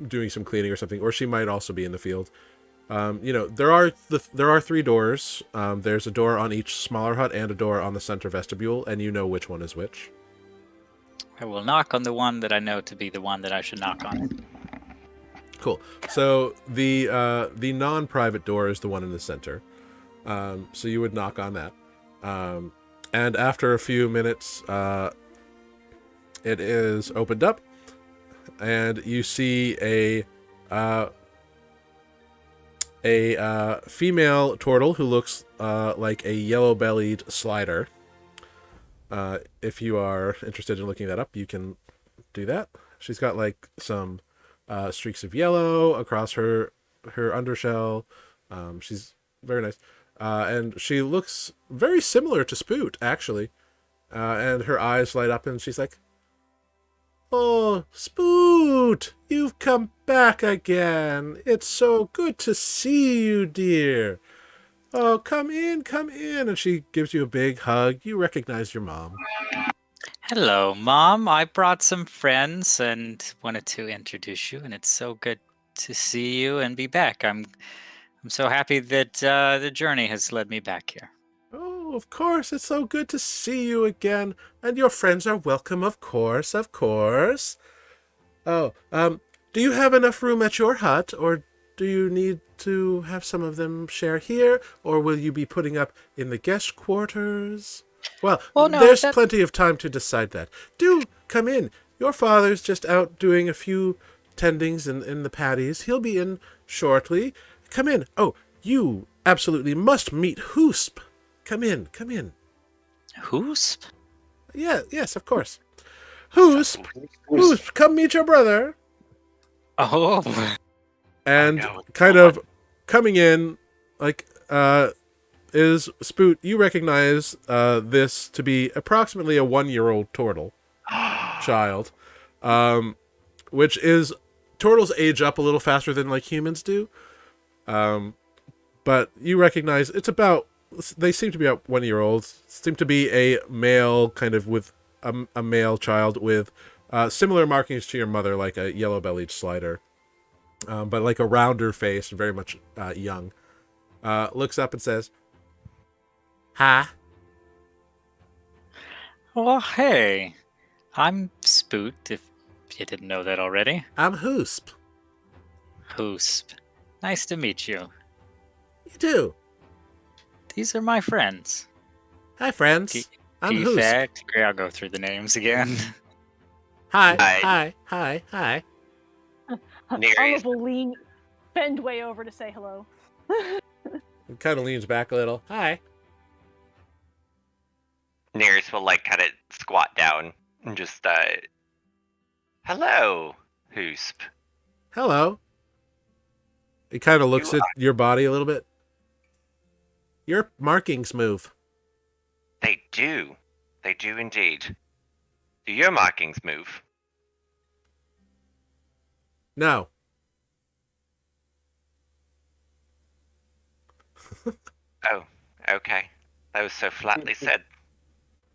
doing some cleaning or something, or she might also be in the field. There are three doors. There's a door on each smaller hut and a door on the center vestibule, and you know which one is which. I will knock on the one that I know to be the one that I should knock on. Cool. So the non-private door is the one in the center. So you would knock on that. And after a few minutes, it is opened up, and you see a female turtle who looks like a yellow-bellied slider. If you are interested in looking that up, you can do that. She's got like some streaks of yellow across her undershell. She's very nice. And she looks very similar to Spoot, actually. And her eyes light up, and she's like, "Oh, Spoot, you've come back again. It's so good to see you, dear. Oh, come in. And she gives you a big hug. You recognize your mom. Hello, Mom. I brought some friends and wanted to introduce you, and it's so good to see you and be back. I'm so happy that the journey has led me back here. Oh, of course. It's so good to see you again. And your friends are welcome, of course. Oh, do you have enough room at your hut, or do you need to have some of them share here, or will you be putting up in the guest quarters? Well, no, there's plenty of time to decide that. Do come in. Your father's just out doing a few tendings in the paddies. He'll be in shortly. Come in. Oh, you absolutely must meet Hoosp. come in, come in. Hoosp? Yeah, yes, of course. Hoosp, Hoosp, come meet your brother. Oh, And no, it's kind not. of coming in, like, is Spoot. You recognize this to be approximately a 1-year-old turtle child, which is turtles age up a little faster than like humans do. But you recognize it's about. They seem to be about 1-year-olds. Seem to be a male, kind of with a male child with similar markings to your mother, like a yellow-bellied slider, but like a rounder face, very much young. Looks up and says, "Hi." well, hey. I'm Spoot, if you didn't know that already. I'm Hoosp. Hoosp. Nice to meet you. You too. These are my friends. Hi, friends. I'm Hoosp. Defect. Okay, I'll go through the names again. Hi, Hi. hi, hi, hi. Nereus, Olive will lean, bend way over to say hello. He kind of leans back a little. Hi. Nereus will like kind of squat down and just hello, Hoosp. Hello. He kind of looks You at your body a little bit. Your markings move. They do. They do indeed. Do your markings move? No. Oh, okay. That was so flatly said.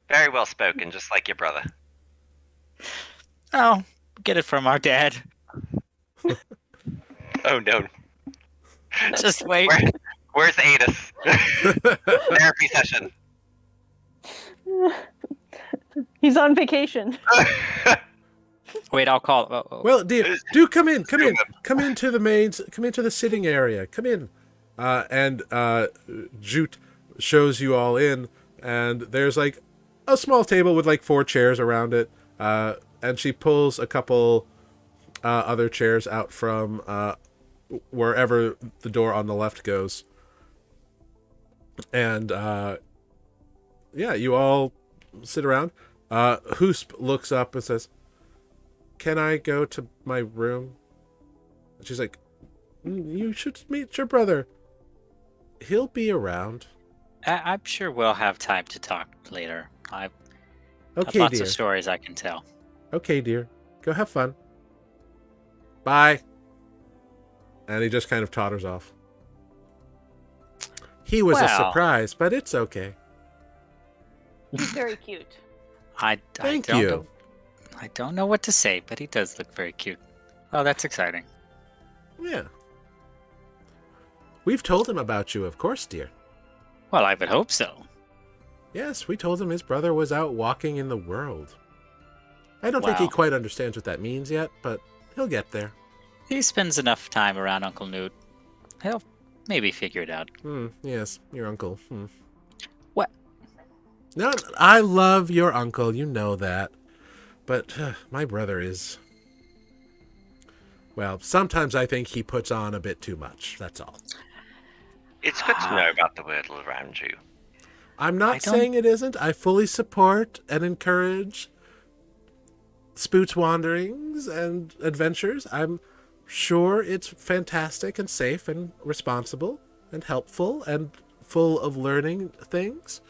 Very well spoken, just like your brother. Oh, get it from our dad. Oh no. Just wait. Where's Adis? Therapy session. He's on vacation. Wait, I'll call. Oh. Well, do come in, come in, come into the mains, come into the sitting area, come in. And Jute shows you all in, and there's like a small table with like 4 chairs around it. And she pulls a couple other chairs out from wherever the door on the left goes. And yeah, you all sit around. Hoosp looks up and says, "Can I go to my room?" And she's like, "You should meet your brother. He'll be around." I'm sure we'll have time to talk later. I've Okay, lots dear. of stories I can tell. Okay, dear. Go have fun. Bye. And he just kind of totters off. He was a Well. surprise, but it's okay. He's very cute. Thank you. I don't know what to say, but he does look very cute. Oh, that's exciting. Yeah. We've told him about you, of course, dear. Well, I would hope so. Yes, we told him his brother was out walking in the world. I don't think he Wow. quite understands what that means yet, but he'll get there. He spends enough time around Uncle Newt. He'll maybe figure it out. Yes, your uncle. What? No, I love your uncle, you know that. But my brother is... Well, sometimes I think he puts on a bit too much, that's all. It's good to know about the Wordle around you. I'm I not don't- saying it isn't. I fully support and encourage Spoot's wanderings and adventures. I'm sure it's fantastic and safe and responsible and helpful and full of learning things.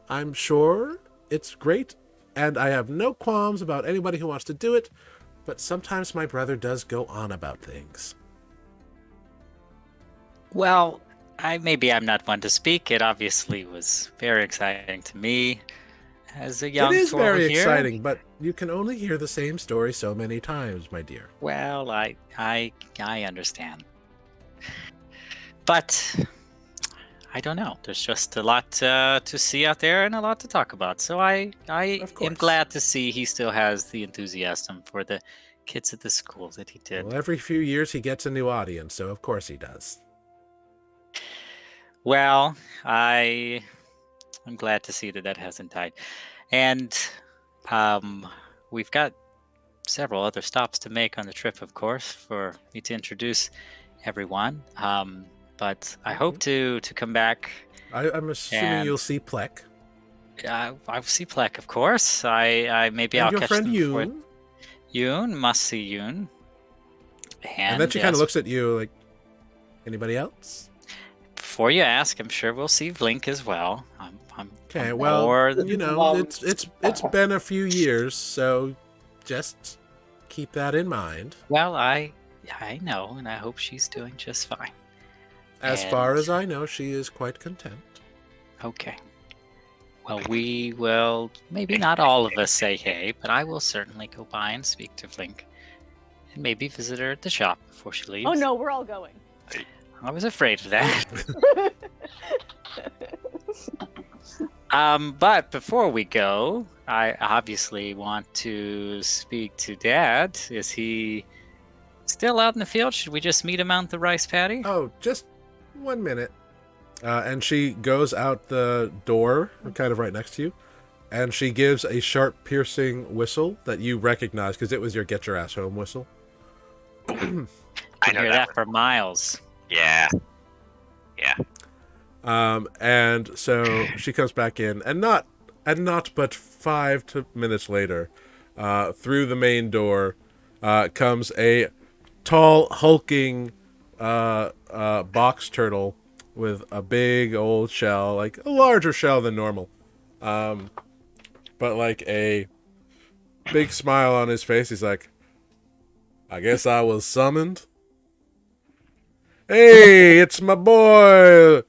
I'm sure it's great, and I have no qualms about anybody who wants to do it, but sometimes my brother does go on about things. Well, maybe I'm not one to speak. It obviously was very exciting to me as a young It is turtle very here. exciting, but you can only hear the same story so many times, my dear. Well, I understand. But I don't know. There's just a lot to see out there and a lot to talk about. So I Of course. am glad to see he still has the enthusiasm for the kids at the school that he did. Well, every few years he gets a new audience, so of course he does. Well, I'm glad to see that hasn't died. And we've got several other stops to make on the trip, of course, for me to introduce everyone. but I hope to come back. I'm assuming And- you'll see Plek. I'll see Plek, of course. I maybe And I'll your catch friend them before. Yoon. Yoon, must see Yoon. And then she kind of yes, looks at you like, anybody else? Before you ask, I'm sure we'll see Vlink as well. Okay, I'm well, more than- you know, Mom. it's been a few years, so just keep that in mind. Well, I know, and I hope she's doing just fine. As far And- as I know, she is quite content. Okay. Well, we will, maybe not all of us say hey, but I will certainly go by and speak to Flink. And maybe visit her at the shop before she leaves. Oh no, we're all going. I was afraid of that. But before we go, I obviously want to speak to Dad. Is he still out in the field? Should we just meet him out the rice paddy? Oh, just 1 minute. And she goes out the door, kind of right next to you, and she gives a sharp, piercing whistle that you recognize because it was your "Get Your Ass Home" whistle. I Can know hear that. that for miles. Yeah. And so she comes back in, and not but 5 minutes later, through the main door, comes a tall, hulking box turtle with a big old shell, like a larger shell than normal, but like a big smile on his face. He's like, "I guess I was summoned. Hey, it's my boy.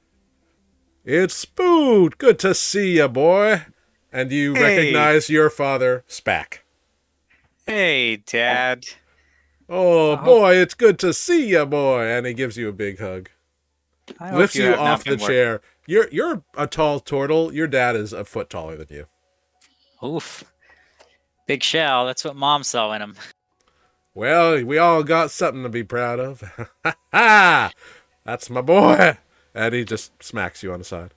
It's Spoot. Good to see ya, boy." And you Hey. recognize your father, Spack. Hey, Dad. Oh, boy, it's good to see ya, boy. And he gives you a big hug. I hope Lifts you have not off the been working- chair. You're a tall turtle. Your dad is a foot taller than you. Oof. Big shell. That's what Mom saw in him. Well, we all got something to be proud of. Ha ha! That's my boy. And he just smacks you on the side.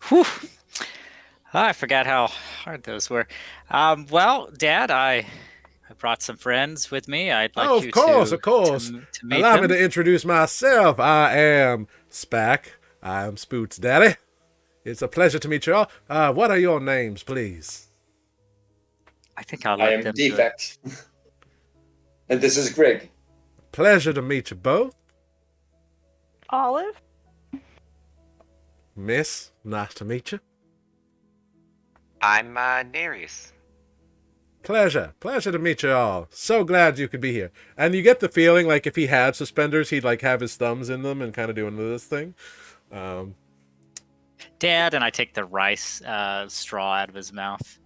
Whew. I forgot how hard those were. Well, Dad, I brought some friends with me. I'd like Oh, you of course, to, of course. to meet Allow them. me to introduce myself. I am Spack. I am Spoot's daddy. It's a pleasure to meet you all. What are your names, please? I think I'll I let am them do it. Defect. And this is Greg. Pleasure to meet you both. Olive? Miss, nice to meet you. I'm Nereus. Pleasure to meet you all. So glad you could be here. And you get the feeling like if he had suspenders, he'd like have his thumbs in them and kind of doing this thing. Dad, and I take the rice straw out of his mouth.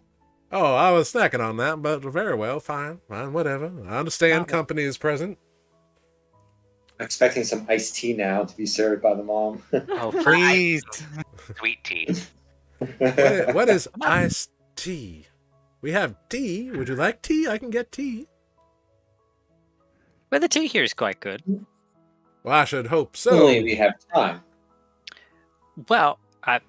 Oh, I was snacking on that, but very well, fine, whatever. I understand Okay. company is present. I'm expecting some iced tea now to be served by the mom. Oh, please. Sweet tea. What is iced tea? We have tea. Would you like tea? I can get tea. Well, the tea here is quite good. Well, I should hope so. Only we have time. Well, I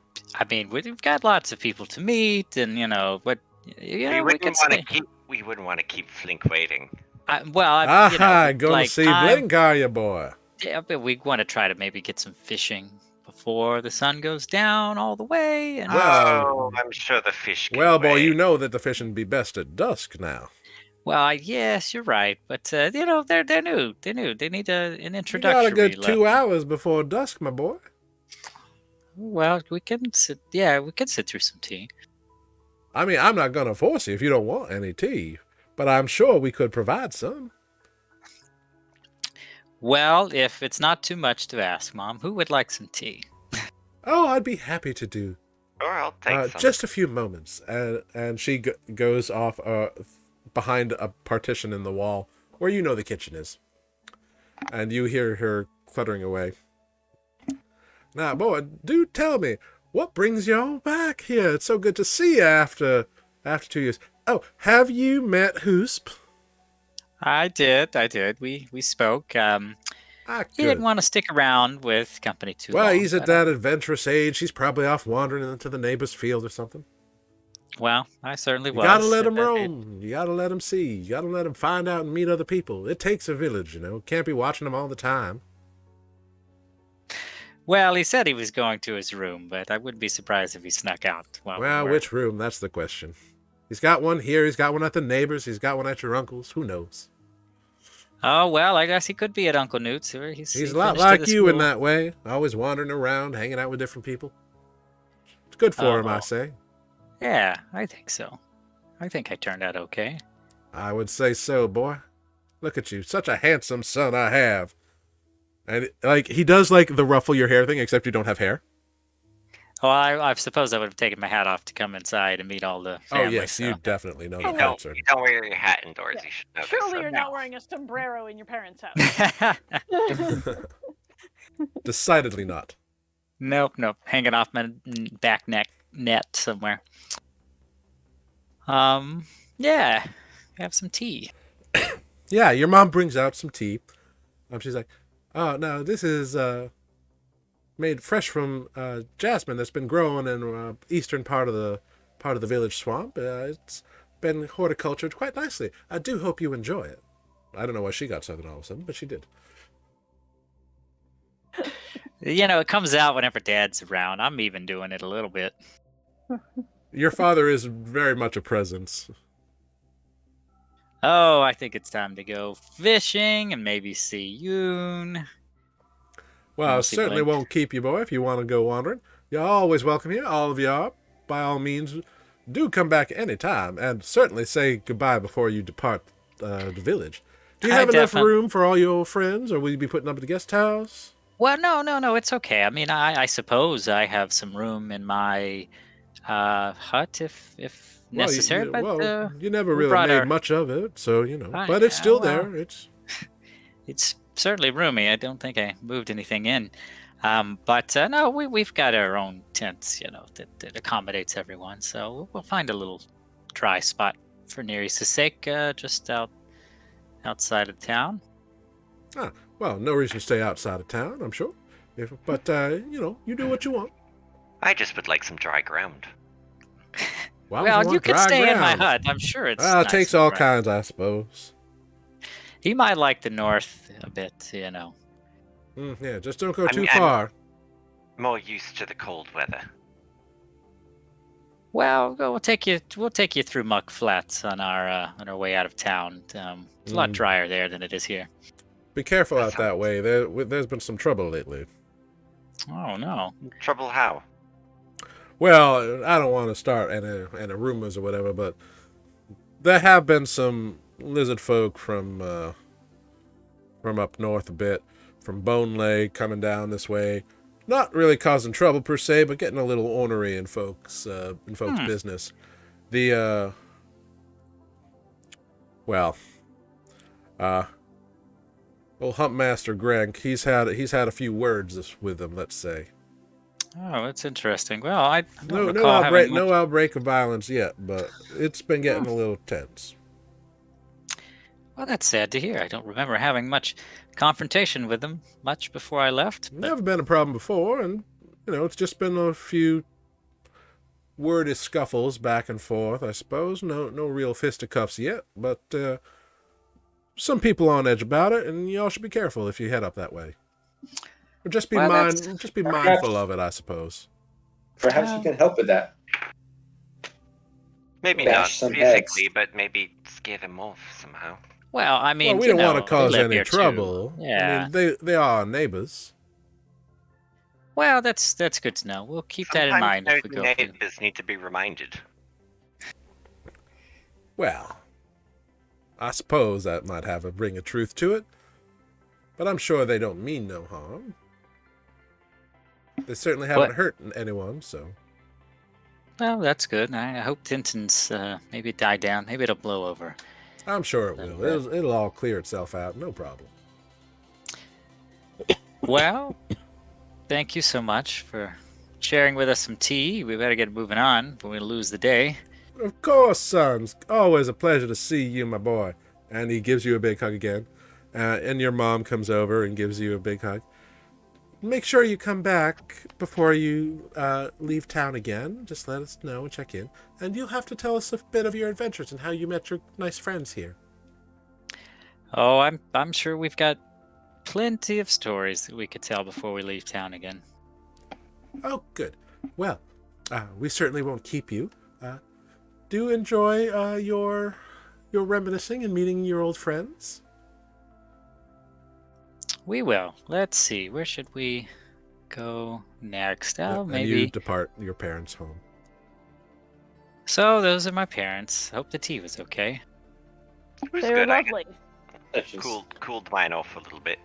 mean, we've got lots of people to meet, and you know, what we we wouldn't could want to stay. keep. We wouldn't want to keep Flink waiting. Aha, gonna like see time- Blink, are you, boy? Yeah, but we want to try to maybe get some fishing before the sun goes down all the way. And Well- Oh, I'm sure the fish. Can Well, boy, wait. you know that the fishing be best at dusk now. well, yes, you're right, but you know, they're new. They're new. They need an You introductory. got a good level. 2 hours before dusk, my boy. Well, we can sit. Yeah, we can sit through some tea. I mean, I'm not gonna force you if you don't want any tea, but I'm sure we could provide some. Well, if it's not too much to ask, Mom, who would like some tea? Oh, I'd be happy to do. Or I'll take some. Just a few moments, and she goes off behind a partition in the wall where you know the kitchen is, and you hear her cluttering away. Now, boy, do tell me what brings y'all back here. It's so good to see you after 2 years. Oh, have you met Hoosp? I did. We spoke. He didn't Good. want to stick around with company too long. Well, he's at but, that adventurous age. He's probably off wandering into the neighbor's field or something. well, I certainly You was. gotta let him and roam. You gotta let him see. You gotta let him find out and meet other people. It takes a village, you know. Can't be watching them all the time. Well, he said he was going to his room, but I wouldn't be surprised if he snuck out. Well, which room? That's the question. He's got one here. He's got one at the neighbor's. He's got one at your uncle's. Who knows? Oh, well, I guess he could be at Uncle Newt's. He's a lot like you in that way. Always wandering around, hanging out with different people. It's good for him, I say. Yeah, I think so. I think I turned out okay. I would say so, boy. Look at you. Such a handsome son I have. And, like, he does, like, the ruffle your hair thing, except you don't have hair. Well, I suppose I would have taken my hat off to come inside and meet all the family. Oh, yes, so. you definitely know You that. don't wear your hat indoors. Yeah. You should know Surely this. you're not wearing a sombrero in your parents' house. Decidedly not. Nope. Hanging off my back net somewhere. Yeah. Have some tea. Yeah, your mom brings out some tea. She's like, oh, no, this is made fresh from jasmine that's been growing in eastern part of the village swamp. It's been horticultured quite nicely. I do hope you enjoy it. I don't know why she got something all of a sudden, but she did. It comes out whenever Dad's around. I'm even doing it a little bit. Your father is very much a presence. Oh, I think it's time to go fishing and maybe see Yoon. Well, I Mostly certainly Blink. won't keep you, boy, if you want to go wandering. You're always welcome here, all of you are. By all means, do come back any time, and certainly say goodbye before you depart the village. Do you have enough room for all your friends, or will you be putting up at the guest house? Well, no, it's okay. I mean, I suppose I have some room in my hut if necessary. You never we really brought made our- much of it, so, but it's still there. It's certainly roomy. I don't think I moved anything in. But no, we've got our own tents, that accommodates everyone. So we'll find a little dry spot for Nereus' sake, just outside of town. Well, no reason to stay outside of town, I'm sure. But you do what you want. I just would like some dry ground. Well, you could stay in my hut. I'm sure it's. It nice takes and all dry. kinds, I suppose. He might like the north a bit, Yeah, just don't go too far. I'm more used to the cold weather. Well, we'll take you through Muck Flats on our way out of town. It's a lot drier there than it is here. Be careful out that way. There's been some trouble lately. Oh no! Trouble how? Well, I don't want to start any rumors or whatever, but there have been some lizard folk from up north a bit, from Bone Lake coming down this way. Not really causing trouble per se, but getting a little ornery in folks' business. The old Humpmaster Greg, he's had a few words with them, let's say. Oh, that's interesting. Well, I don't No recall having no outbreak of violence yet, but it's been getting a little tense. Well, that's sad to hear. I don't remember having much confrontation with them much before I left. But... Never been a problem before, and it's just been a few wordy scuffles back and forth, I suppose. No real fisticuffs yet, but some people on edge about it, and y'all should be careful if you head up that way. Or just be mindful of it, I suppose. Perhaps you can help with that. Maybe Bash not some physically, heads. But maybe scare them off somehow. Well, I mean, we don't want to they cause live any here too. trouble. Yeah. I mean, they are our neighbors. Well, that's good to know. We'll keep that in mind if we go. Neighbors need to be reminded. Well, I suppose that might have a ring of truth to it, but I'm sure they don't mean no harm. They certainly haven't hurt anyone, so. Well, that's good. I hope Tintin's maybe die down. Maybe it'll blow over. I'm sure it will. It'll all clear itself out. No problem. Well, thank you so much for sharing with us some tea. We better get moving on before we lose the day. Of course, sons. Always a pleasure to see you, my boy. And he gives you a big hug again. And your mom comes over and gives you a big hug. Make sure you come back before you leave town again. Just let us know and check in. And you'll have to tell us a bit of your adventures and how you met your nice friends here. Oh, I'm sure we've got plenty of stories that we could tell before we leave town again. Oh, good. Well, we certainly won't keep you. Do enjoy your reminiscing and meeting your old friends. We will. Let's see. Where should we go next? Oh, And maybe. you depart your parents' home. So those are my parents. Hope the tea was okay. It was They were good. I lovely. cooled mine off a little bit.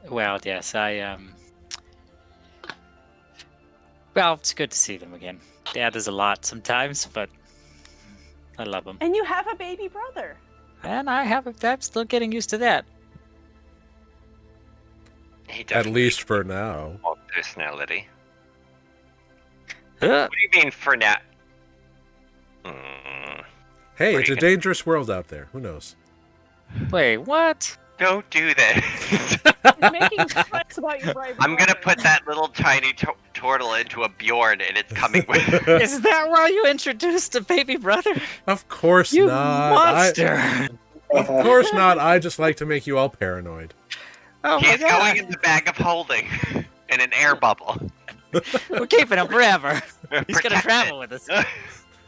Well, yes, Well, it's good to see them again. Dad is a lot sometimes, but I love him. And you have a baby brother. And I'm still getting used to that. He At definitely least for now. has more personality. Huh? What do you mean for now? Mm, Hey, What are it's you a gonna- dangerous world out there. Who knows? Wait, what? don't do this. He's making threats about your brave I'm gonna brother. put that little tiny turtle into a Bjorn, and it's coming with. Is that why you introduced a baby brother? Of course You not. monster! Of course not. I just like to make you all paranoid. Oh my He's going god! in the bag of holding, in an air bubble. We're keeping him forever. He's gonna Protected. travel with us.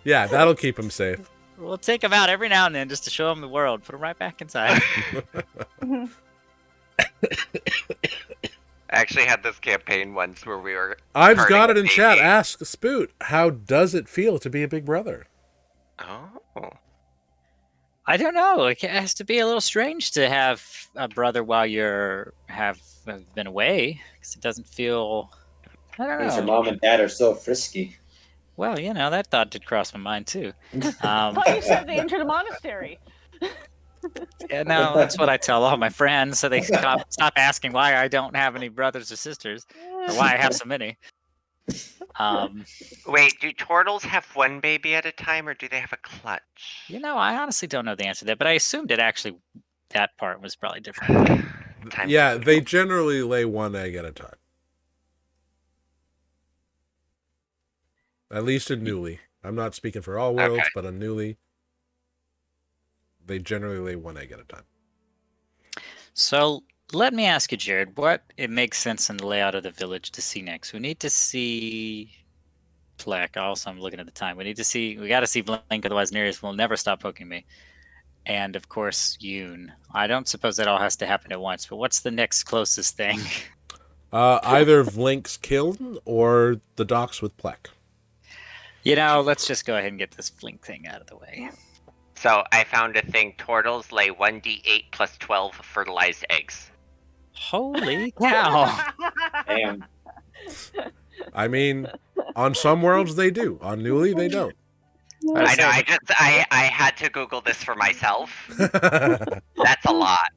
Yeah, that'll keep him safe. We'll take him out every now and then just to show him the world. Put him right back inside. I actually had this campaign once where we were. I've turning got a it in baby. chat. Ask Spoot, how does it feel to be a big brother? Oh. I don't know. It has to be a little strange to have a brother while have been away, because it doesn't feel. I don't Because your know. mom and dad are so frisky. Well, that thought did cross my mind too. I thought you said they entered a monastery. Yeah, no, that's what I tell all my friends, so they stop asking why I don't have any brothers or sisters, or why I have so many. Wait, do turtles have one baby at a time, or do they have a clutch? I honestly don't know the answer to that, but I assumed that part was probably different. Time Yeah, to- they generally lay one egg at a time. At least in Nuuli. I'm not speaking for all worlds, Okay. but on Nuuli, they generally lay one egg at a time. So let me ask you, Jared, what it makes sense in the layout of the village to see next? We need to see Plek. Also, I'm looking at the time. We got to see Blink, otherwise Nereus will never stop poking me. And of course, Yoon. I don't suppose that all has to happen at once, but what's the next closest thing? Either Vlink's killed or the docks with Plek. Let's just go ahead and get this Blink thing out of the way. So I found a thing. Turtles lay 1d8 plus 12 fertilized eggs. Holy cow! Damn. I mean, on some worlds they do. On Nuuli, they don't. I know. I had to Google this for myself. That's a lot.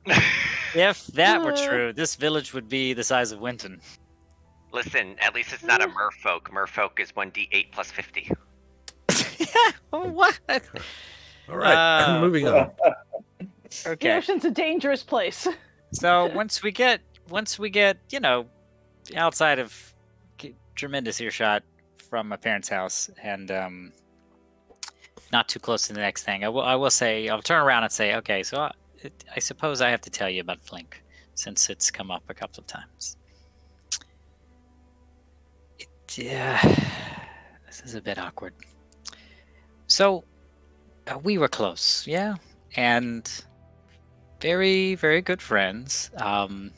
If that were true, this village would be the size of Winton. Listen, at least it's not a merfolk. Merfolk is 1d8 plus 50. What? All right, moving on. The Okay. ocean's a dangerous place. So once we get, outside of tremendous earshot from my parents' house and not too close to the next thing, I will say, I'll turn around and say, okay, so I suppose I have to tell you about Flink, since it's come up a couple of times. Yeah, this is a bit awkward. So we were close, yeah, and very, very good friends. And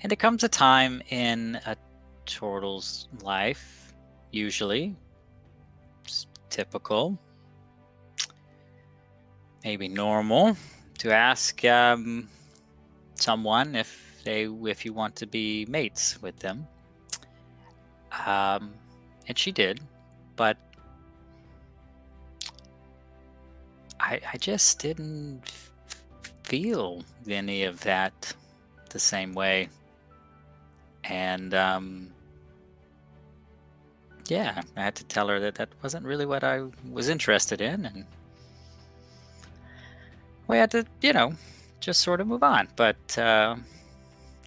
there comes a time in a turtle's life, usually, it's typical, maybe normal, to ask someone if you want to be mates with them. And she did, but I just didn't feel any of that the same way. And yeah, I had to tell her that wasn't really what I was interested in, and we had to, just sort of move on. But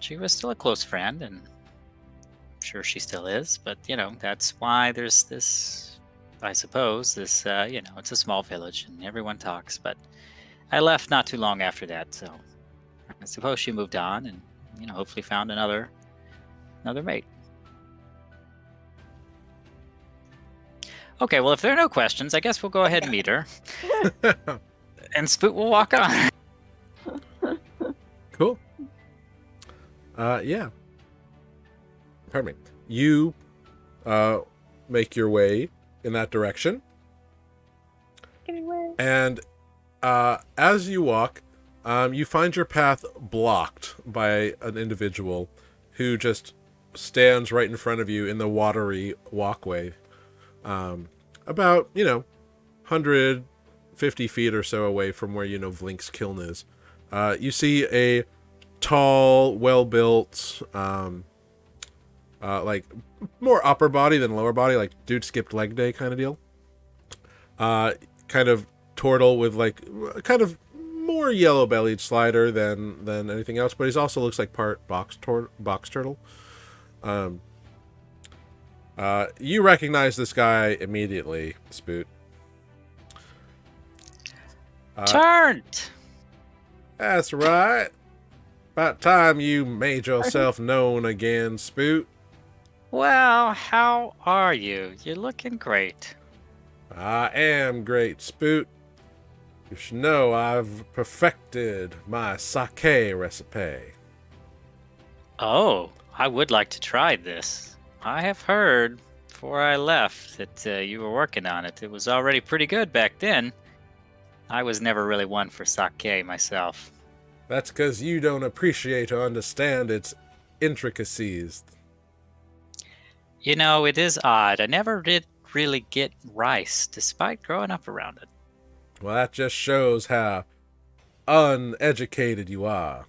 she was still a close friend, and I'm sure she still is. But that's why there's this, I suppose, this it's a small village and everyone talks. But I left not too long after that, so I suppose she moved on and hopefully found another another mate. Okay, well, if there are no questions, I guess we'll go ahead and meet her. And Spoot will walk on. Cool. Yeah. Pardon me. You make your way in that direction. Anyway. And as you walk, you find your path blocked by an individual who just stands right in front of you in the watery walkway. About, 150 feet or so away from where, Vlink's kiln is. You see a tall, well-built, like more upper body than lower body, like dude skipped leg day kind of deal. Kind of turtle with like kind of more yellow-bellied slider than anything else, but he also looks like part box turtle. You recognize this guy immediately, Spoot. Turned! That's right. About time you made yourself known again, Spoot. Well, how are you? You're looking great. I am great, Spoot. You should know I've perfected my sake recipe. Oh, I would like to try this. I have heard before I left that you were working on it. It was already pretty good back then. I was never really one for sake myself. That's because you don't appreciate or understand its intricacies. You know, it is odd. I never did really get rice, despite growing up around it. Well, that just shows how uneducated you are.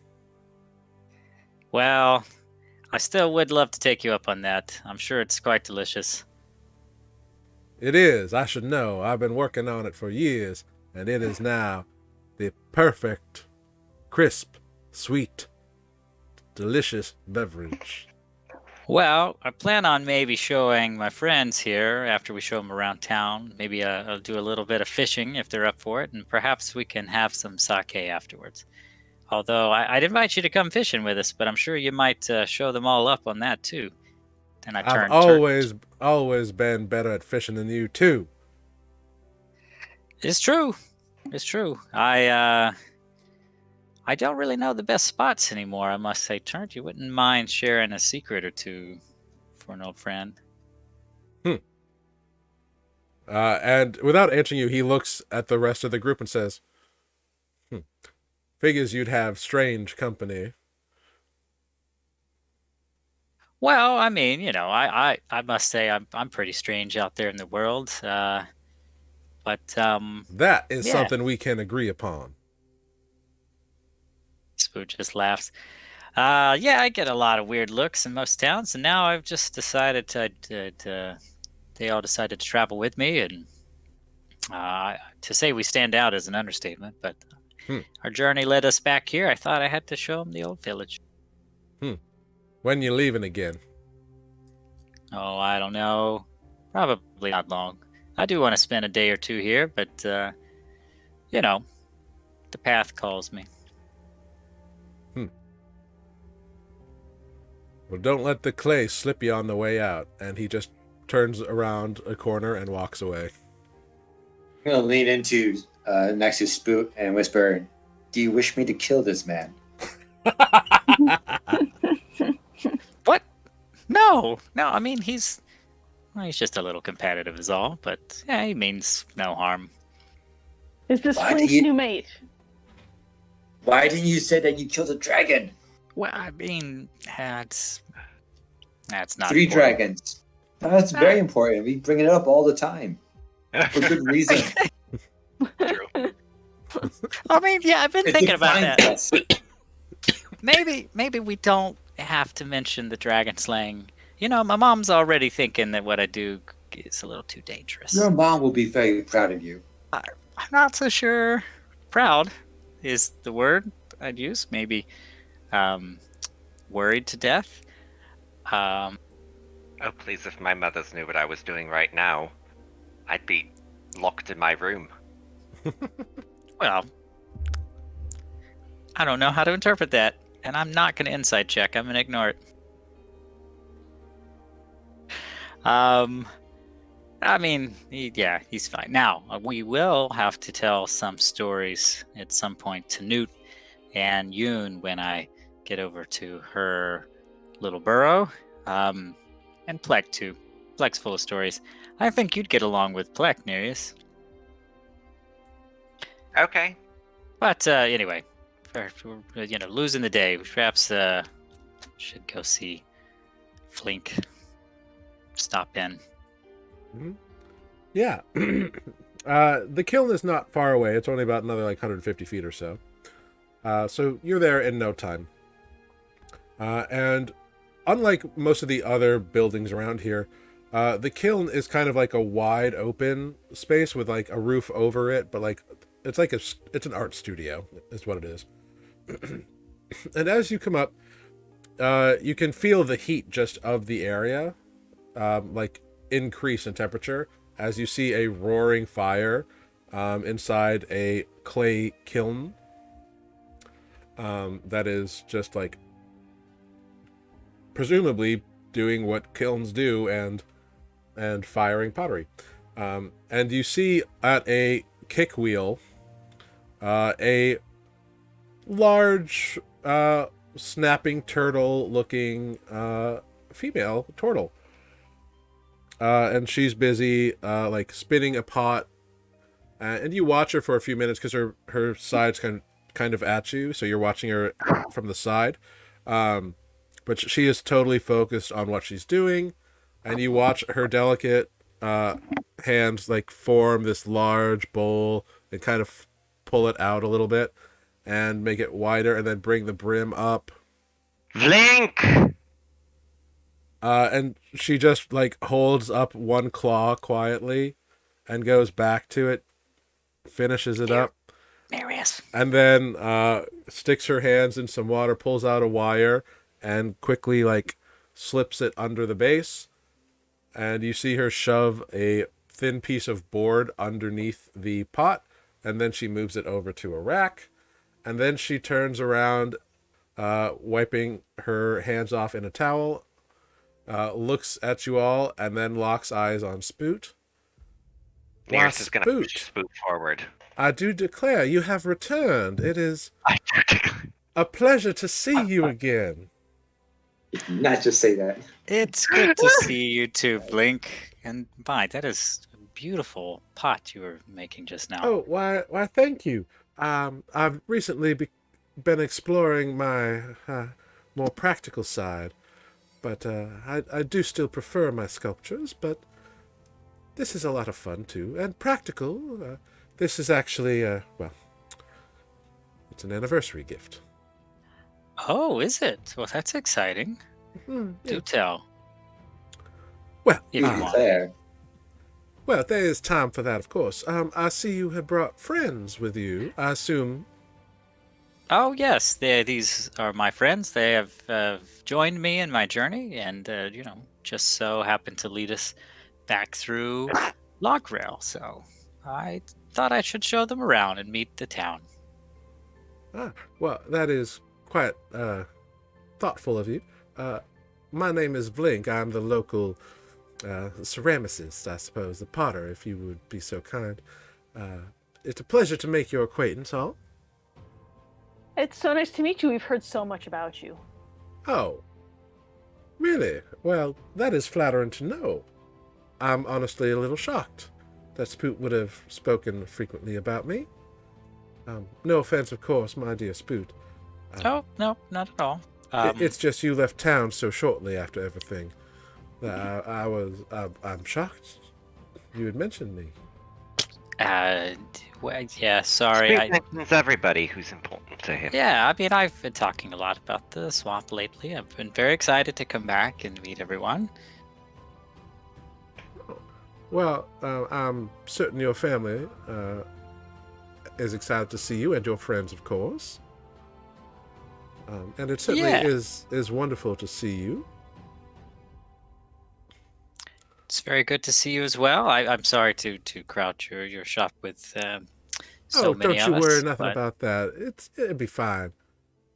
Well, I still would love to take you up on that. I'm sure it's quite delicious. It is. I should know. I've been working on it for years, and it is now the perfect, crisp, sweet, delicious beverage. Well, I plan on maybe showing my friends here after we show them around town. Maybe I'll do a little bit of fishing if they're up for it, and perhaps we can have some sake afterwards. Although I'd invite you to come fishing with us, but I'm sure you might show them all up on that too. And I've always been better at fishing than you too. It's true. It's true. I don't really know the best spots anymore, I must say. Turnt, you wouldn't mind sharing a secret or two for an old friend? And without answering you, he looks at the rest of the group and says, figures you'd have strange company. Well, I mean, I must say I'm pretty strange out there in the world. But that is yeah. something we can agree upon. Spoot just laughs. Yeah, I get a lot of weird looks in most towns, and now I've just decided they all decided to travel with me, and to say we stand out is an understatement, but our journey led us back here. I thought I had to show them the old village. When you leaving again? Oh, I don't know. Probably not long. I do want to spend a day or two here, but, the path calls me. Well, don't let the clay slip you on the way out. And he just turns around a corner and walks away. I'm going to lean into next to Spoot and whisper, "Do you wish me to kill this man?" What? No. I mean, he's just a little competitive is all, but yeah, he means no harm. Is this Flink's new mate? Why didn't you say that you killed a dragon? Well, I mean, that's not 3 important. dragons. That's very important. We bring it up all the time. For good reason. True. I mean, yeah, I've been thinking about that. Us. Maybe we don't have to mention the dragon slaying. My mom's already thinking that what I do is a little too dangerous. Your mom will be very proud of you. I'm not so sure. Proud is the word I'd use. Maybe worried to death. Oh, please, if my mothers knew what I was doing right now, I'd be locked in my room. Well, I don't know how to interpret that, and I'm not going to insight check. I'm going to ignore it. I mean, he's fine. Now, we will have to tell some stories at some point to Newt and Yoon when I get over to her little burrow. And Plek, too. Plek's full of stories. I think you'd get along with Plek, Nereus. Okay. But anyway, losing the day, we perhaps should go see Flink. Stop in. Yeah. The kiln is not far away. It's only about another 150 feet or so. So you're there in no time. And unlike most of the other buildings around here, the kiln is kind of like a wide open space with a roof over it, but it's an art studio is what it is. And as you come up, you can feel the heat just of the area, increase in temperature as you see a roaring fire inside a clay kiln that is just presumably doing what kilns do and firing pottery. And you see at a kick wheel a large snapping turtle looking female turtle. And she's busy spinning a pot. And you watch her for a few minutes because her side's kind of at you, so you're watching her from the side. But she is totally focused on what she's doing, and you watch her delicate hands form this large bowl and kind of pull it out a little bit and make it wider and then bring the brim up. Flink! And she just holds up one claw quietly and goes back to it, finishes it up. Marius. And then sticks her hands in some water, pulls out a wire, and quickly slips it under the base. And you see her shove a thin piece of board underneath the pot, and then she moves it over to a rack. And then she turns around, wiping her hands off in a towel, looks at you all, and then locks eyes on Spoot. Nereus is going to push Spoot forward. I do declare you have returned. It is a pleasure to see you again. Not just say that. It's good to see you too, Blink. And that is a beautiful pot you were making just now. Oh, why, thank you. I've recently been exploring my more practical side, but I do still prefer my sculptures, but this is a lot of fun too, and practical. This is actually, it's an anniversary gift. Oh, is it? Well, that's exciting. Yeah. Do tell. Well, If you want. There. well, there is time for that, of course. I see you have brought friends with you, I assume. Oh, yes. These are my friends. They have joined me in my journey and, just so happened to lead us back through Lockrail. So I thought I should show them around and meet the town. Well, that is quite thoughtful of you. My name is Blink. I'm the local ceramicist, I suppose, the potter, if you would be so kind. It's a pleasure to make your acquaintance, all. It's so nice to meet you. We've heard so much about you. Oh, really? Well, that is flattering to know. I'm honestly a little shocked that Spoot would have spoken frequently about me. No offense, of course, my dear Spoot. Oh, no, not at all. It's just you left town so shortly after everything. I'm shocked. You had mentioned me. Well, yeah, sorry. Spoot mentions everybody who's important to him. Yeah, I mean, I've been talking a lot about the swamp lately. I've been very excited to come back and meet everyone. Well, I'm certain your family is excited to see you and your friends, of course. And it certainly Yeah. is wonderful to see you. It's very good to see you as well. I'm sorry to crowd your shop with so many don't you of us. worry nothing but- about that. It'll be fine.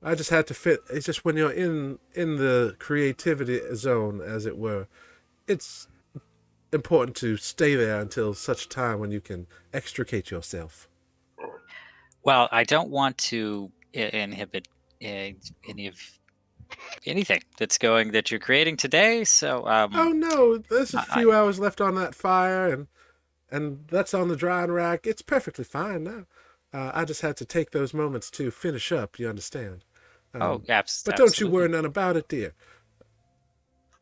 I just had to fit. It's just when you're in the creativity zone, as it were, it's important to stay there until such time when you can extricate yourself. Well, I don't want to inhibit any of anything that you're creating today. So, Oh no, there's a I- few hours left on that fire, and that's on the drying rack. It's perfectly fine now. I just had to take those moments to finish up. You understand? But don't you absolutely. worry none about it, dear.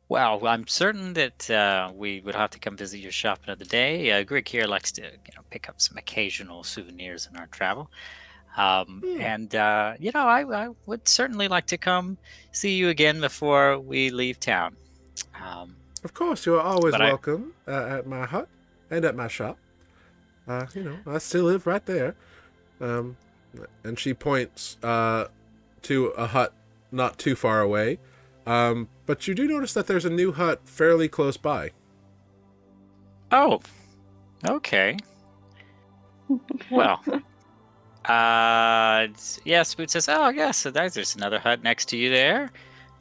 Well, I'm certain that we would have to come visit your shop another day. Greg here likes to, pick up some occasional souvenirs in our travel. And I would certainly like to come see you again before we leave town. Of course, you are always But welcome at my hut and at my shop. I still live right there. And she points to a hut not too far away. But you do notice that there's a new hut fairly close by. Oh, okay. Well, yeah, Spoot says, "Oh, yeah, so there's another hut next to you there.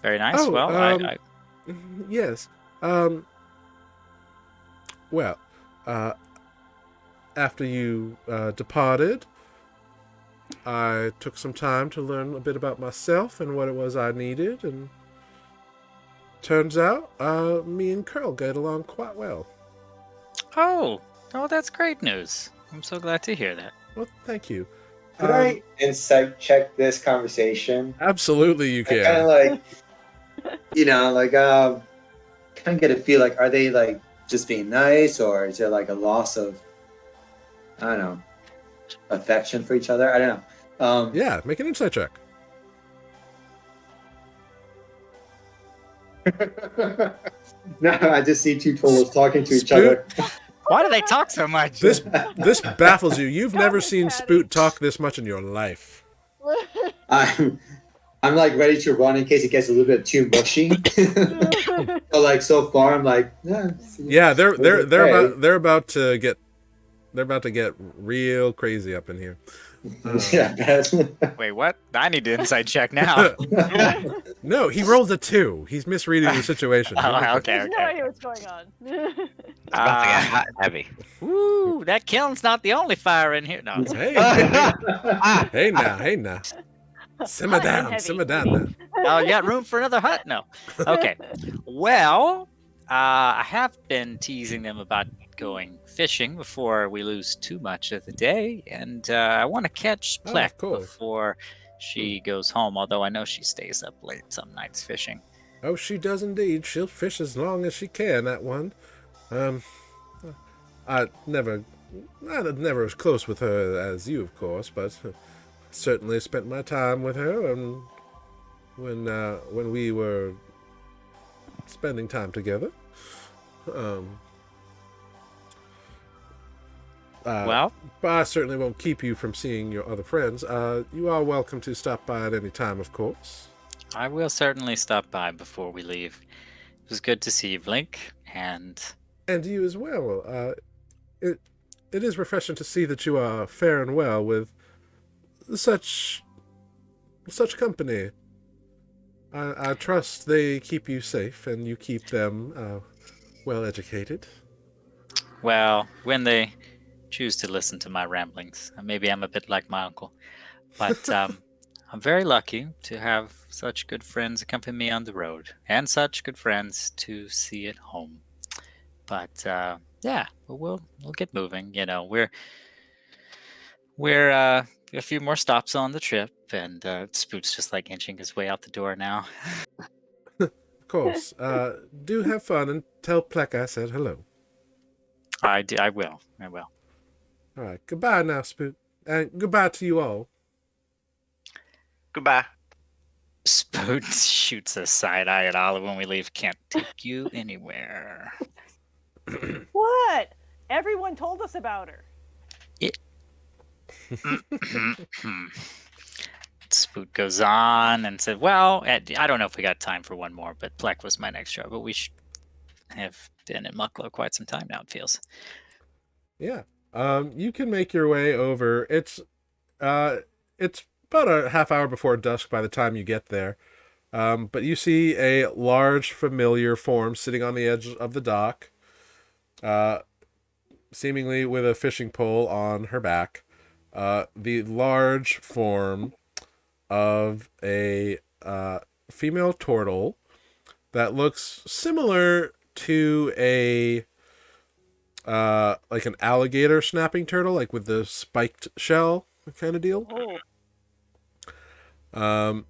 Very nice. Oh, Well, I yes. Well, after you departed, I took some time to learn a bit about myself and what it was I needed, and turns out me and Curl get along quite well. oh, that's great news. I'm so glad to hear that. Well, thank you. Could I insight check this conversation? Absolutely, you Kind can. of kind of get a feel like, are they like just being nice, or is there like a loss of, I don't know, affection for each other? I don't know. Yeah, make an insight check. No, I just see two totals talking to each Spoot? other. Why do they talk so much? This baffles you. You've never seen Spoot talk this much in your life. I'm like ready to run in case it gets a little bit too mushy. But like so far, I'm like, Yeah, they're okay. about to get real crazy up in here. Yeah, that's- Wait, what? I need to inside check now. No, he rolled a 2. He's misreading the situation. Oh, okay, There's no okay. idea what's going on. It's about to get hot and heavy. Woo, that kiln's not the only fire in here. No. Hey now. Simmer Hot and down, heavy. simmer down now. Oh, you got room for another hut? No. Okay. Well, I have been teasing them about going fishing before we lose too much of the day, and I want to catch Oh, of Plek course. before she goes home, although I know she stays up late some nights fishing. Oh, she does indeed. She'll fish as long as she can, that one. I never as close with her as you, of course, but certainly spent my time with her and when we were spending time together. Well, But I certainly won't keep you from seeing your other friends. You are welcome to stop by at any time, of course. I will certainly stop by before we leave. It was good to see you, Blink, and And you as well. It is refreshing to see that you are faring well with such company. I trust they keep you safe and you keep them well educated. well, when they choose to listen to my ramblings, maybe I'm a bit like my uncle, but I'm very lucky to have such good friends accompany me on the road, and such good friends to see at home. But yeah, we'll get moving. You know, we're a few more stops on the trip, and Spoot's just like inching his way out the door now. Of course. Do have fun and tell Plek I said hello. I will. All right. Goodbye now, Spoot. And goodbye to you all. Goodbye. Spoot shoots a side eye at Olive when we leave. Can't take you anywhere. What? Everyone told us about her. Spoot goes on and said, well, I don't know if we got time for one more, but Plek was my next show. But we have been in Mucklow quite some time now, it feels. Yeah. You can make your way over. It's about a half hour before dusk by the time you get there. But you see a large familiar form sitting on the edge of the dock. seemingly with a fishing pole on her back, the large form of a female turtle that looks similar to a like an alligator snapping turtle, like with the spiked shell kind of deal. Oh,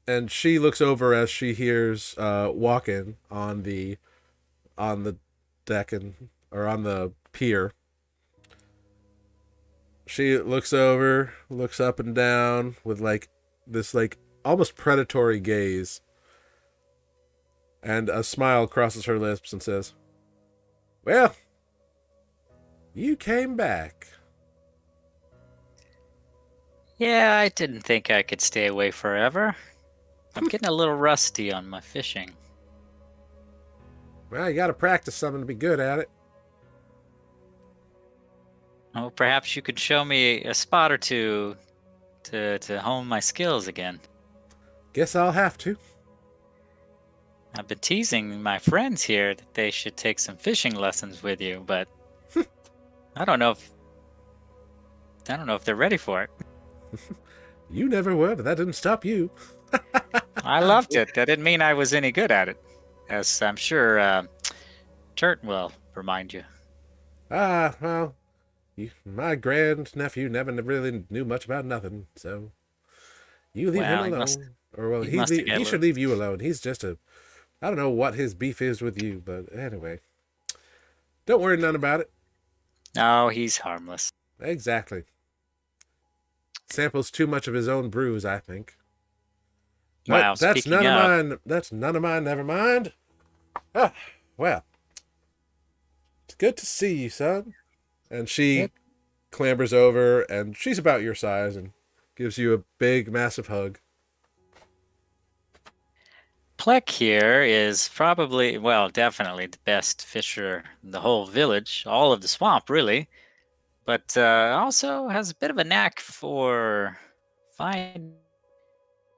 And she looks over as she hears walking on the deck or on the pier. She looks over, looks up and down with like this like almost predatory gaze, and a smile crosses her lips and says, "Well, you came back." Yeah, I didn't think I could stay away forever. I'm getting a little rusty on my fishing. Well, you got to practice something to be good at it. Oh, perhaps you could show me a spot or two to hone my skills again. Guess I'll have to. I've been teasing my friends here that they should take some fishing lessons with you, but I don't know if they're ready for it. You never were, but that didn't stop you. I loved it. That didn't mean I was any good at it, as I'm sure Turt will remind you. Ah, well, my grandnephew never really knew much about nothing, so you leave Well, him he alone. must- Or, well, he must have got he a should little- leave you alone. He's just I don't know what his beef is with you, but anyway. Don't worry none about it. No, he's harmless. Exactly. Samples too much of his own brews, I think. But Wow, that's speaking none of of- mine. That's none of mine. Never mind. Ah, well, it's good to see you, son. And she Yep. clambers over, and she's about your size, and gives you a big, massive hug. Plek here is probably, well, definitely the best fisher in the whole village, all of the swamp, really. But also has a bit of a knack for finding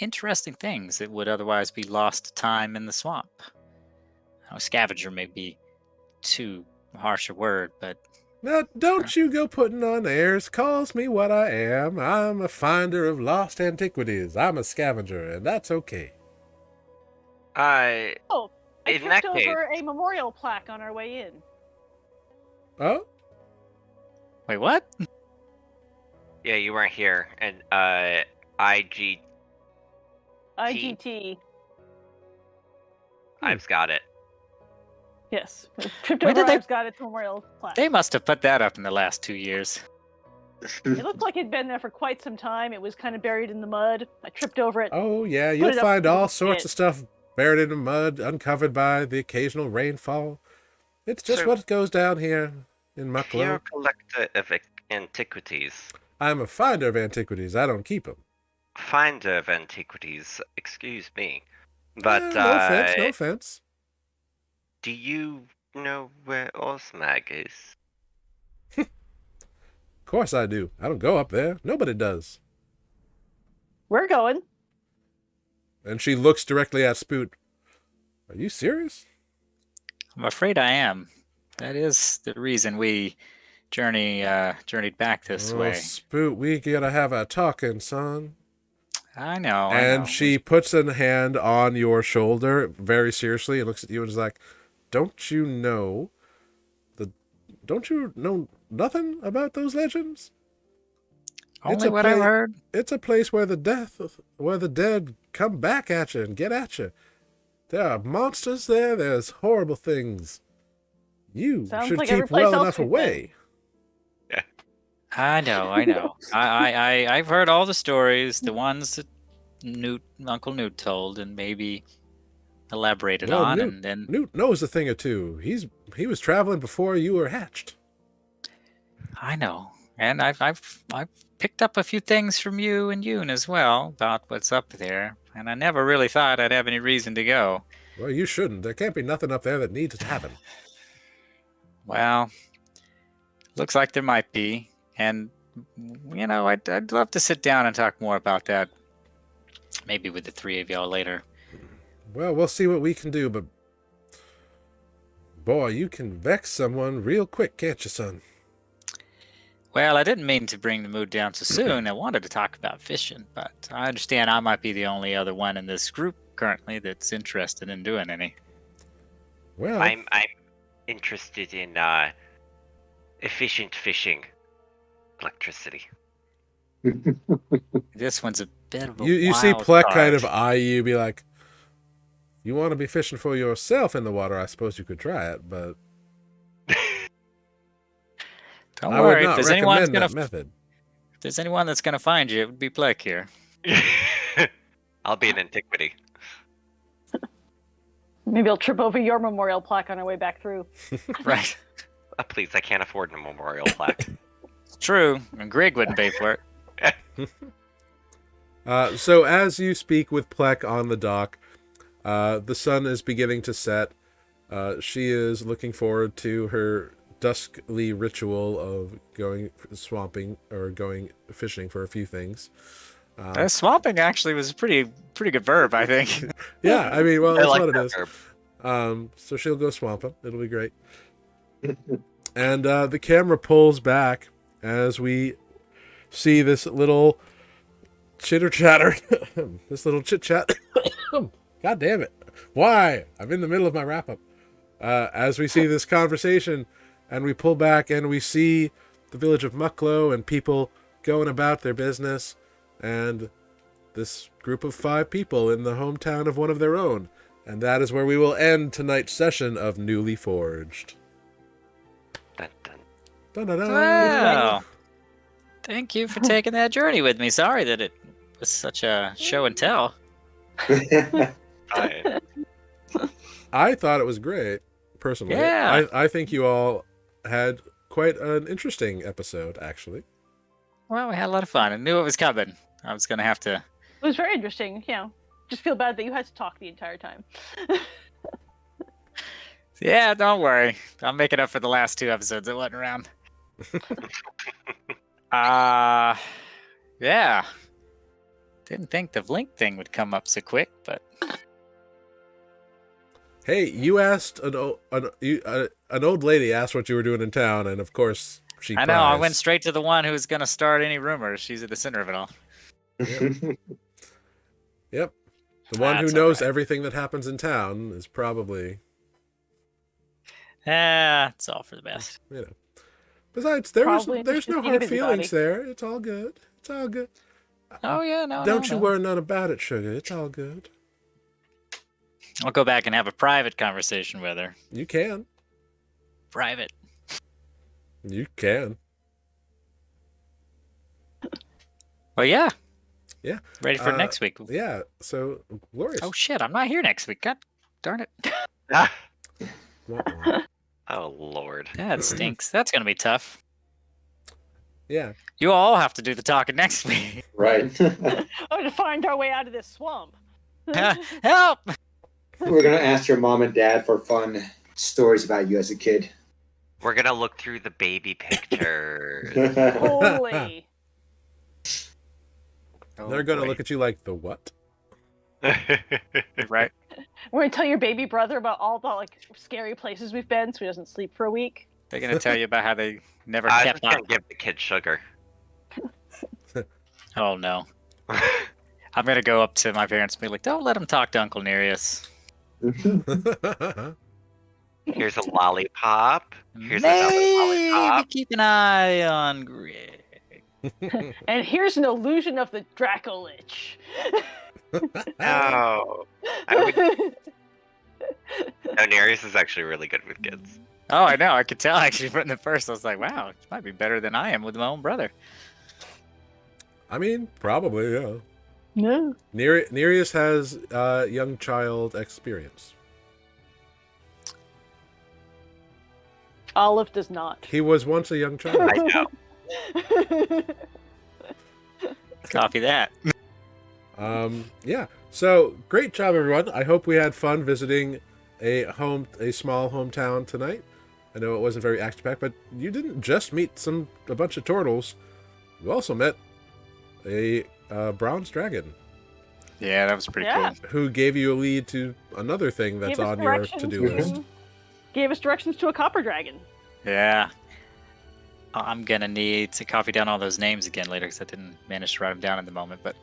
interesting things that would otherwise be lost to time in the swamp. Now, scavenger may be too harsh a word, but Now, don't you go putting on airs. Calls me what I am. I'm a finder of lost antiquities. I'm a scavenger, and that's okay. I oh! I In that tripped case- over a memorial plaque on our way in. Oh? wait, what? Yeah, you weren't here, and IG IGT. I've got it. Yes. Tripped When over did they- I've got its memorial plaque. They must have put that up in the last 2 years. It looked like it'd been there for quite some time. It was kind of buried in the mud. I tripped over it. Oh, yeah, Put you'll it up find to all the sorts pit. of stuff buried in the mud, uncovered by the occasional rainfall. It's just So- what goes down here in You're Mucklow. a collector of antiquities. I'm a finder of antiquities. I don't keep them. Finder of antiquities, excuse me. But no offense, no offense. do you know where Osmag is? Of course I do. I don't go up there. Nobody does. We're going. And she looks directly at Spoot. Are you serious? I'm afraid I am. That is the reason we journeyed back this Oh, way. Spoot, we gotta have a talking, son. I know. I And know. she puts a hand on your shoulder very seriously and looks at you and is like, Don't you know nothing about those legends? Only it's a what I've place- heard. It's a place where the dead come back at you and get at you. There are monsters there. There's horrible things. You Sounds should like every keep place well else enough we've away. I know. I've heard all the stories, the ones that Uncle Newt told, and maybe elaborated Well, on, Newt- and then Newt knows a thing or two. He was traveling before you were hatched. I know, and I've picked up a few things from you and Yoon as well about what's up there, and I never really thought I'd have any reason to go. Well, you shouldn't. There can't be nothing up there that needs to happen. Well, looks like there might be, and I'd love to sit down and talk more about that, maybe with the three of y'all later. Well, we'll see what we can do, but Boy, you can vex someone real quick, can't you, son? Well, I didn't mean to bring the mood down so soon. I wanted to talk about fishing, but I understand I might be the only other one in this group currently that's interested in doing any. Well, I'm interested in efficient fishing, electricity. This one's a bit of a you see wild Plek card. kind of eye you, be like, you want to be fishing for yourself in the water, I suppose you could try it, but Don't I worry, would not if recommend that method. if there's anyone that's gonna find you, it would be Plek here. I'll be an antiquity. Maybe I'll trip over your memorial plaque on our way back through. Right. Please, I can't afford a memorial plaque. It's true, and Greg wouldn't pay for it. So as you speak with Plek on the dock, the sun is beginning to set. She is looking forward to her duskly ritual of going swamping or going fishing for a few things. Swamping actually was a pretty good verb, I think. Yeah, I mean, well, I that's like what it that is. verb. So she'll go swamping. It'll be great. And the camera pulls back as we see this little chitter-chatter. This little chit-chat. God damn it. Why? I'm in the middle of my wrap-up. As we see this conversation, and we pull back and we see the village of Mucklow and people going about their business, and this group of 5 people in the hometown of one of their own. And that is where we will end tonight's session of Nuuli Forged. Dun, dun. Dun-dun-dun. Wow. Thank you for taking that journey with me. Sorry that it was such a show and tell. Fine. I thought it was great, personally. Yeah. I think you all had quite an interesting episode, actually. Well, we had a lot of fun. I knew it was coming. I was going to have to... It was very interesting, you know. Just feel bad that you had to talk the entire time. Yeah, don't worry. I'm making up for the last 2 episodes that wasn't around. Yeah. Didn't think the Blink thing would come up so quick, but... Hey, you asked an old lady asked what you were doing in town, and of course she. I know. I prized. went straight to the one who's going to start any rumors. She's at the center of it all. Yep. The one who That's knows all right. everything that happens in town is probably, It's all for the best. you know. Besides, there's Probably no just being a hard busybody. feelings there. It's all good. It's all good. Oh yeah, no. Don't no, you no. worry none about it, sugar. It's all good. I'll go back and have a private conversation with her. You can. Private. You can. Well, yeah. Yeah. Ready for next week. Yeah. So glorious. Oh shit, I'm not here next week. God darn it. Ah. Wah, wah. Oh, Lord. That stinks. That's gonna be tough. Yeah. You all have to do the talking next week. Right. Oh, to find our way out of this swamp. Help! We're gonna ask your mom and dad for fun stories about you as a kid. We're gonna look through the baby pictures. Holy. They're gonna look at you like the what? Right. We're gonna tell your baby brother about all the like scary places we've been, so he doesn't sleep for a week. They're gonna tell you about how they never I was kept just up. gonna give the kid sugar. Oh no. I'm gonna go up to my parents and be like, "Don't let him talk to Uncle Nereus." Here's a lollipop. Here's another Maybe lollipop. keep an eye on Greg. And here's an illusion of the Dracolich. No. I would... No, Nereus is actually really good with kids. Oh, I know. I could tell actually from the first. I was like, "Wow, it might be better than I am with my own brother." I mean, probably, yeah. No. Nereus has young child experience. Olive does not. He was once a young child. I know. Copy that. Yeah. So great job, everyone. I hope we had fun visiting a small hometown tonight. I know it wasn't very action-packed, but you didn't just meet a bunch of turtles. You also met a bronze dragon Yeah, that was pretty Yeah. cool. who gave you a lead to another thing that's Gave us on your directions. to-do list. gave us directions to a copper dragon. Yeah. I'm going to need to copy down all those names again later because I didn't manage to write them down at the moment. But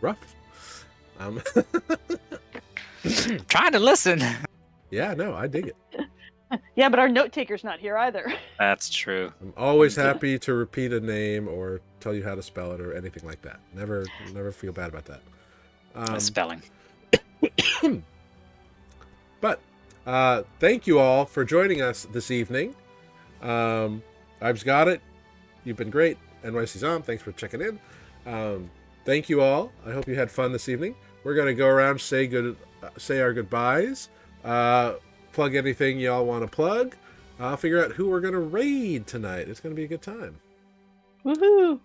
Rough. trying to listen. Yeah, no, I dig it. Yeah, but our note taker's not here either. That's true. I'm always happy to repeat a name or tell you how to spell it or anything like that. Never feel bad about that. Spelling. But thank you all for joining us this evening. I've got it. You've been great. NYC Zom, thanks for checking in. Thank you all. I hope you had fun this evening. We're gonna go around, say our goodbyes. Plug anything y'all want to plug. Figure out who we're gonna raid tonight. It's gonna be a good time. Woohoo!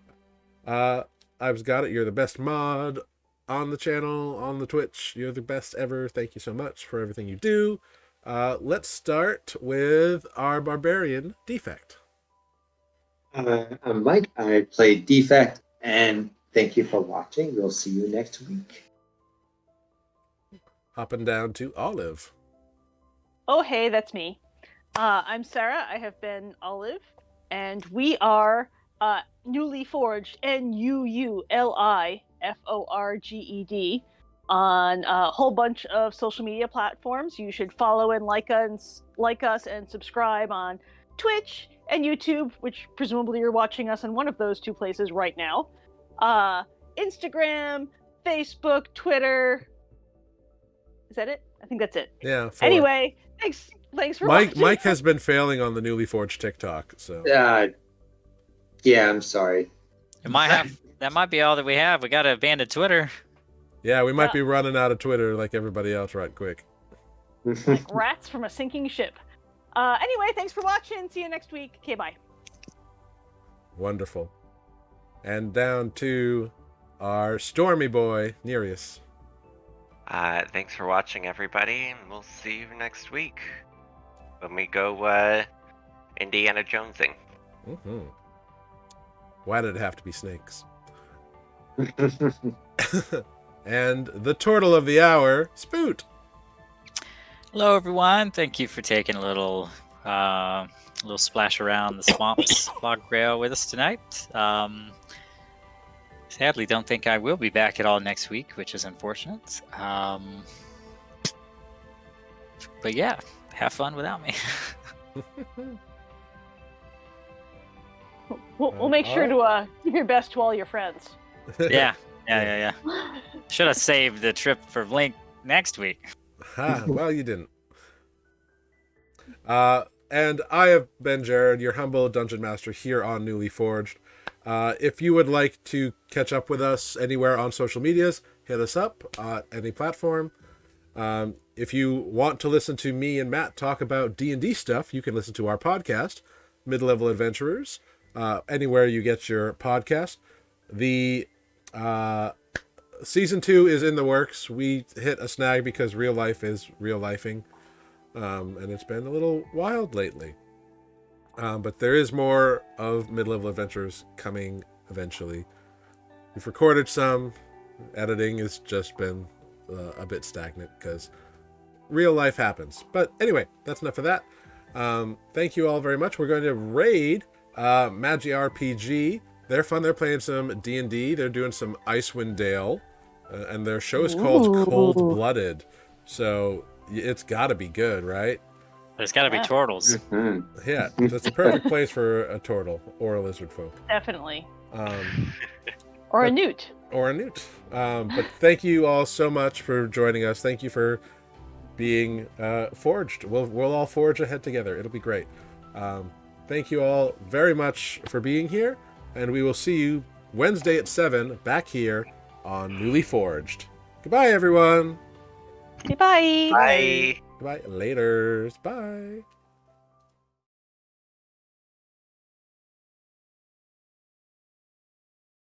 I've got it. You're the best mod on the channel, on the Twitch. You're the best ever. Thank you so much for everything you do. Let's start with our barbarian Defect. I'm Mike. I play Defect, and thank you for watching. We'll see you next week. Hopping down to Olive. Oh, hey, that's me. I'm Sarah. I have been Olive, and we are Nuuli Forged, NuuliForged, on a whole bunch of social media platforms. You should follow and like us and subscribe on Twitch and YouTube, which presumably you're watching us in one of those two places right now. Instagram, Facebook, Twitter. Is that it? I think that's it. Yeah. 4. Anyway, thanks for watching. Mike has been failing on the Nuuli Forged TikTok, so. Yeah, I'm sorry. That might be all that we have. We got to abandon Twitter. Yeah, we might be running out of Twitter like everybody else right quick. Like rats from a sinking ship. Anyway, thanks for watching. See you next week. Okay, bye. Wonderful. And down to our stormy boy, Nereus. Thanks for watching, everybody, and we'll see you next week when we go Indiana Jonesing. Mm-hmm. Why did it have to be snakes? And the turtle of the hour, Spoot. Hello, everyone. Thank you for taking a little splash around the swamps log rail with us tonight. Sadly, don't think I will be back at all next week, which is unfortunate. But yeah, have fun without me. We'll make sure to give your best to all your friends. Yeah. Should have saved the trip for Link next week. Well, you didn't. And I have been Jared, your humble dungeon master here on Nuuli Forged. If you would like to catch up with us anywhere on social medias, hit us up on any platform. If you want to listen to me and Matt talk about D&D stuff, you can listen to our podcast, Mid-Level Adventurers, anywhere you get your podcast. The season 2 is in the works. We hit a snag because real life is real lifing, and it's been a little wild lately. But there is more of Mid-Level Adventures coming eventually. We've recorded some. Editing has just been a bit stagnant because real life happens. But anyway, that's enough of that. Thank you all very much. We're going to raid Magi RPG. They're fun. They're playing some D&D. They're doing some Icewind Dale. And their show is called Cold Blooded. So it's got to be good, right? There's got to be turtles. Mm-hmm. Yeah, that's the perfect place for a turtle or a lizard folk. Definitely. Or a newt. Or a newt. But thank you all so much for joining us. Thank you for being forged. We'll all forge ahead together. It'll be great. Thank you all very much for being here, and we will see you Wednesday at 7 back here on Nuuli Forged. Goodbye, everyone. Goodbye. Bye. Goodbye. Laters. Bye.